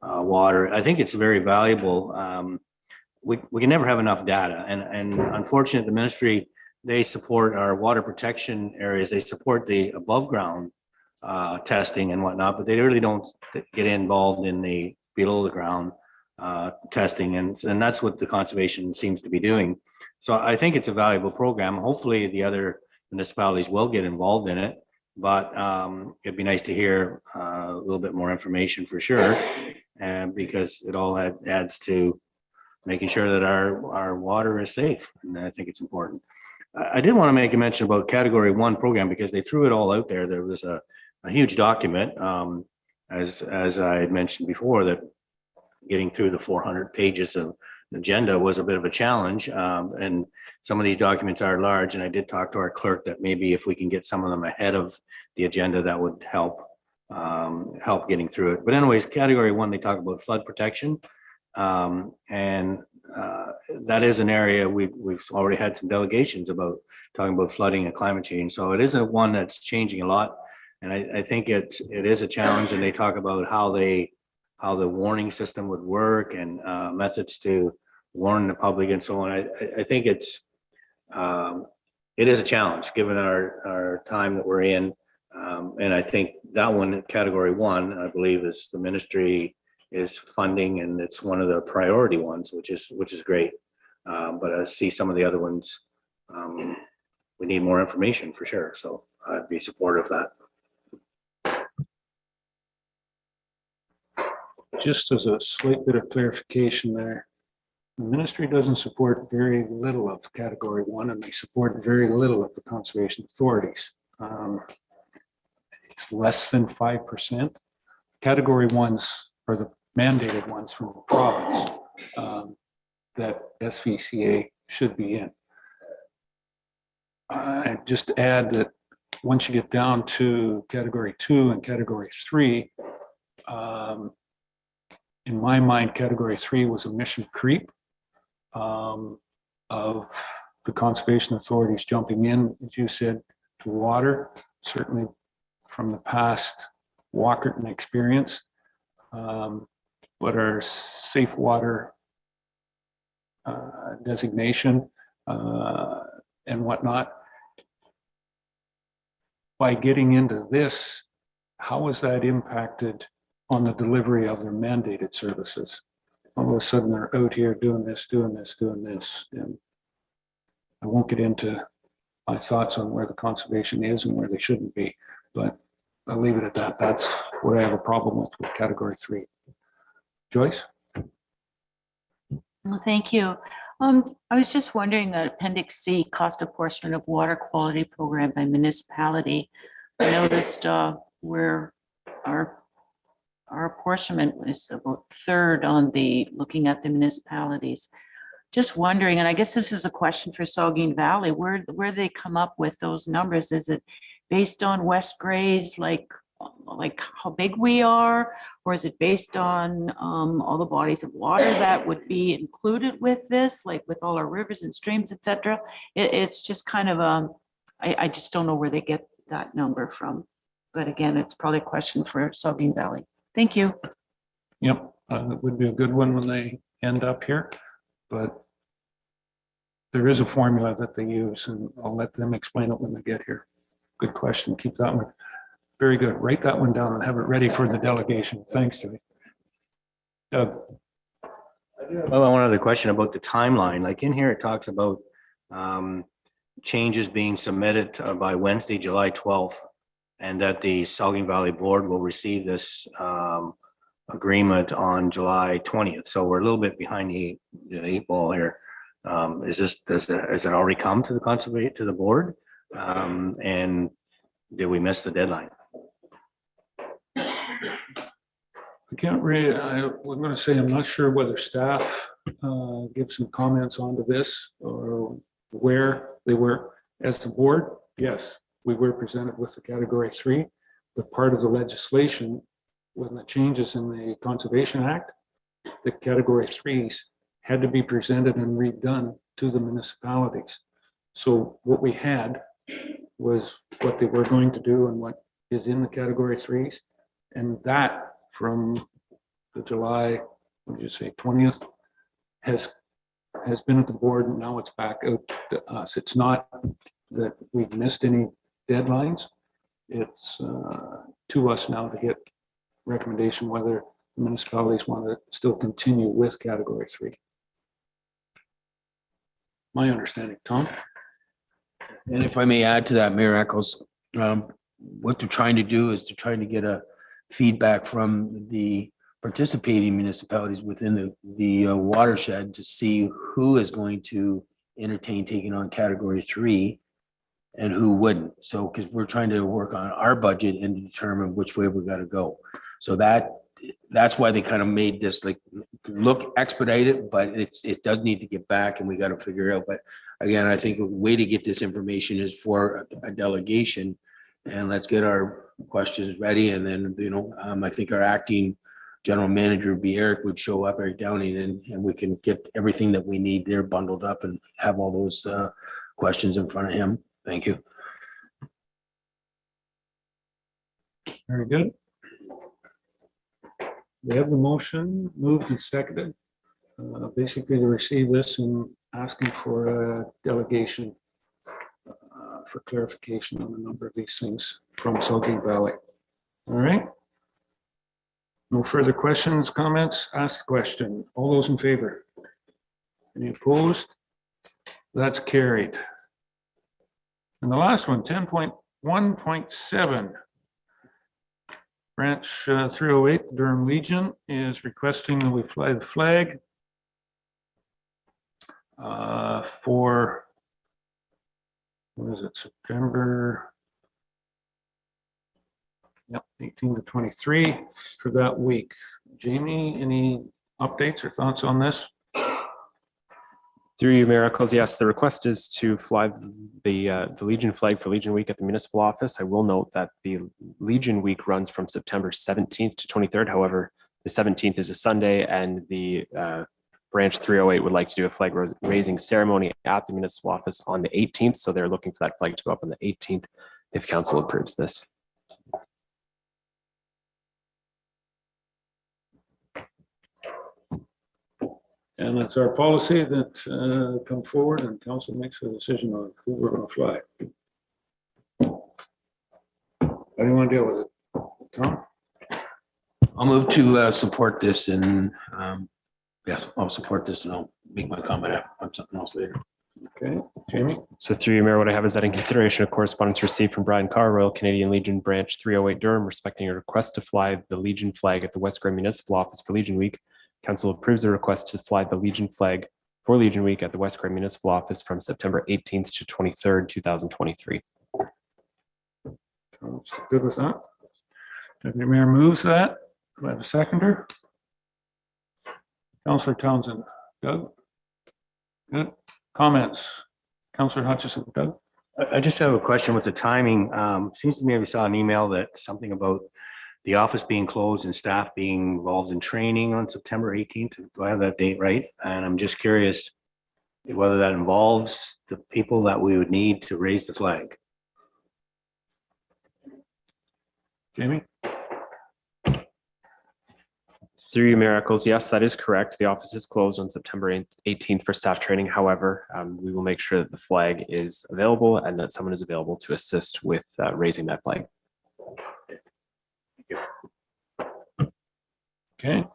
water, I think it's very valuable. We can never have enough data, and unfortunately the ministry, they support our water protection areas, they support the above ground testing and whatnot, but they really don't get involved in the below the ground testing, and that's what the conservation seems to be doing. So I think it's a valuable program. Hopefully the other municipalities will get involved in it, but it'd be nice to hear a little bit more information for sure, and because it all adds to making sure that our water is safe, and I think it's important. I did want to make a mention about category 1 program because they threw it all out there. There was a huge document, as I had mentioned before, that getting through the 400 pages of agenda was a bit of a challenge. And some of these documents are large, and I did talk to our clerk that maybe if we can get some of them ahead of the agenda, that would help getting through it. But anyways, category 1, they talk about flood protection. And that is an area we've already had some delegations about talking about flooding and climate change. So it is one that's changing a lot. And I think it is a challenge, and they talk about how the warning system would work and methods to warn the public and so on. I think it is a challenge given our time that we're in. And I think that one, category 1, I believe is the ministry is funding, and it's one of the priority ones, which is great. But I see some of the other ones, we need more information for sure. So I'd be supportive of that. Just as a slight bit of clarification there, the ministry doesn't support very little of category 1, and they support very little of the conservation authorities. It's less than 5%. Category 1s are the mandated ones from the province that SVCA should be in. I just add that once you get down to category 2 and category 3, in my mind, category 3 was a mission creep of the conservation authorities jumping in, as you said, to water, certainly from the past Walkerton experience. But our safe water designation and whatnot, by getting into this, how has that impacted on the delivery of their mandated services? All of a sudden they're out here doing this. And I won't get into my thoughts on where the conservation is and where they shouldn't be, but I'll leave it at that. That's what I have a problem with category 3. Joyce? Well, thank you. I was just wondering, Appendix C, cost apportionment of water quality program by municipality. I noticed where our apportionment is about third on the, looking at the municipalities. Just wondering, and I guess this is a question for Saugeen Valley, where they come up with those numbers? Is it based on West Gray's, like how big we are? Or is it based on all the bodies of water that would be included with this, like with all our rivers and streams, et cetera? It's just kind of, I just don't know where they get that number from. But again, it's probably a question for Saugeen Valley. Thank you. Yep, it would be a good one when they end up here, but there is a formula that they use, and I'll let them explain it when they get here. Good question. Keep that one. Very good. Write that one down and have it ready for the delegation. Thanks, Joey. Doug. Well, one other question about the timeline. Like in here, it talks about changes being submitted by Wednesday, July 12th, and that the Saugeen Valley Board will receive this agreement on July 20th. So we're a little bit behind the eight ball here. Has it already come to the board? And did we miss the deadline? I can't really, I'm going to say I'm not sure whether staff give some comments onto this or where they were. As the board, yes, we were presented with the category 3, but part of the legislation, when the changes in the Conservation Act, the category 3s had to be presented and redone to the municipalities. So what we had was what they were going to do and what is in the category 3s. And that from the July, what did you say, 20th, has been at the board, and now it's back out to us. It's not that we've missed any deadlines. It's to us now to get recommendation whether municipalities want to still continue with category 3. My understanding, Tom. And if I may add to that, Mayor Eccles, what they're trying to do is they're trying to get a feedback from the participating municipalities within the watershed to see who is going to entertain taking on category 3 and who wouldn't. So, because we're trying to work on our budget and determine which way we got to go. So that's why they kind of made this like look expedited, but it does need to get back and we got to figure it out. But again, I think a way to get this information is for a delegation, and let's get our questions ready. And then, I think our acting general manager would be Eric would show up, Eric Downing, and we can get everything that we need there bundled up and have all those questions in front of him. Thank you. Very good. We have the motion moved and seconded, basically to receive this and asking for a delegation for clarification on a number of these things from Saugeen Valley. All right. No further questions, comments? Ask the question. All those in favor? Any opposed? That's carried. And the last one, 10.1.7. Branch 308, Durham Legion is requesting that we fly the flag for, what is it, September 18 to 23 for that week. Jamie, any updates or thoughts on this? Through you, Mayor Eccles, yes, the request is to fly the Legion flag for Legion Week at the municipal office. I will note that the Legion Week runs from September 17th to 23rd. However, the 17th is a Sunday, and the Branch 308 would like to do a flag raising ceremony at the municipal office on the 18th. So they're looking for that flag to go up on the 18th if council approves this. And it's our policy that come forward and council makes a decision on who we're going to fly. How do you want to deal with it, Tom? I'll move to support this, and yes, I'll support this, and I'll make my comment on something else later. Okay, Jamie? So through you, Mayor, what I have is that in consideration of correspondence received from Brian Carr, Royal Canadian Legion Branch 308 Durham, respecting a request to fly the Legion flag at the West Gray Municipal Office for Legion Week. Council approves the request to fly the Legion flag for Legion Week at the West Gray Municipal Office from September 18th to 23rd, 2023. Good with that? Deputy Mayor moves that. Do I have a seconder? Councillor Townsend. Doug? Good. Comments? Councillor Hutchison. Doug? I just have a question with the timing. Seems to me we saw an email that something about the office being closed and staff being involved in training on September 18th. Do I have that date right? And I'm just curious whether that involves the people that we would need to raise the flag. Jamie? Through you, Mayor Eccles, yes, that is correct. The office is closed on September 18th for staff training. However, we will make sure that the flag is available and that someone is available to assist with raising that flag. Okay.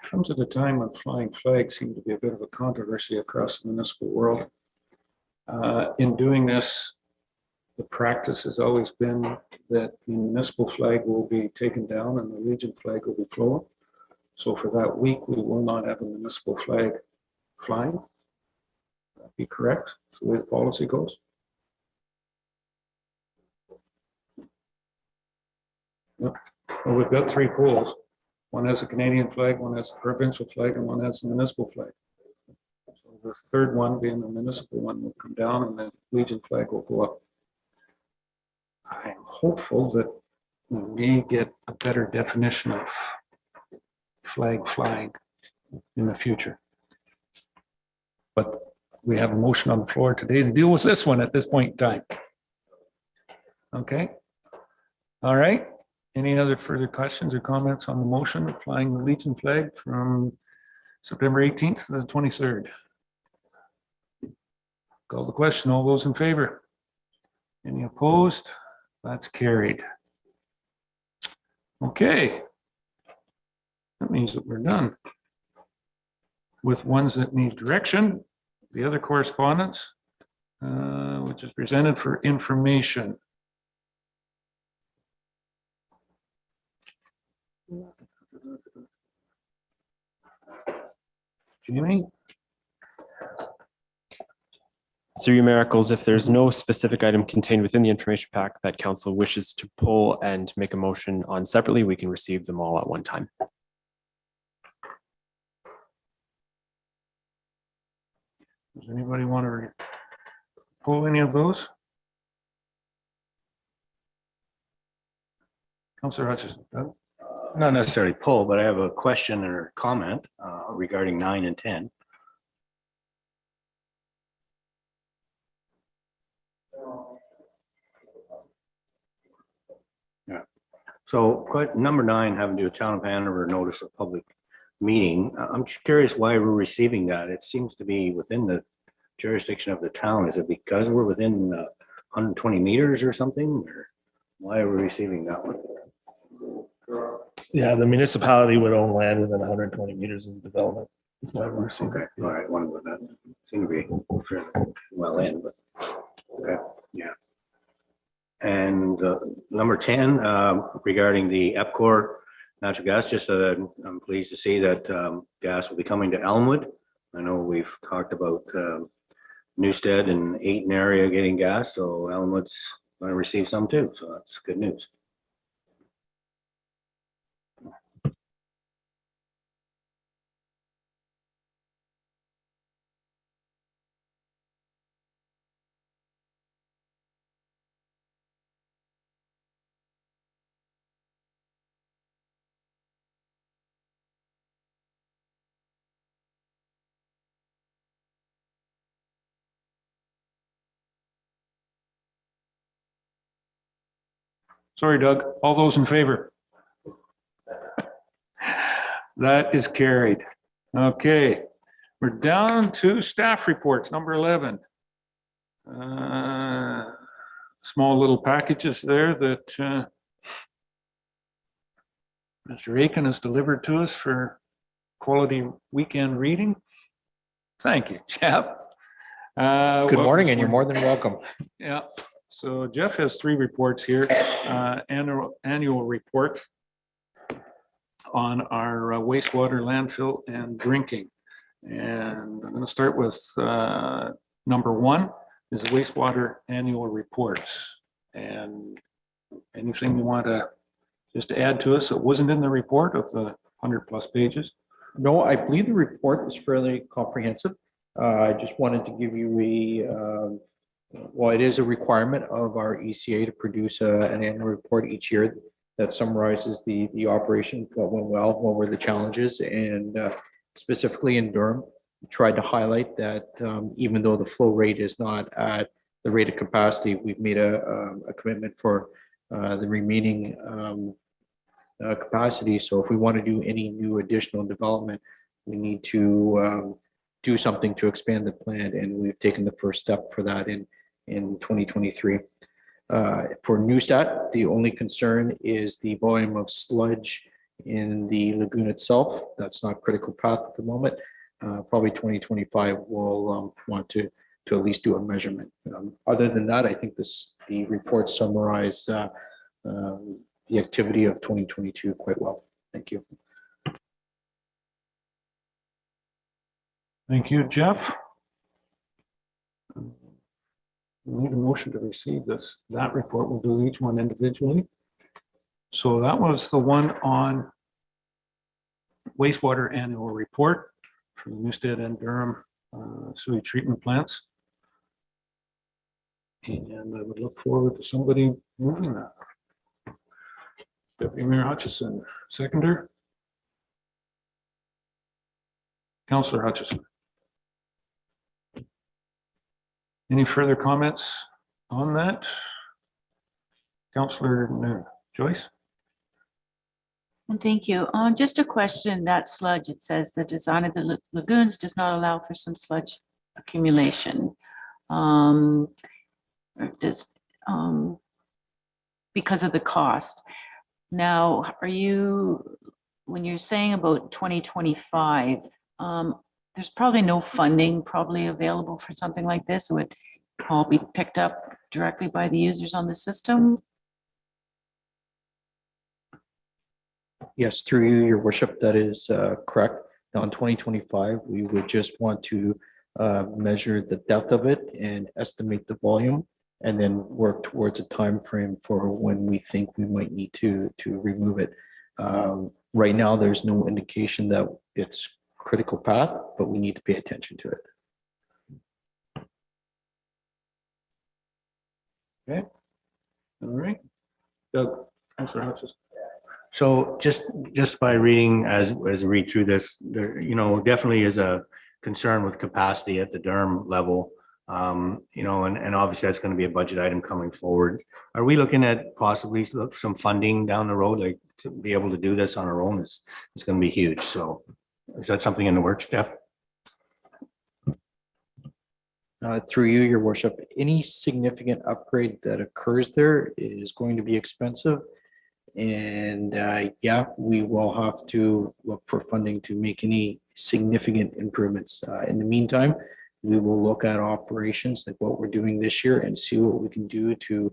Comes at a time when flying flags seem to be a bit of a controversy across the municipal world. In doing this, the practice has always been that the municipal flag will be taken down and the Legion flag will be flown. So for that week, we will not have a municipal flag flying. That'd be correct, that's the way the policy goes. Yep. Well, we've got 3 poles. One has a Canadian flag, one has a provincial flag, and one has a municipal flag. So the third one, being the municipal one, will come down and the Legion flag will go up. I'm hopeful that we may get a better definition of flag flying in the future. But we have a motion on the floor today to deal with this one at this point in time. Okay. All right. Any other further questions or comments on the motion of flying the Legion flag from September 18th to the 23rd? Call the question. All those in favor? Any opposed? That's carried. Okay. That means that we're done with ones that need direction. The other correspondence, which is presented for information. Jamie? Through your miracles, if there's no specific item contained within the information pack that council wishes to pull and make a motion on separately, we can receive them all at one time. Does anybody want to pull any of those? Councillor Hutchison. Doug? Not necessarily pull, but I have a question or comment regarding 9 and 10. Yeah. So number 9, having to do a Town of Hanover notice of public meeting. I'm curious why we're receiving that. It seems to be within the jurisdiction of the town. Is it because we're within 120 meters or something? Or why are we receiving that one? Yeah, the municipality would own land within 120 meters of development. That's why we're seeing. Okay, all right, one with that. Seem to be fairly well in, but okay, yeah. And number 10, regarding the EPCOR natural gas, just I'm pleased to see that gas will be coming to Elmwood. I know we've talked about Newstead and Ayton area getting gas, so Elmwood's going to receive some too, so that's good news. Sorry, Doug. All those in favor? That is carried. Okay, we're down to staff reports, number 11. Small little packages there that Mr. Aiken has delivered to us for quality weekend reading. Thank you, Jeff. Good morning, and you're more than welcome. Yeah, so Jeff has 3 reports here, annual reports on our wastewater, landfill, and drinking. And I'm going to start with number 1 is the wastewater annual reports. And anything you want to just add to us that wasn't in the report of the 100+ pages? No, I believe the report is fairly comprehensive. I just wanted to give you well, it is a requirement of our ECA to produce an annual report each year that summarizes the operation, what went well, what were the challenges, and specifically in Durham, we tried to highlight that even though the flow rate is not at the rated capacity, we've made a commitment for the remaining capacity. So if we want to do any new additional development, we need to do something to expand the plant, and we've taken the first step for that in 2023. For Newstat, the only concern is the volume of sludge in the lagoon itself. That's not critical path at the moment. Probably 2025 we'll want to at least do a measurement. Other than that, I think the report summarize the activity of 2022 quite well. Thank you. Thank you, Jeff. We need a motion to receive that report. We'll do each one individually. So that was the one on wastewater annual report for the Newstead and Durham sewage treatment plants. And I would look forward to somebody moving that. Deputy Mayor Hutchison, seconder. Councillor Hutchison. Any further comments on that? Councillor Joyce? And thank you. Just a question, that sludge, it says the design of the lagoons does not allow for some sludge accumulation. Because of the cost. Now, when you're saying about 2025, there's probably no funding available for something like this. It would all be picked up directly by the users on the system. Yes, through you, your worship, that is correct. Now in 2025, we would just want to measure the depth of it and estimate the volume, and then work towards a time frame for when we think we might need to remove it. Right now, there's no indication that it's critical path, but we need to pay attention to it. Okay. All right. Doug, Councillor Hutchison. So just by reading as I read through this, there, definitely is a concern with capacity at the Durham level. And obviously that's going to be a budget item coming forward. Are we looking at possibly some funding down the road, like to be able to do this on our own? It's going to be huge. So is that something in the works, Jeff? Through you, your worship, any significant upgrade that occurs there is going to be expensive. And yeah, we will have to look for funding to make any significant improvements. In the meantime, we will look at operations like what we're doing this year and see what we can do to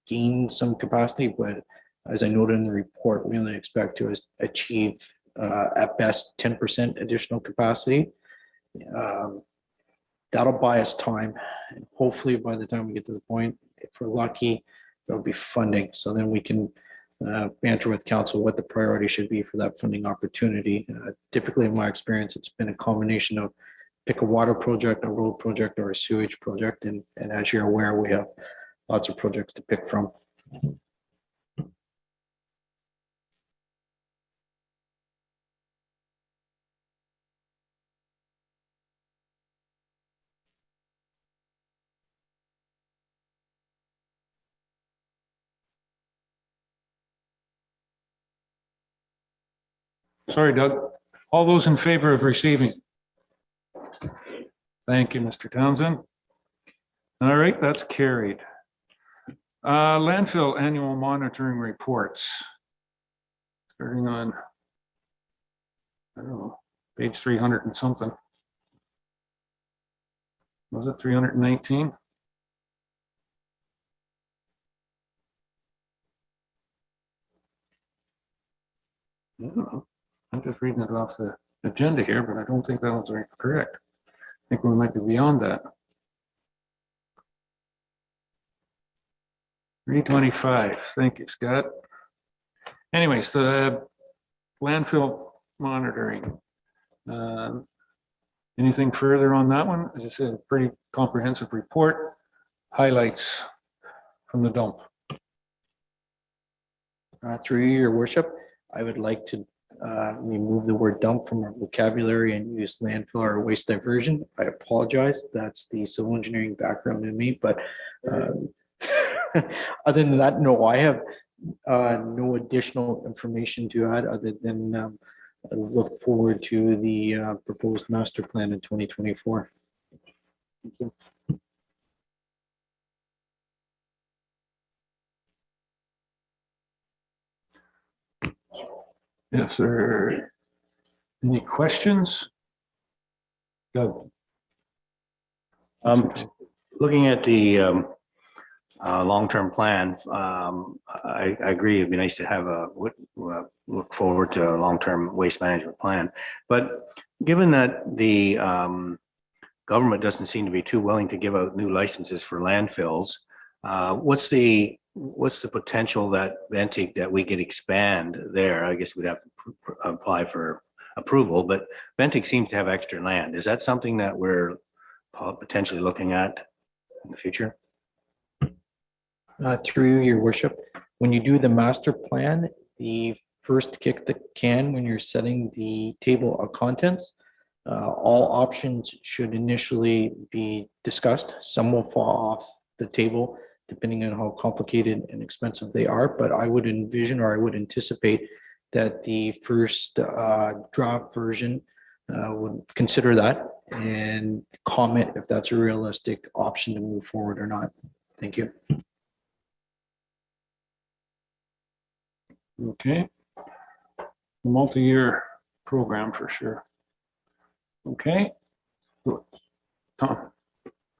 gain some capacity. But as I noted in the report, we only expect to achieve at best 10% additional capacity. That'll buy us time. And hopefully by the time we get to the point, if we're lucky, there'll be funding. So then we can banter with council what the priority should be for that funding opportunity. Typically, in my experience, it's been a combination of pick a water project, a road project, or a sewage project. And as you're aware, we have lots of projects to pick from. Sorry, Doug. All those in favor of receiving? Thank you, Mr. Townsend. All right, that's carried. Landfill annual monitoring reports. Starting on I don't know, page 300 and something. Was it 319? I don't know. I'm just reading it off the agenda here, but I don't think that was correct. I think we might be beyond that. 325. Thank you, Scott. Anyways, the landfill monitoring. Anything further on that one? As I said, a pretty comprehensive report. Highlights from the dump. Through your worship, I would like to remove the word dump from our vocabulary and use landfill or waste diversion. I apologize. That's the civil engineering background in me, but other than that, no, I have no additional information to add other than I look forward to the proposed master plan in 2024. Thank you. Yes, sir. Any questions? Go. Looking at the long-term plan, I agree. It'd be nice to have look forward to a long-term waste management plan. But given that the government doesn't seem to be too willing to give out new licenses for landfills, what's the potential that Ventic that we could expand there? I guess we'd have to apply for approval, but Ventic seems to have extra land. Is that something that we're potentially looking at in the future? Through your worship, when you do the master plan, the first kick the can when you're setting the table of contents, all options should initially be discussed. Some will fall off the table depending on how complicated and expensive they are, but I would envision or I would anticipate that the first draft version would consider that and comment if that's a realistic option to move forward or not. Thank you. Okay. Multi-year program for sure. Okay. Good. Tom.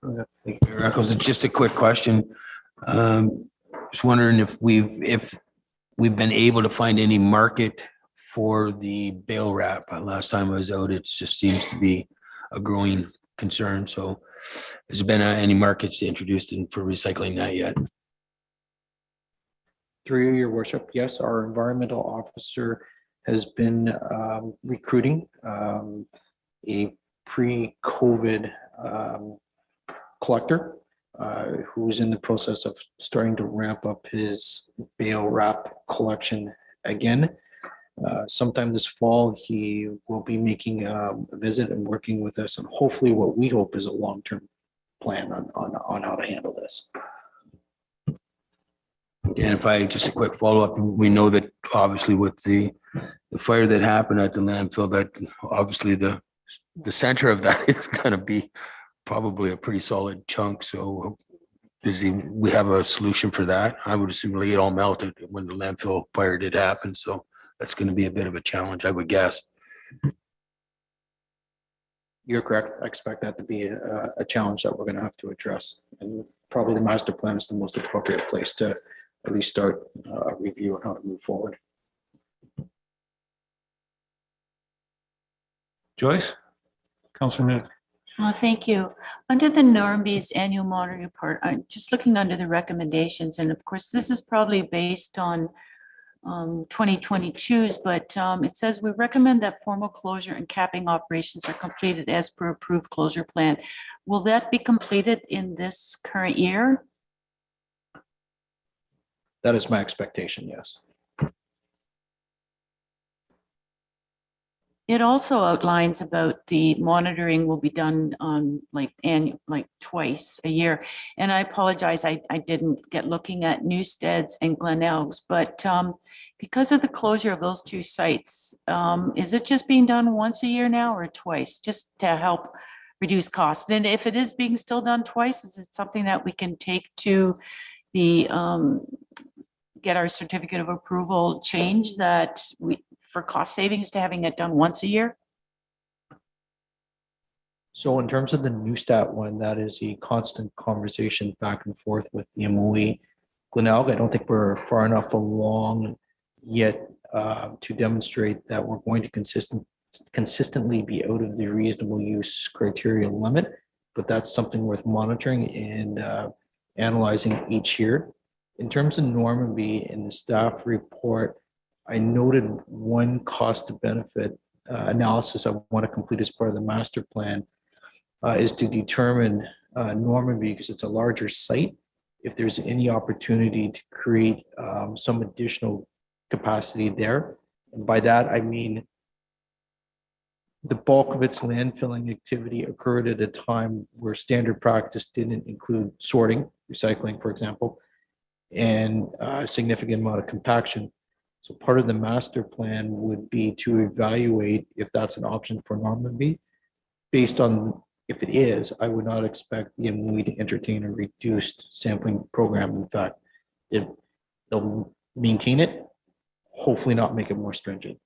Go ahead. Thank you, Mayor Eccles. Just a quick question. Just wondering if we've been able to find any market for the bale wrap. Last time I was out, it just seems to be a growing concern. So has there been any markets introduced in for recycling that yet? Through your worship, yes, our environmental officer has been recruiting a pre-COVID collector who's in the process of starting to ramp up his bale wrap collection again. Sometime this fall, he will be making a visit and working with us, and hopefully what we hope is a long-term plan on how to handle this. And if I just a quick follow-up, we know that obviously with the fire that happened at the landfill, that obviously the center of that is going to be probably a pretty solid chunk. So we have a solution for that? I would assume it all melted when the landfill fire did happen. So that's going to be a bit of a challenge, I would guess. You're correct. I expect that to be a challenge that we're going to have to address. And probably the master plan is the most appropriate place to at least start a review on how to move forward. Joyce? Councilor Minnick. Well, thank you. Under the NORMB's annual monitoring report, I'm just looking under the recommendations, and of course, this is probably based on 2022's, but it says we recommend that formal closure and capping operations are completed as per approved closure plan. Will that be completed in this current year? That is my expectation, yes. It also outlines about the monitoring will be done on like twice a year. And I apologize, I didn't get looking at Newsteads and Glen Elgs, but because of the closure of those two sites, is it just being done once a year now or twice, just to help reduce costs? And if it is being still done twice, is it something that we can take to the get our certificate of approval change that for cost savings to having it done once a year? So in terms of the Newstat one, that is a constant conversation back and forth with the MOE. Glenelg, I don't think we're far enough along yet to demonstrate that we're going to consistently be out of the reasonable use criteria limit, but that's something worth monitoring and analyzing each year. In terms of Normanby in the staff report, I noted one cost to benefit analysis I want to complete as part of the master plan is to determine Normanby, because it's a larger site, if there's any opportunity to create some additional capacity there. And by that, I mean the bulk of its landfilling activity occurred at a time where standard practice didn't include sorting, recycling, for example, and a significant amount of compaction. So part of the master plan would be to evaluate if that's an option for Normanby. Based on if it is, I would not expect the MOE to entertain a reduced sampling program. In fact, they'll maintain it, hopefully not make it more stringent.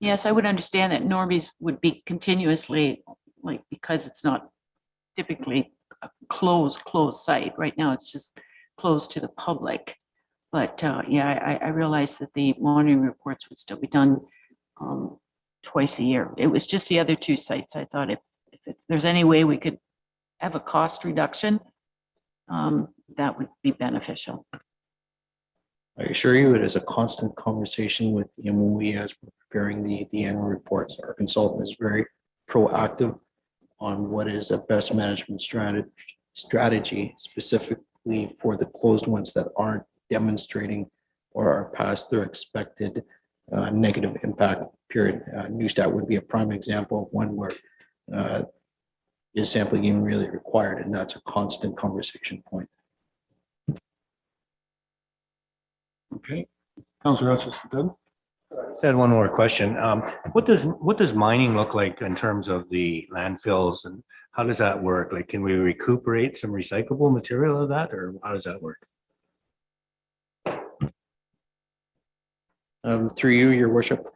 Yes, I would understand that Norby's would be continuously, like, because it's not typically a closed site. Right now, it's just closed to the public. But yeah, I realized that the monitoring reports would still be done twice a year. It was just the other two sites. I thought if there's any way we could have a cost reduction, that would be beneficial. I assure you, it is a constant conversation with the MOE as we're preparing the annual reports. Our consultant is very proactive on what is a best management strategy specifically for the closed ones that aren't demonstrating or are past their expected negative impact period. Newstat would be a prime example of one where is sampling even really required, and that's a constant conversation point. Okay. Councillor Doug? I had one more question. What does mining look like in terms of the landfills, and how does that work? Like, can we recuperate some recyclable material of that, or how does that work? Through you, your worship,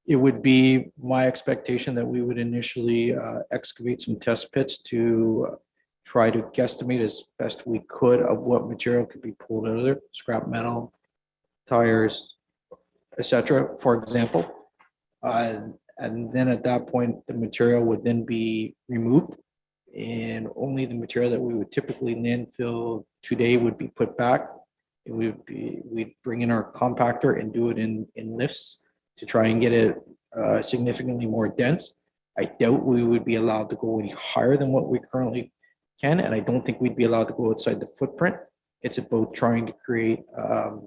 it would be my expectation that we would initially excavate some test pits to try to guesstimate as best we could of what material could be pulled out of there, scrap metal, tires, etc., for example. And then at that point, the material would then be removed, and only the material that we would typically landfill today would be put back. We'd bring in our compactor and do it in lifts to try and get it significantly more dense. I doubt we would be allowed to go any higher than what we currently can, and I don't think we'd be allowed to go outside the footprint. It's about trying to create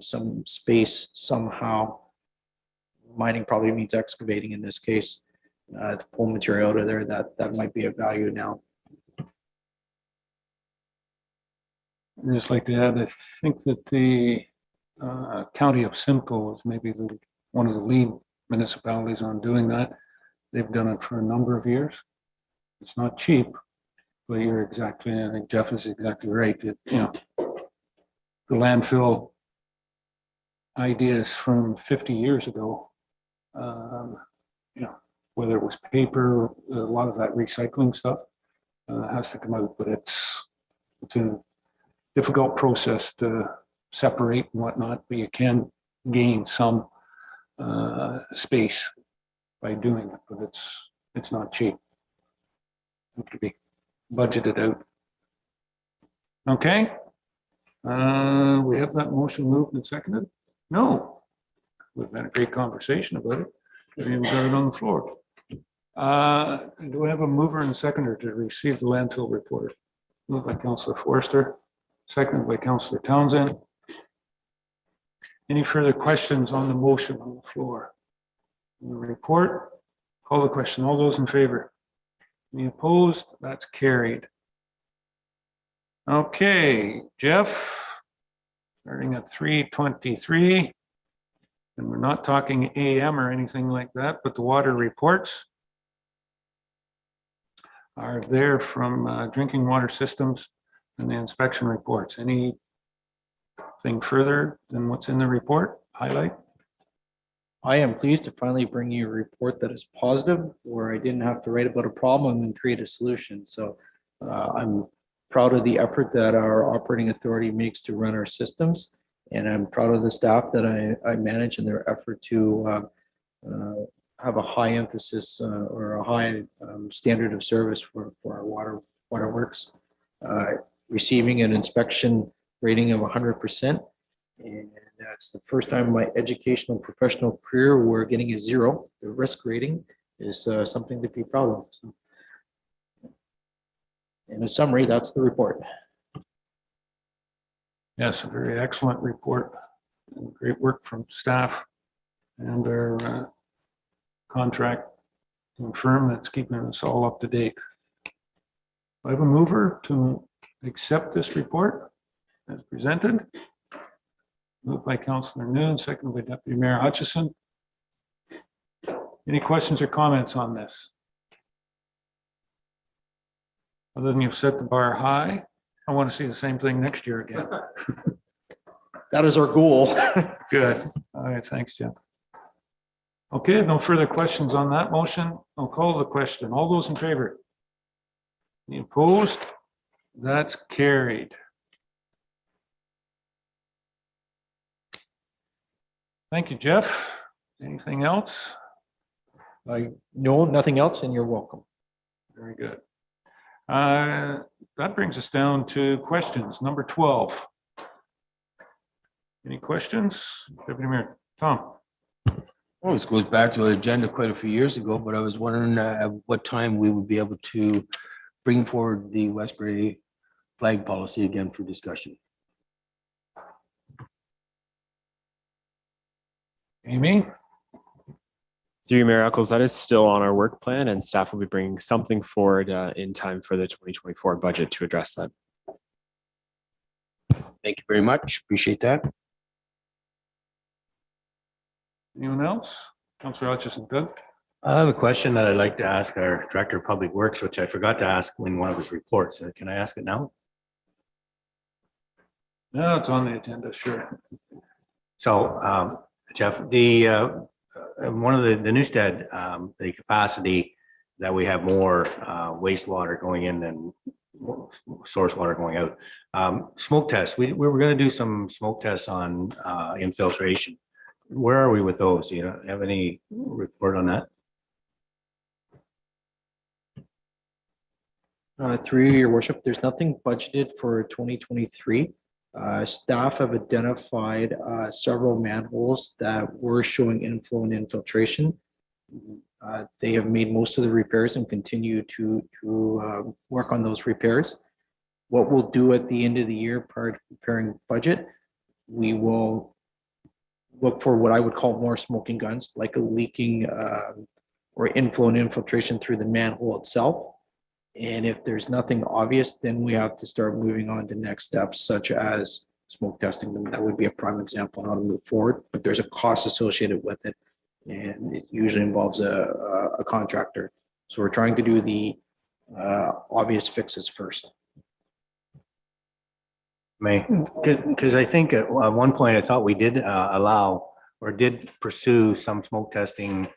some space somehow. Mining probably means excavating in this case to pull material out of there that might be of value now. I'd just like to add, I think that the county of Simcoe is maybe one of the lead municipalities on doing that. They've done it for a number of years. It's not cheap, but I think Jeff is exactly right. The landfill ideas from 50 years ago, whether it was paper, a lot of that recycling stuff has to come out, but it's a difficult process to separate and whatnot, but you can gain some space by doing it, but it's not cheap. It could be budgeted out. Okay. We have that motion moved and seconded? No. We've had a great conversation about it. We got it on the floor. Do we have a mover and seconder to receive the landfill report? Moved by Councillor Forster, seconded by Councillor Townsend. Any further questions on the motion on the floor? The report, call the question. All those in favor? Any opposed? That's carried. Okay, Jeff, starting at 3:23. And we're not talking AM or anything like that, but the water reports are there from drinking water systems and the inspection reports. Any Anything further than what's in the report? Highlight? I am pleased to finally bring you a report that is positive, where I didn't have to write about a problem and create a solution. So I'm proud of the effort that our operating authority makes to run our systems. And I'm proud of the staff that I manage in their effort to have a high emphasis or a high standard of service for our waterworks. Receiving an inspection rating of 100%. And that's the first time in my educational professional career we're getting a 0. The risk rating is something to be proud of. So, in a summary, that's the report. Yes, a very excellent report. And great work from staff and our contract firm that's keeping us all up to date. I have a mover to accept this report as presented. Moved by Councillor Noon, seconded by Deputy Mayor Hutchison. Any questions or comments on this? Other than you've set the bar high, I want to see the same thing next year again. That is our goal. Good. All right, thanks, Jeff. Okay, no further questions on that motion. I'll call the question. All those in favor? Any opposed? That's carried. Thank you, Jeff. Anything else? No, nothing else, and you're welcome. Very good. That brings us down to questions. Number 12. Any questions? Deputy Mayor Tom. Well, this goes back to an agenda quite a few years ago, but I was wondering at what time we would be able to bring forward the West Grey flag policy again for discussion. Amy? Through Mayor Eccles, that is still on our work plan, and staff will be bringing something forward in time for the 2024 budget to address that. Thank you very much. Appreciate that. Anyone else? Councillor Hutchison, Doug? I have a question that I'd like to ask our Director of Public Works, which I forgot to ask in one of his reports. Can I ask it now? No, it's on the agenda, sure. So, Jeff, the one of the Newstead, the capacity that we have more wastewater going in than source water going out. Smoke tests. We were going to do some smoke tests on infiltration. Where are we with those? Do you have any report on that? Through your worship, there's nothing budgeted for 2023. Staff have identified several manholes that were showing inflow and infiltration. They have made most of the repairs and continue to work on those repairs. What we'll do at the end of the year prior to preparing budget, we will look for what I would call more smoking guns, like a leaking or inflow and infiltration through the manhole itself. And if there's nothing obvious, then we have to start moving on to next steps, such as smoke testing. That would be a prime example on how to move forward, but there's a cost associated with it. And it usually involves a contractor. So we're trying to do the obvious fixes first. Because I think at one point I thought we did allow or did pursue some smoke testing.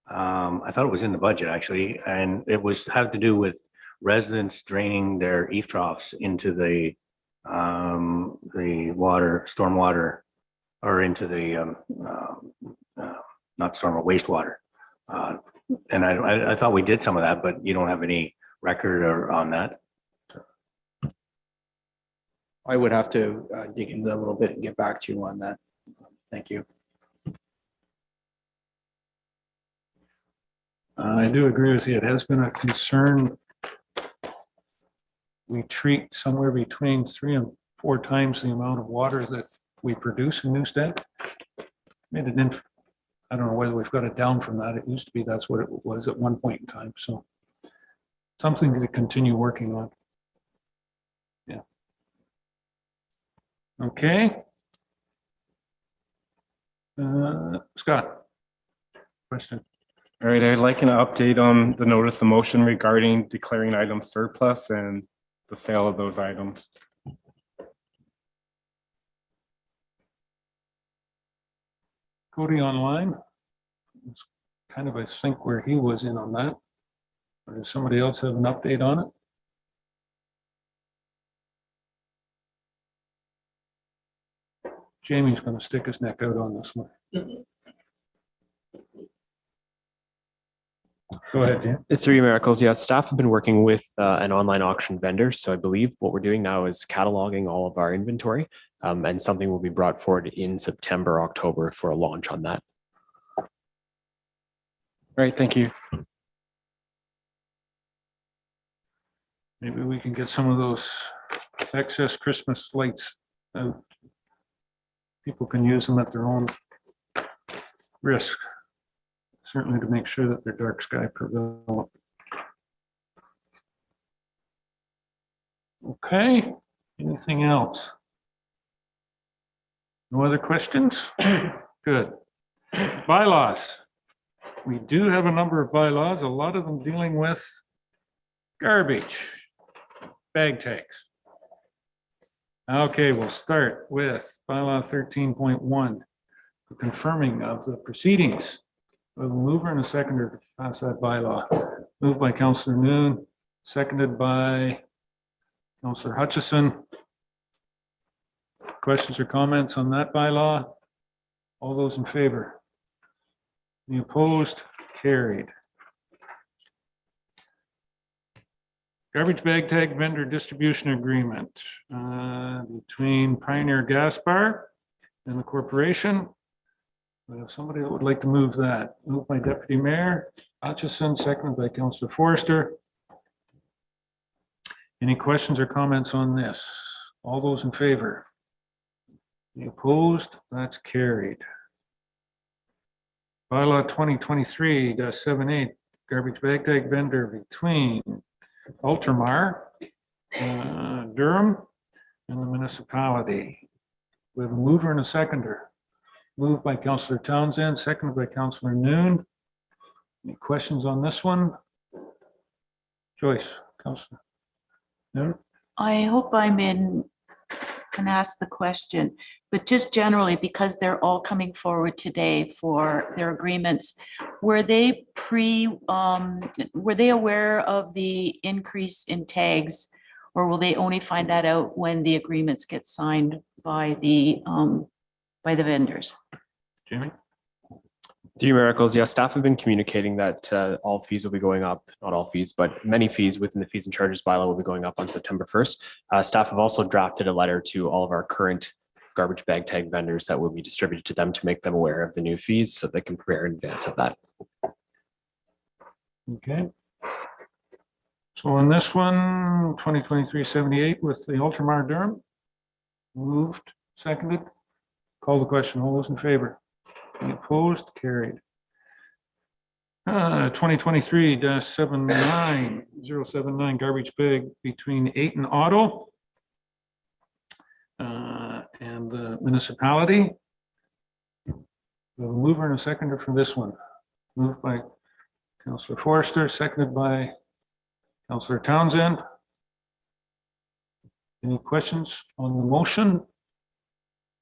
I thought it was in the budget actually, and it was had to do with residents draining their eave troughs into the water, stormwater, or into the not stormwater, wastewater. And I thought we did some of that, but you don't have any record or on that. I would have to dig into that a little bit and get back to you on that. Thank you. I do agree with you. It has been a concern. We treat somewhere between 3 and 4 times the amount of water that we produce in Newstead. Made it in, I don't know whether we've got it down from that. It used to be that's what it was at one point in time. So something to continue working on. Yeah. Okay. Scott. Question. All right, I'd like an update on the notice of motion regarding declaring items surplus and the sale of those items. Cody online. It's kind of, I think, where he was in on that. Or does somebody else have an update on it? Jamie's going to stick his neck out on this one. Go ahead, Jim. It's Three Miracles. Yes, staff have been working with an online auction vendor. So I believe what we're doing now is cataloging all of our inventory, and something will be brought forward in September, October for a launch on that. All right, thank you. Maybe we can get some of those excess Christmas lights out. People can use them at their own risk. Certainly to make sure that their dark sky prevail. Okay, anything else? No other questions? Good. Bylaws. We do have a number of bylaws, a lot of them dealing with garbage, bag tags. Okay, we'll start with bylaw 13.1, the confirming of the proceedings. We have a mover and a seconder to pass that bylaw. Moved by Councillor Noon, seconded by Councillor Hutchison. Questions or comments on that bylaw? All those in favor? Any opposed? Carried. Garbage bag tag vendor distribution agreement between Pioneer Gas Bar and the corporation. We have somebody that would like to move that. Moved by Deputy Mayor Hutchison, seconded by Councillor Forster. Any questions or comments on this? All those in favor? Any opposed? That's carried. Bylaw 2023-78, garbage bag tag vendor between Ultramar, Durham, and the municipality. We have a mover and a seconder. Moved by Councillor Townsend, seconded by Councillor Noon. Any questions on this one? Joyce, Councillor Noon? I hope can ask the question, but just generally, because they're all coming forward today for their agreements, were they aware of the increase in tags, or will they only find that out when the agreements get signed by the vendors? Jamie? Three Miracles. Yes, staff have been communicating that all fees will be going up, not all fees, but many fees within the fees and charges bylaw will be going up on September 1st. Staff have also drafted a letter to all of our current garbage bag tag vendors that will be distributed to them to make them aware of the new fees so they can prepare in advance of that. Okay. So on this one, 2023-78 with the Ultramar Durham. Moved, seconded. Call the question. All those in favor? Any opposed? Carried. 2023-079 garbage bag between Ayton Auto and the municipality. We have a mover and a seconder for this one. Moved by Councillor Forster, seconded by Councillor Townsend. Any questions on the motion?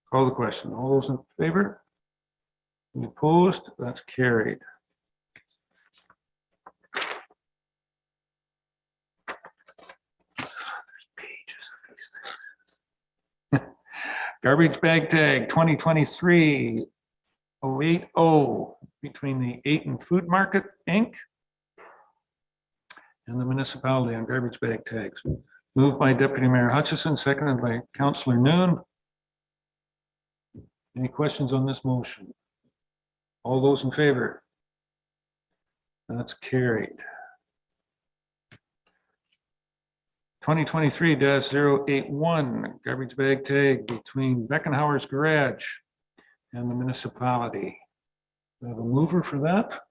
Call the question. All those in favor? Any opposed? That's carried. Garbage bag tag 2023-080 between the Ayton Food Market, Inc. and the municipality on garbage bag tags. Moved by Deputy Mayor Hutchison, seconded by Councillor Noon. Any questions on this motion? All those in favor? That's carried. 2023-081 garbage bag tag between Beckenhauer's Garage and the municipality. We have a mover for that.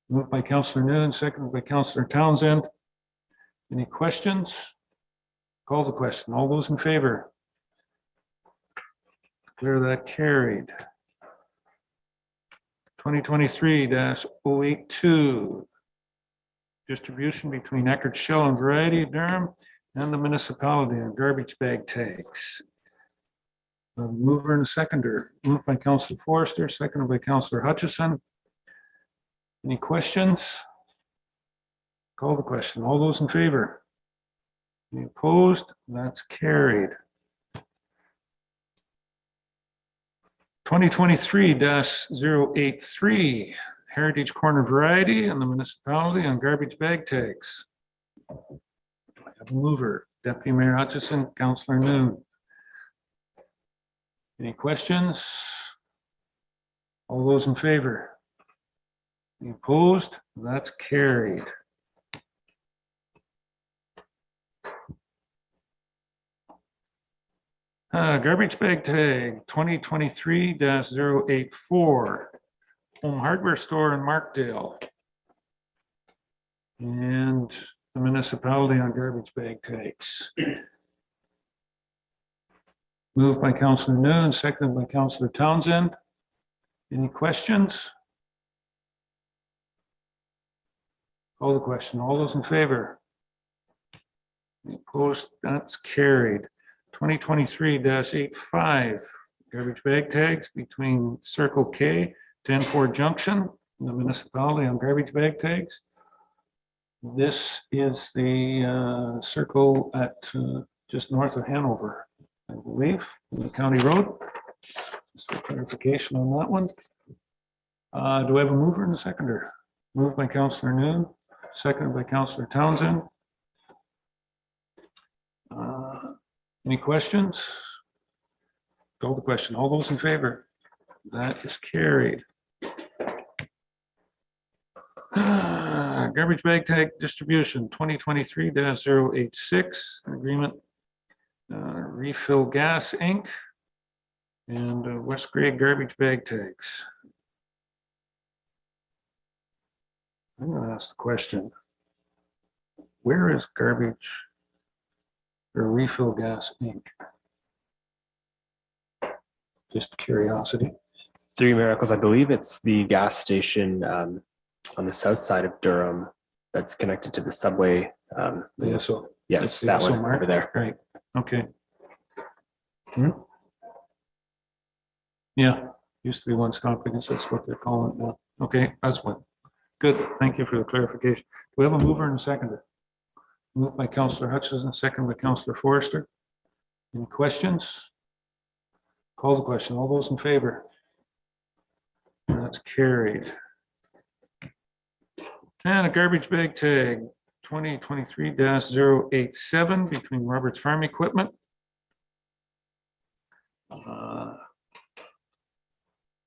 Moved by Councillor Noon, seconded by Councillor Townsend. Any questions? Call the question. All those in favor? Declare that carried. 2023-082 distribution between Eckert Shell and Variety Durham and the municipality on garbage bag tags. Mover and a seconder, moved by Councillor Forrester, seconded by Councillor Hutchison. Any questions? Call the question. All those in favor? Any opposed? That's carried. 2023-083 Heritage Corner Variety and the municipality on garbage bag tags. I have a mover, Deputy Mayor Hutchison, Councillor Noon. Any questions? All those in favor? Any opposed? That's carried. Garbage bag tag 2023-084 Home Hardware Store in Markdale. And the municipality on garbage bag tags. Moved by Councillor Noon, seconded by Councillor Townsend. Any questions? Call the question. All those in favor? Any opposed? That's carried. 2023-85 garbage bag tags between Circle K, 10-4 Junction, and the municipality on garbage bag tags. This is the circle at just north of Hanover, I believe, in the county road. Just for clarification on that one. Do I have a mover and a seconder? Moved by Councillor Noon, seconded by Councillor Townsend. Any questions? Call the question. All those in favor? That is carried. Garbage bag tag distribution 2023-086 agreement. Refill Gas Inc. and West Grey garbage bag tags. I'm going to ask the question. Where is garbage or Refill Gas Inc.? Just curiosity. Through Mayor Eccles, I believe it's the gas station on the south side of Durham that's connected to the subway. Yeah, so Yes, that one over there. Right. Okay. Yeah, used to be one stop. I guess that's what they're calling it now. Okay, that's one. Good. Thank you for the clarification. We have a mover and a seconder. Moved by Councillor Hutchison, second by Councillor Forrester. Any questions? Call the question. All those in favor? That's carried. And a garbage bag tag 2023-087 between Roberts Farm Equipment.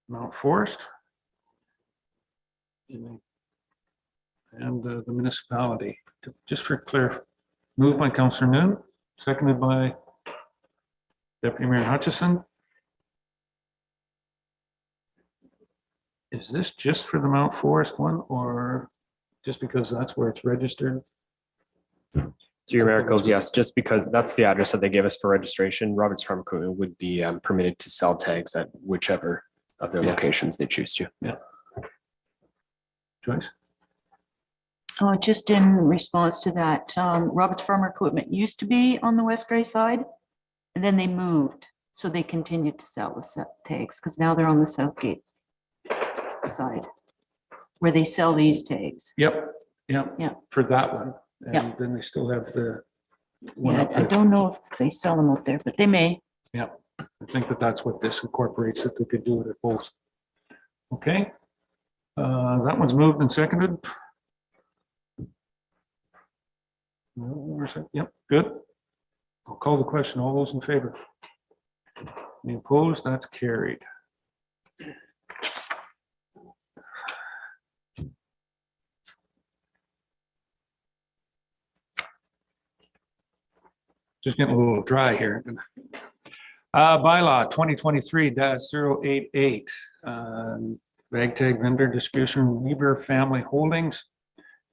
Mount Forest. And the municipality. Just for clear, moved by Councillor Noon, seconded by Deputy Mayor Hutchison. Is this just for the Mount Forest one, or just because that's where it's registered? Through your miracles, yes, just because that's the address that they gave us for registration. Roberts Farm Equipment would be permitted to sell tags at whichever of their locations they choose to. Yeah. Joyce? Oh, just in response to that, Roberts Farmer Equipment used to be on the West Grey side, and then they moved, so they continued to sell the tags because now they're on the Southgate side, where they sell these tags. Yep. Yeah. Yeah. For that one. And Yeah. then they still have the one Yeah, up I there. don't know if they sell them out there, but they may. Yeah, I think that that's what this incorporates, that they could do it at both. Okay. That one's moved and seconded. Yep, good. I'll call the question. All those in favor? Any opposed? That's carried. Just getting a little dry here. Bylaw 2023-088. Rag tag vendor distribution, Weber Family Holdings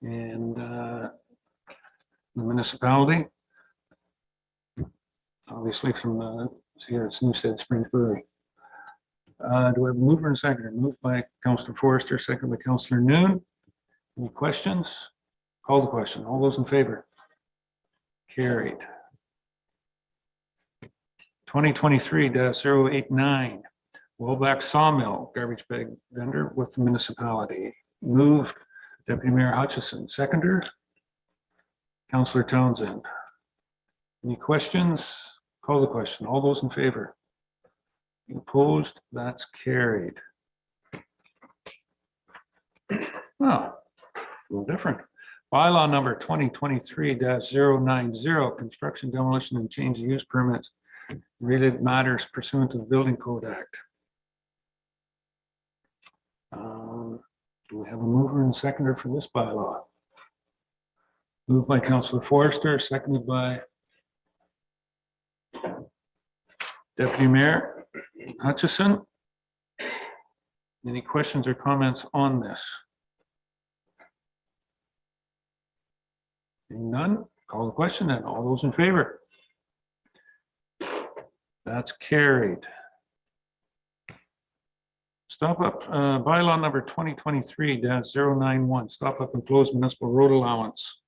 and the municipality. Obviously from here it's Newstead Spring Prairie. Do I have a mover and seconder? Moved by Councillor Forrester, second by Councillor Noon. Any questions? Call the question. All those in favor? Carried. 2023-089, Wellback Sawmill, garbage bag vendor with the municipality. Moved Deputy Mayor Hutchison, seconder. Councillor Townsend. Any questions? Call the question. All those in favor? Any opposed? That's carried. Oh, a little different. Bylaw number 2023-090, construction, demolition, and change of use permits, related matters pursuant to the Building Code Act. Do we have a mover and seconder for this bylaw? Moved by Councillor Forrester, seconded by Deputy Mayor Hutchison. Any questions or comments on this? Seeing none, call the question and all those in favor? That's carried. Stop up, bylaw number 2023-091, stop up and close municipal road allowance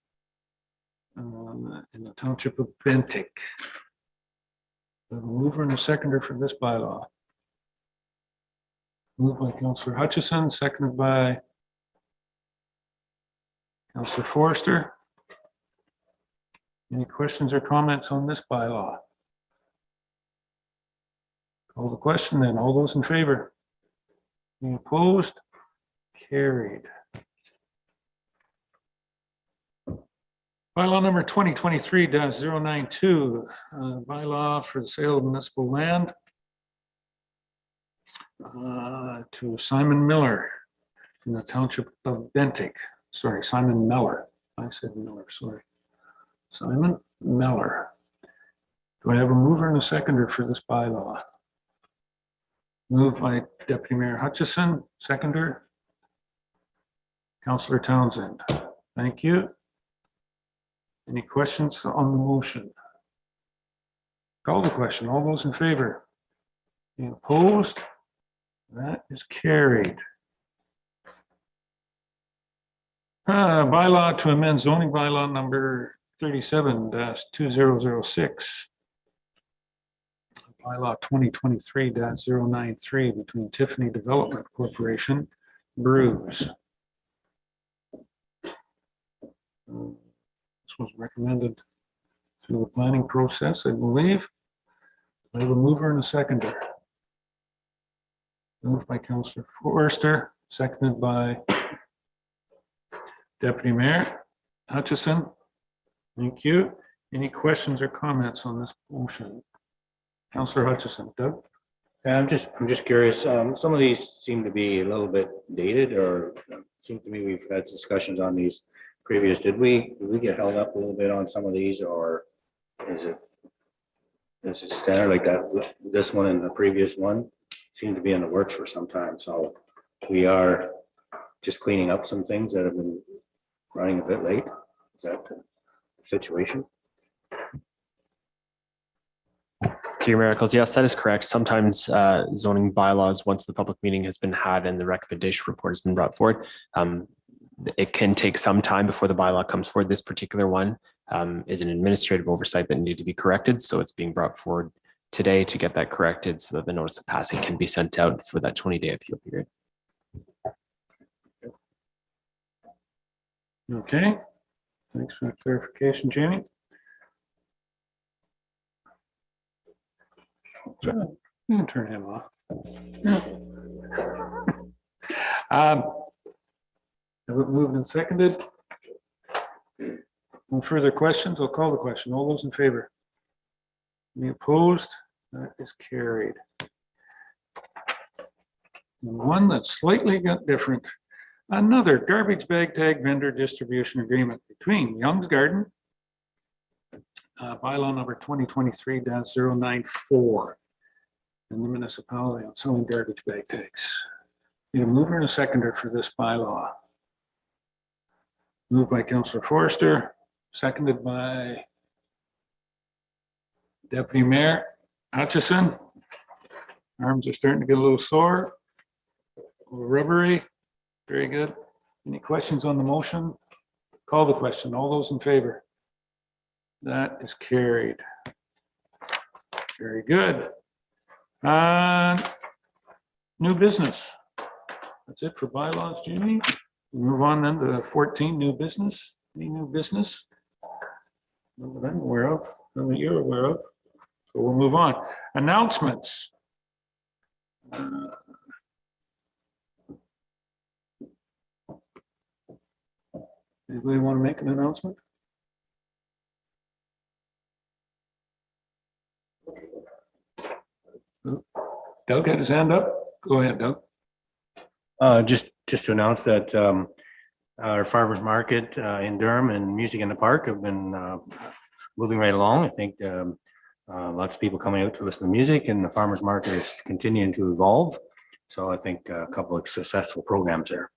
in the township of Bentic. We have a mover and a seconder for this bylaw. Moved by Councillor Hutchison, seconded by Councillor Forrester. Any questions or comments on this bylaw? Call the question then. All those in favor? Any opposed? Carried. Bylaw number 2023-092, bylaw for the sale of municipal land to Simon Miller in the township of Bentic. Sorry, Simon Meller. I said Miller, sorry. Simon Meller. Do I have a mover and a seconder for this bylaw? Moved by Deputy Mayor Hutchison, seconder. Councillor Townsend. Thank you. Any questions on the motion? Call the question. All those in favor? Any opposed? That is carried. Bylaw to amend zoning bylaw number 37-2006. Bylaw 2023-093 between Tiffany Development Corporation, Bruce. This was recommended through the planning process, I believe. I have a mover and a seconder. Moved by Councillor Forrester, seconded by Deputy Mayor Hutchison. Thank you. Any questions or comments on this motion? Councillor Hutchison. Doug? I'm just curious. Some of these seem to be a little bit dated, or seem to me we've had discussions on these previous. Did we get held up a little bit on some of these, or is it standard like that? This one and the previous one seem to be in the works for some time. So we are just cleaning up some things that have been running a bit late. Is that the situation? To your miracles, yes, that is correct. Sometimes zoning bylaws, once the public meeting has been had and the recommendation report has been brought forward, it can take some time before the bylaw comes forward. This particular one is an administrative oversight that needed to be corrected. So it's being brought forward today to get that corrected so that the notice of passing can be sent out for that 20-day appeal period. Okay. Thanks for the clarification, Jamie. I'm gonna turn him off. Have it moved and seconded. No further questions. I'll call the question. All those in favor? Any opposed? That is carried. And one that slightly got different. Another garbage bag tag vendor distribution agreement between Young's Garden, bylaw number 2023-094, and the municipality on selling garbage bag tags. Need a mover and a seconder for this bylaw. Moved by Councillor Forrester, seconded by Deputy Mayor Hutchison. Arms are starting to get a little sore, a little rubbery. Very good. Any questions on the motion? Call the question. All those in favor? That is carried. Very good. New business. That's it for bylaws, Jamie. We move on then to 14, new business. Any new business? None that I'm aware of, none that you're aware of. So we'll move on. Announcements. Anybody want to make an announcement? Doug had his hand up. Go ahead, Doug. Just to announce that our farmers market in Durham and Music in the Park have been moving right along. I think lots of people coming out to listen to music, and the farmers market is continuing to evolve. So I think a couple of successful programs there.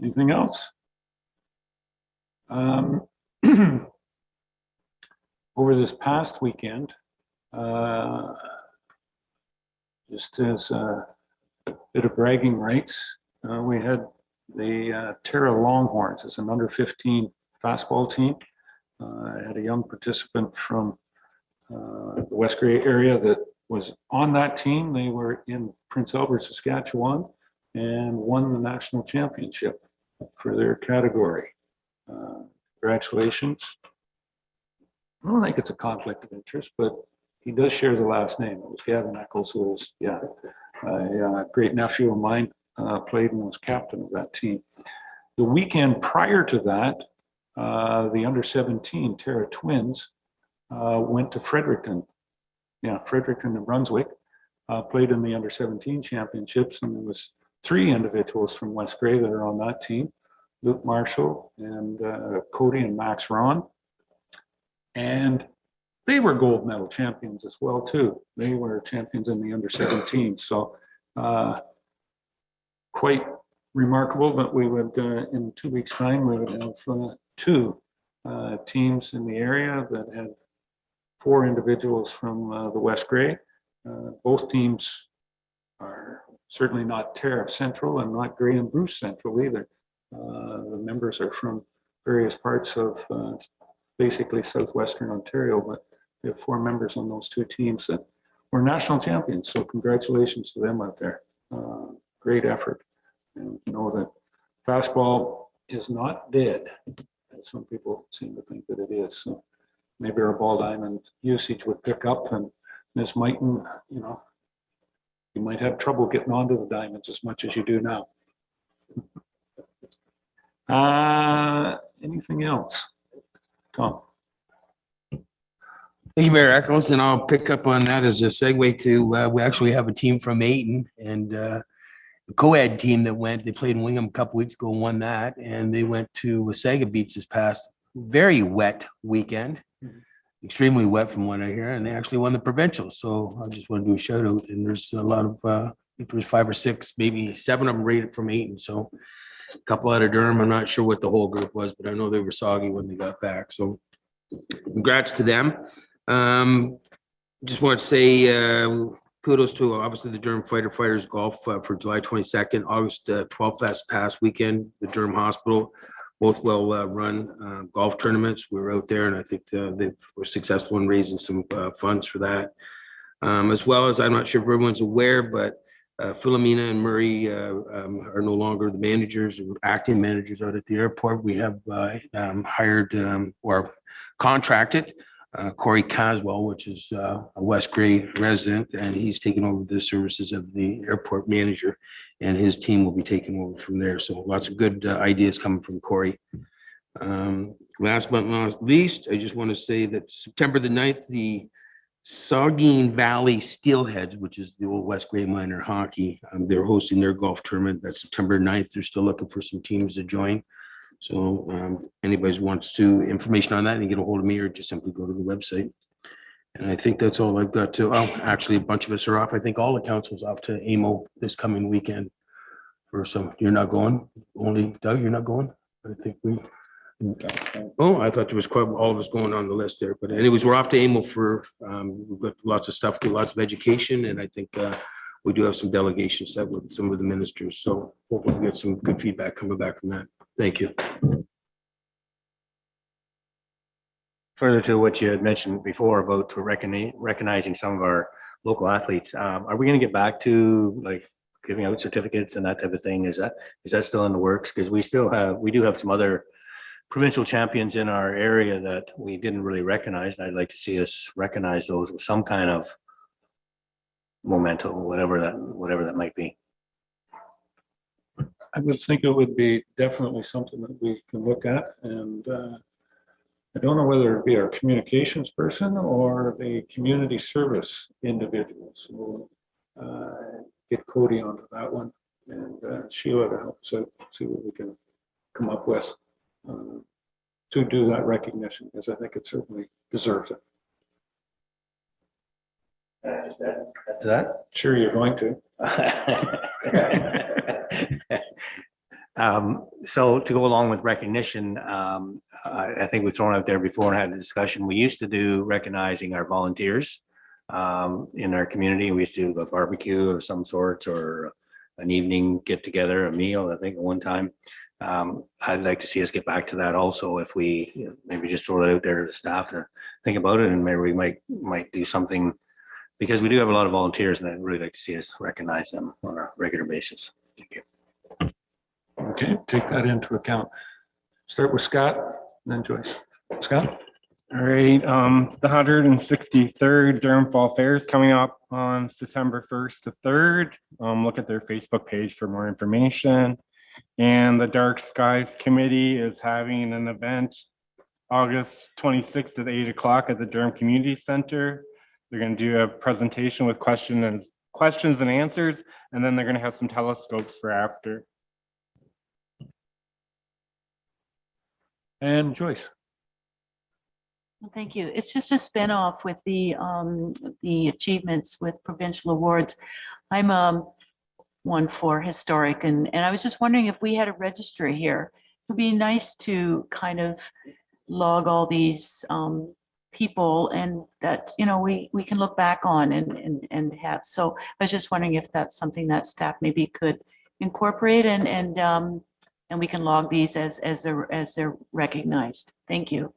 Anything else? Over this past weekend, just as a bit of bragging rights, we had the Terra Longhorns as an under 15 fastball team. I had a young participant from the West Grey area that was on that team. They were in Prince Albert, Saskatchewan, and won the national championship for their category. Congratulations. I don't think it's a conflict of interest, but he does share the last name. It was Gavin Eccles, who was, a great nephew of mine, played and was captain of that team. The weekend prior to that, the under 17 Terra Twins went to Fredericton. Fredericton, New Brunswick, played in the under 17 championships, and there was 3 individuals from West Grey that are on that team: Luke Marshall and Cody and Max Ron. And they were gold medal champions as well too. They were champions in the under 17. So quite remarkable that we would, in 2 weeks' time, we would have 2 teams in the area that had 4 individuals from the West Grey. Both teams are certainly not Terra Central and not Grey and Bruce Central either. The members are from various parts of basically southwestern Ontario, but we have 4 members on those 2 teams that were national champions. So congratulations to them out there. Great effort. And know that fastball is not dead, as some people seem to think that it is. So maybe our ball diamond usage would pick up, and Ms. Mighton, you might have trouble getting onto the diamonds as much as you do now. Anything else? Tom. Thank you, Mayor Eccles, and I'll pick up on that as a segue to, we actually have a team from Ayton, and the co-ed team that went, they played in Wingham a couple weeks ago and won that, and they went to Wasaga Beach this past very wet weekend, extremely wet from what I hear, and they actually won the provincial. So I just want to do a shout out, and there's a lot of, I think there was 5 or 6, maybe 7 of them rated from Ayton. So a couple out of Durham. I'm not sure what the whole group was, but I know they were soggy when they got back. So congrats to them. Just want to say kudos to obviously the Durham Fighters Golf for July 22nd, August 12th, that's past weekend, the Durham Hospital, both well run golf tournaments. We were out there, and I think they were successful in raising some funds for that. As well as, I'm not sure if everyone's aware, but Philomena and Murray are no longer the managers or acting managers out at the airport. We have hired or contracted Corey Caswell, which is a West Grey resident, and he's taken over the services of the airport manager, and his team will be taking over from there. So lots of good ideas coming from Corey. Last but not least, I just want to say that September the 9th, the Saugeen Valley Steelheads, which is the old West Grey minor hockey, they're hosting their golf tournament. That's September 9th. They're still looking for some teams to join. So anybody wants to information on that, and get a hold of me, or just simply go to the website. And I think that's all I've got to, actually a bunch of us are off. I think all the council's off to AMO this coming weekend. For some, you're not going? Only Doug, you're not going? I think we, oh, I thought there was quite all of us going on the list there. But anyways, we're off to AMO for, we've got lots of stuff, lots of education. And I think we do have some delegations set with some of the ministers. So hopefully we'll get some good feedback coming back from that. Thank you. further to what you had mentioned before about recognizing some of our local athletes, are we going to get back to like giving out certificates and that type of thing? Is that still in the works? Because we do have some other provincial champions in our area that we didn't really recognize. I'd like to see us recognize those with some kind of momentum, whatever that might be. I would think it would be definitely something that we can look at, and I don't know whether it'd be our communications person or the community service individuals. So get Cody onto that one, and Sheila to help us out, see what we can come up with to do that recognition, because I think it certainly deserves it. That? Sure, you're going to. So to go along with recognition, I think we've thrown out there before and had a discussion. We used to do recognizing our volunteers in our community. We used to do a barbecue of some sorts or an evening get together, a meal, I think at one time. I'd like to see us get back to that also. If we maybe just throw that out there to the staff to think about it, and maybe we might do something, because we do have a lot of volunteers, and I'd really like to see us recognize them on a regular basis. Thank you. Okay, take that into account. Start with Scott, then Joyce. Scott? All right, the 163rd Durham Fall Fair is coming up on September 1st to 3rd. Look at their Facebook page for more information. And the Dark Skies Committee is having an event August 26th at 8 o'clock at the Durham Community Center. They're going to do a presentation with questions and answers, and then they're going to have some telescopes for after. And Joyce. Well, thank you. It's just a spin-off with the achievements with provincial awards. I'm one for historic, and I was just wondering if we had a registry here. It would be nice to kind of log all these people, and that, you know, we can look back on and have. So I was just wondering if that's something that staff maybe could incorporate, and we can log these as they're recognized. Thank you.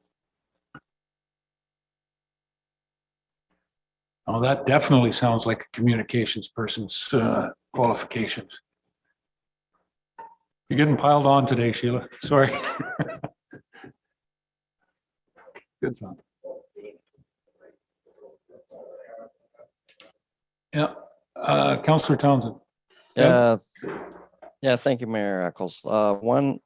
Oh, that definitely sounds like a communications person's qualifications. You're getting piled on today, Sheila. Sorry. Good sound. Yeah, Councillor Townsend. Yeah, thank you, Mayor Eccles. One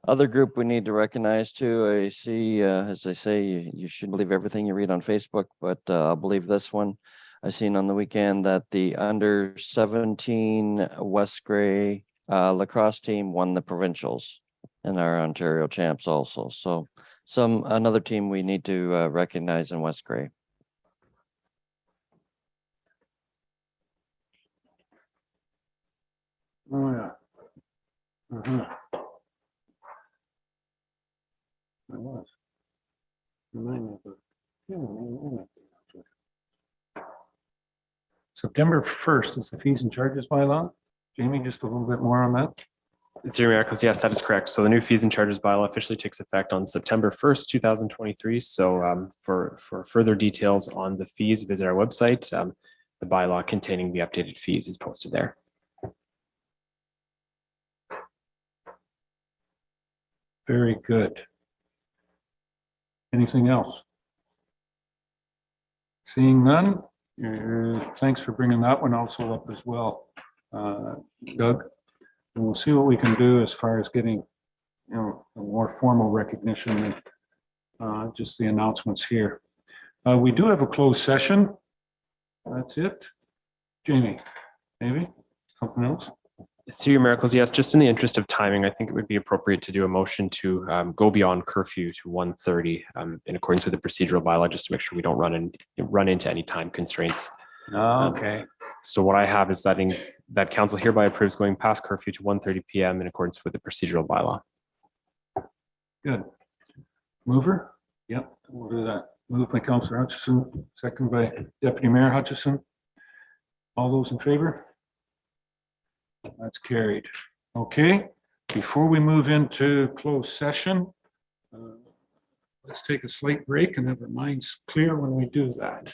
other group we need to recognize too, I see, as they say, you shouldn't believe everything you read on Facebook, but I'll believe this one. I seen on the weekend that the under 17 West Grey lacrosse team won the provincials and our Ontario champs also. So another team we need to recognize in West Grey. Oh, yeah. I was. September 1st is the fees and charges bylaw. Jamie, just a little bit more on that. Zero Miracles, yes, that is correct. So the new fees and charges bylaw officially takes effect on September 1st, 2023. So for further details on the fees, visit our website. The bylaw containing the updated fees is posted there. Very good. Anything else? Seeing none, thanks for bringing that one also up as well, Doug. And we'll see what we can do as far as getting, you know, a more formal recognition than just the announcements here. We do have a closed session. That's it. Jamie, maybe something else? Through your miracles, yes, just in the interest of timing, I think it would be appropriate to do a motion to go beyond curfew to 1:30 in accordance with the procedural bylaw, just to make sure we don't run into any time constraints. Okay. So what I have is that council hereby approves going past curfew to 1:30 p.m. in accordance with the procedural bylaw. Good. Mover? Yep, we'll do that. Moved by Councillor Hutchison, second by Deputy Mayor Hutchison. All those in favor? That's carried. Okay, before we move into closed session, let's take a slight break and have our minds clear when we do that.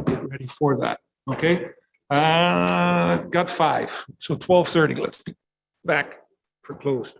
Get ready for that, okay? Got 5, so 12:30, let's be back for closed.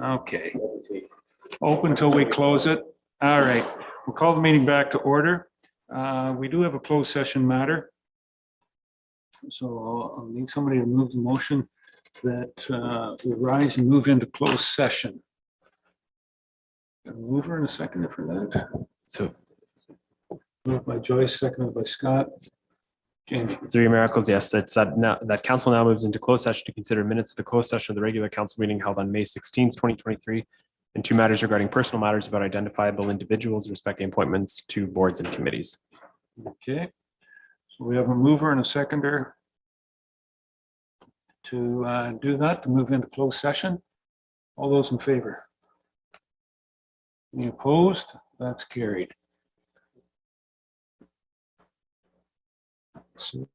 Okay. Open till we close it. All right, we'll call the meeting back to order. We do have a closed session matter. So I'll need somebody to move the motion that we rise and move into closed session. Got a mover and a seconder for that. So Moved by Joyce, seconded by Scott. Jamie. Three miracles, yes, that's that council now moves into closed session to consider minutes of the closed session of the regular council meeting held on May 16th, 2023, and two matters regarding personal matters about identifiable individuals respecting appointments to boards and committees. Okay, so we have a mover and a seconder to do that, to move into closed session. All those in favor? Any opposed? That's carried. So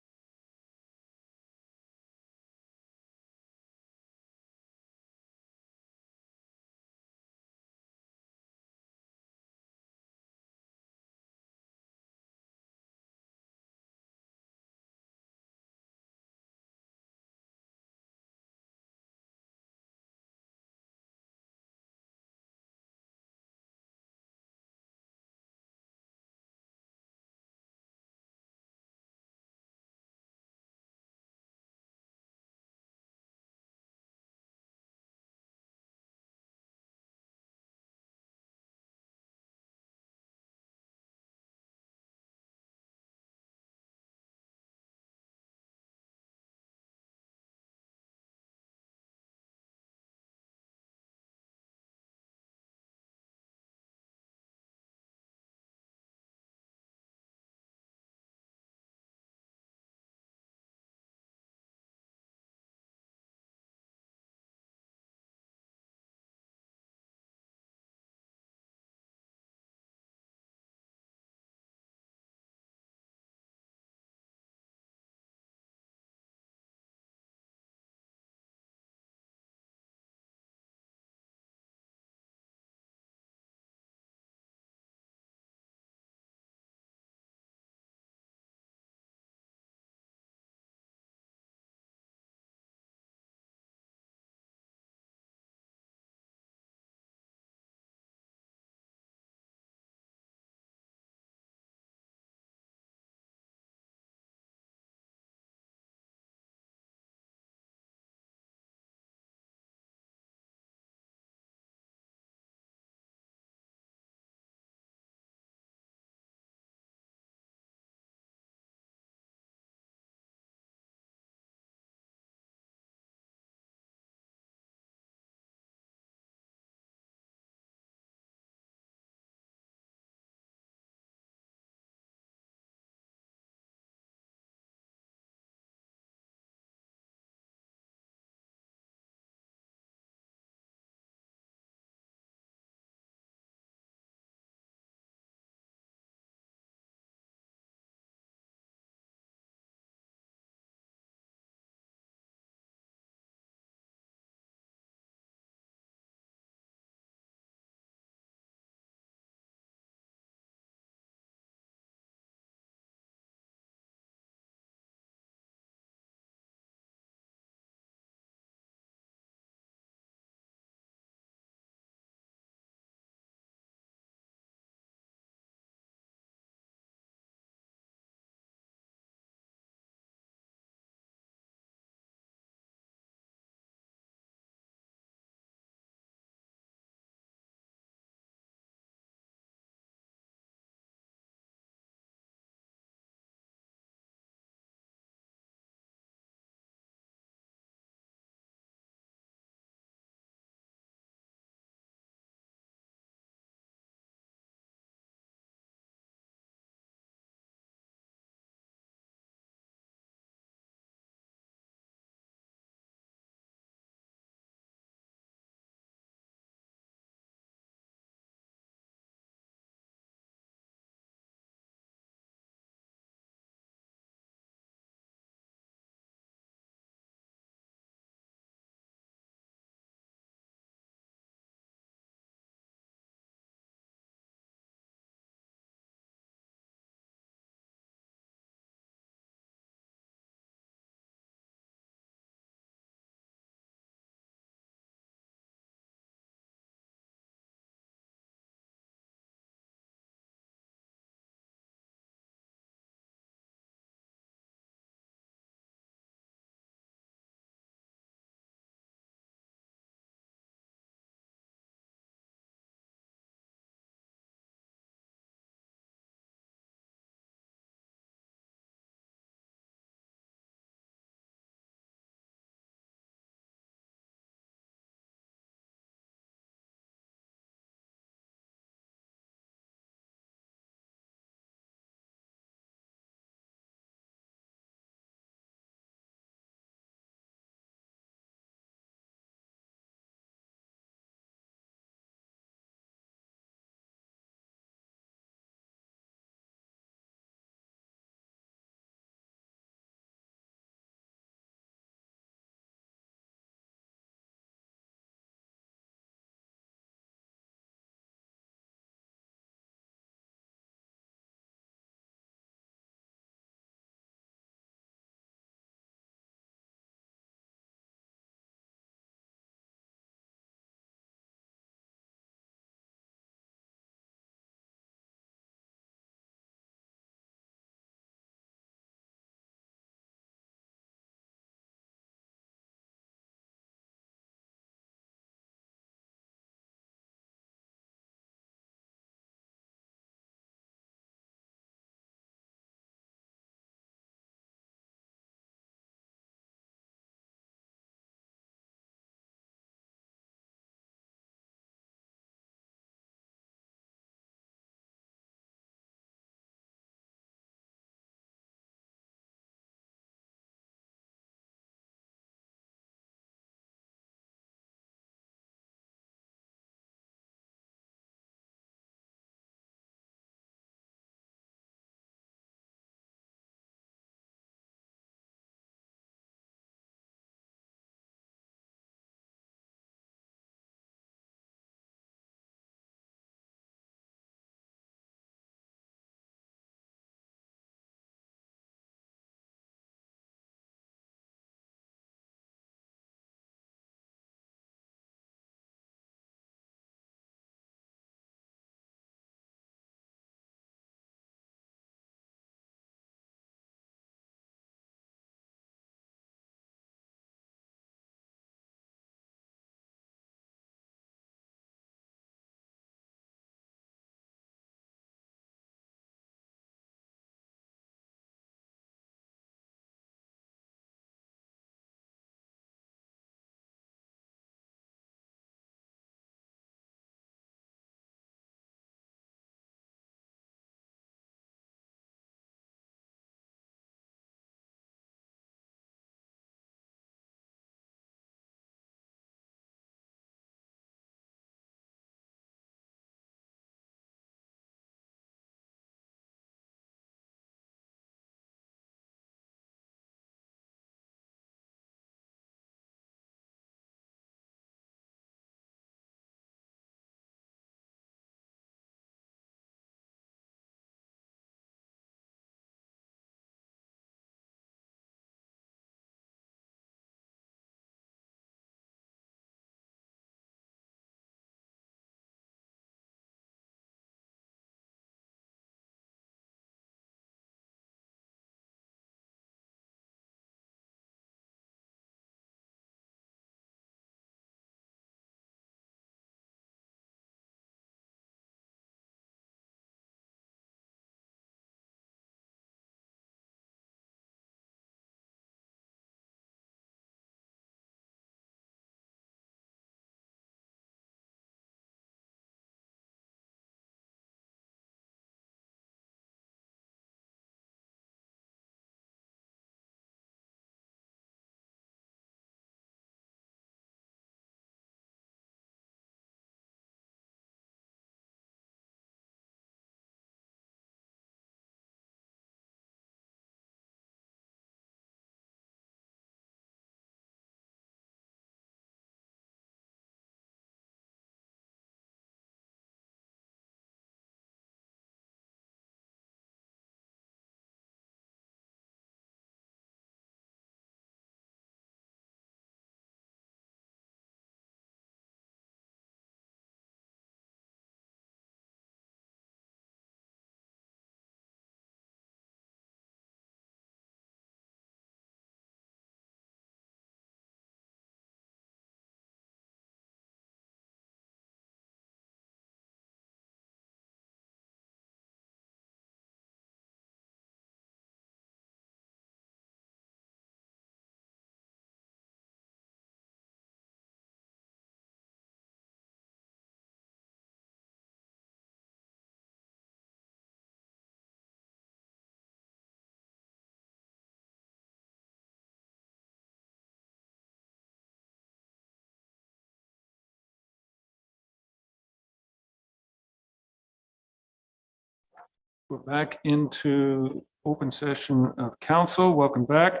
We're back into open session of council. Welcome back.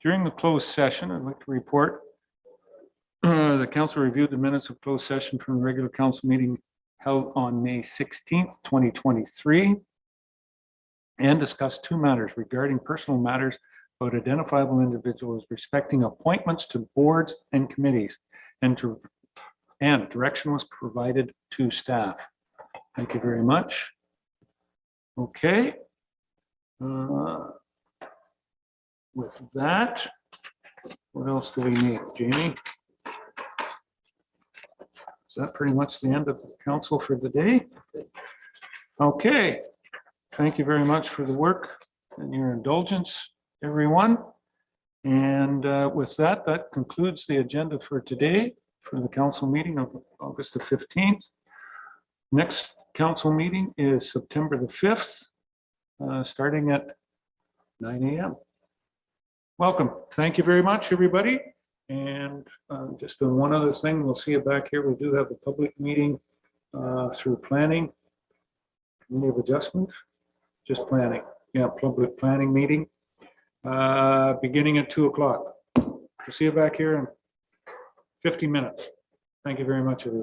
During the closed session, I'd like to report the council reviewed the minutes of closed session from the regular council meeting held on May 16th, 2023, and discussed two matters regarding personal matters about identifiable individuals respecting appointments to boards and committees, and direction was provided to staff. Thank you very much. Okay. With that, what else do we need, Jamie? Is that pretty much the end of the council for the day? Okay. Thank you very much for the work and your indulgence, everyone. And with that, that concludes the agenda for today for the council meeting of August the 15th. Next council meeting is September the 5th, starting at 9 a.m. Welcome. Thank you very much, everybody. And just one other thing, we'll see you back here. We do have a public meeting through planning, committee of adjustment, just planning. Yeah, public planning meeting beginning at 2 o'clock. We'll see you back here in 50 minutes. Thank you very much, everyone.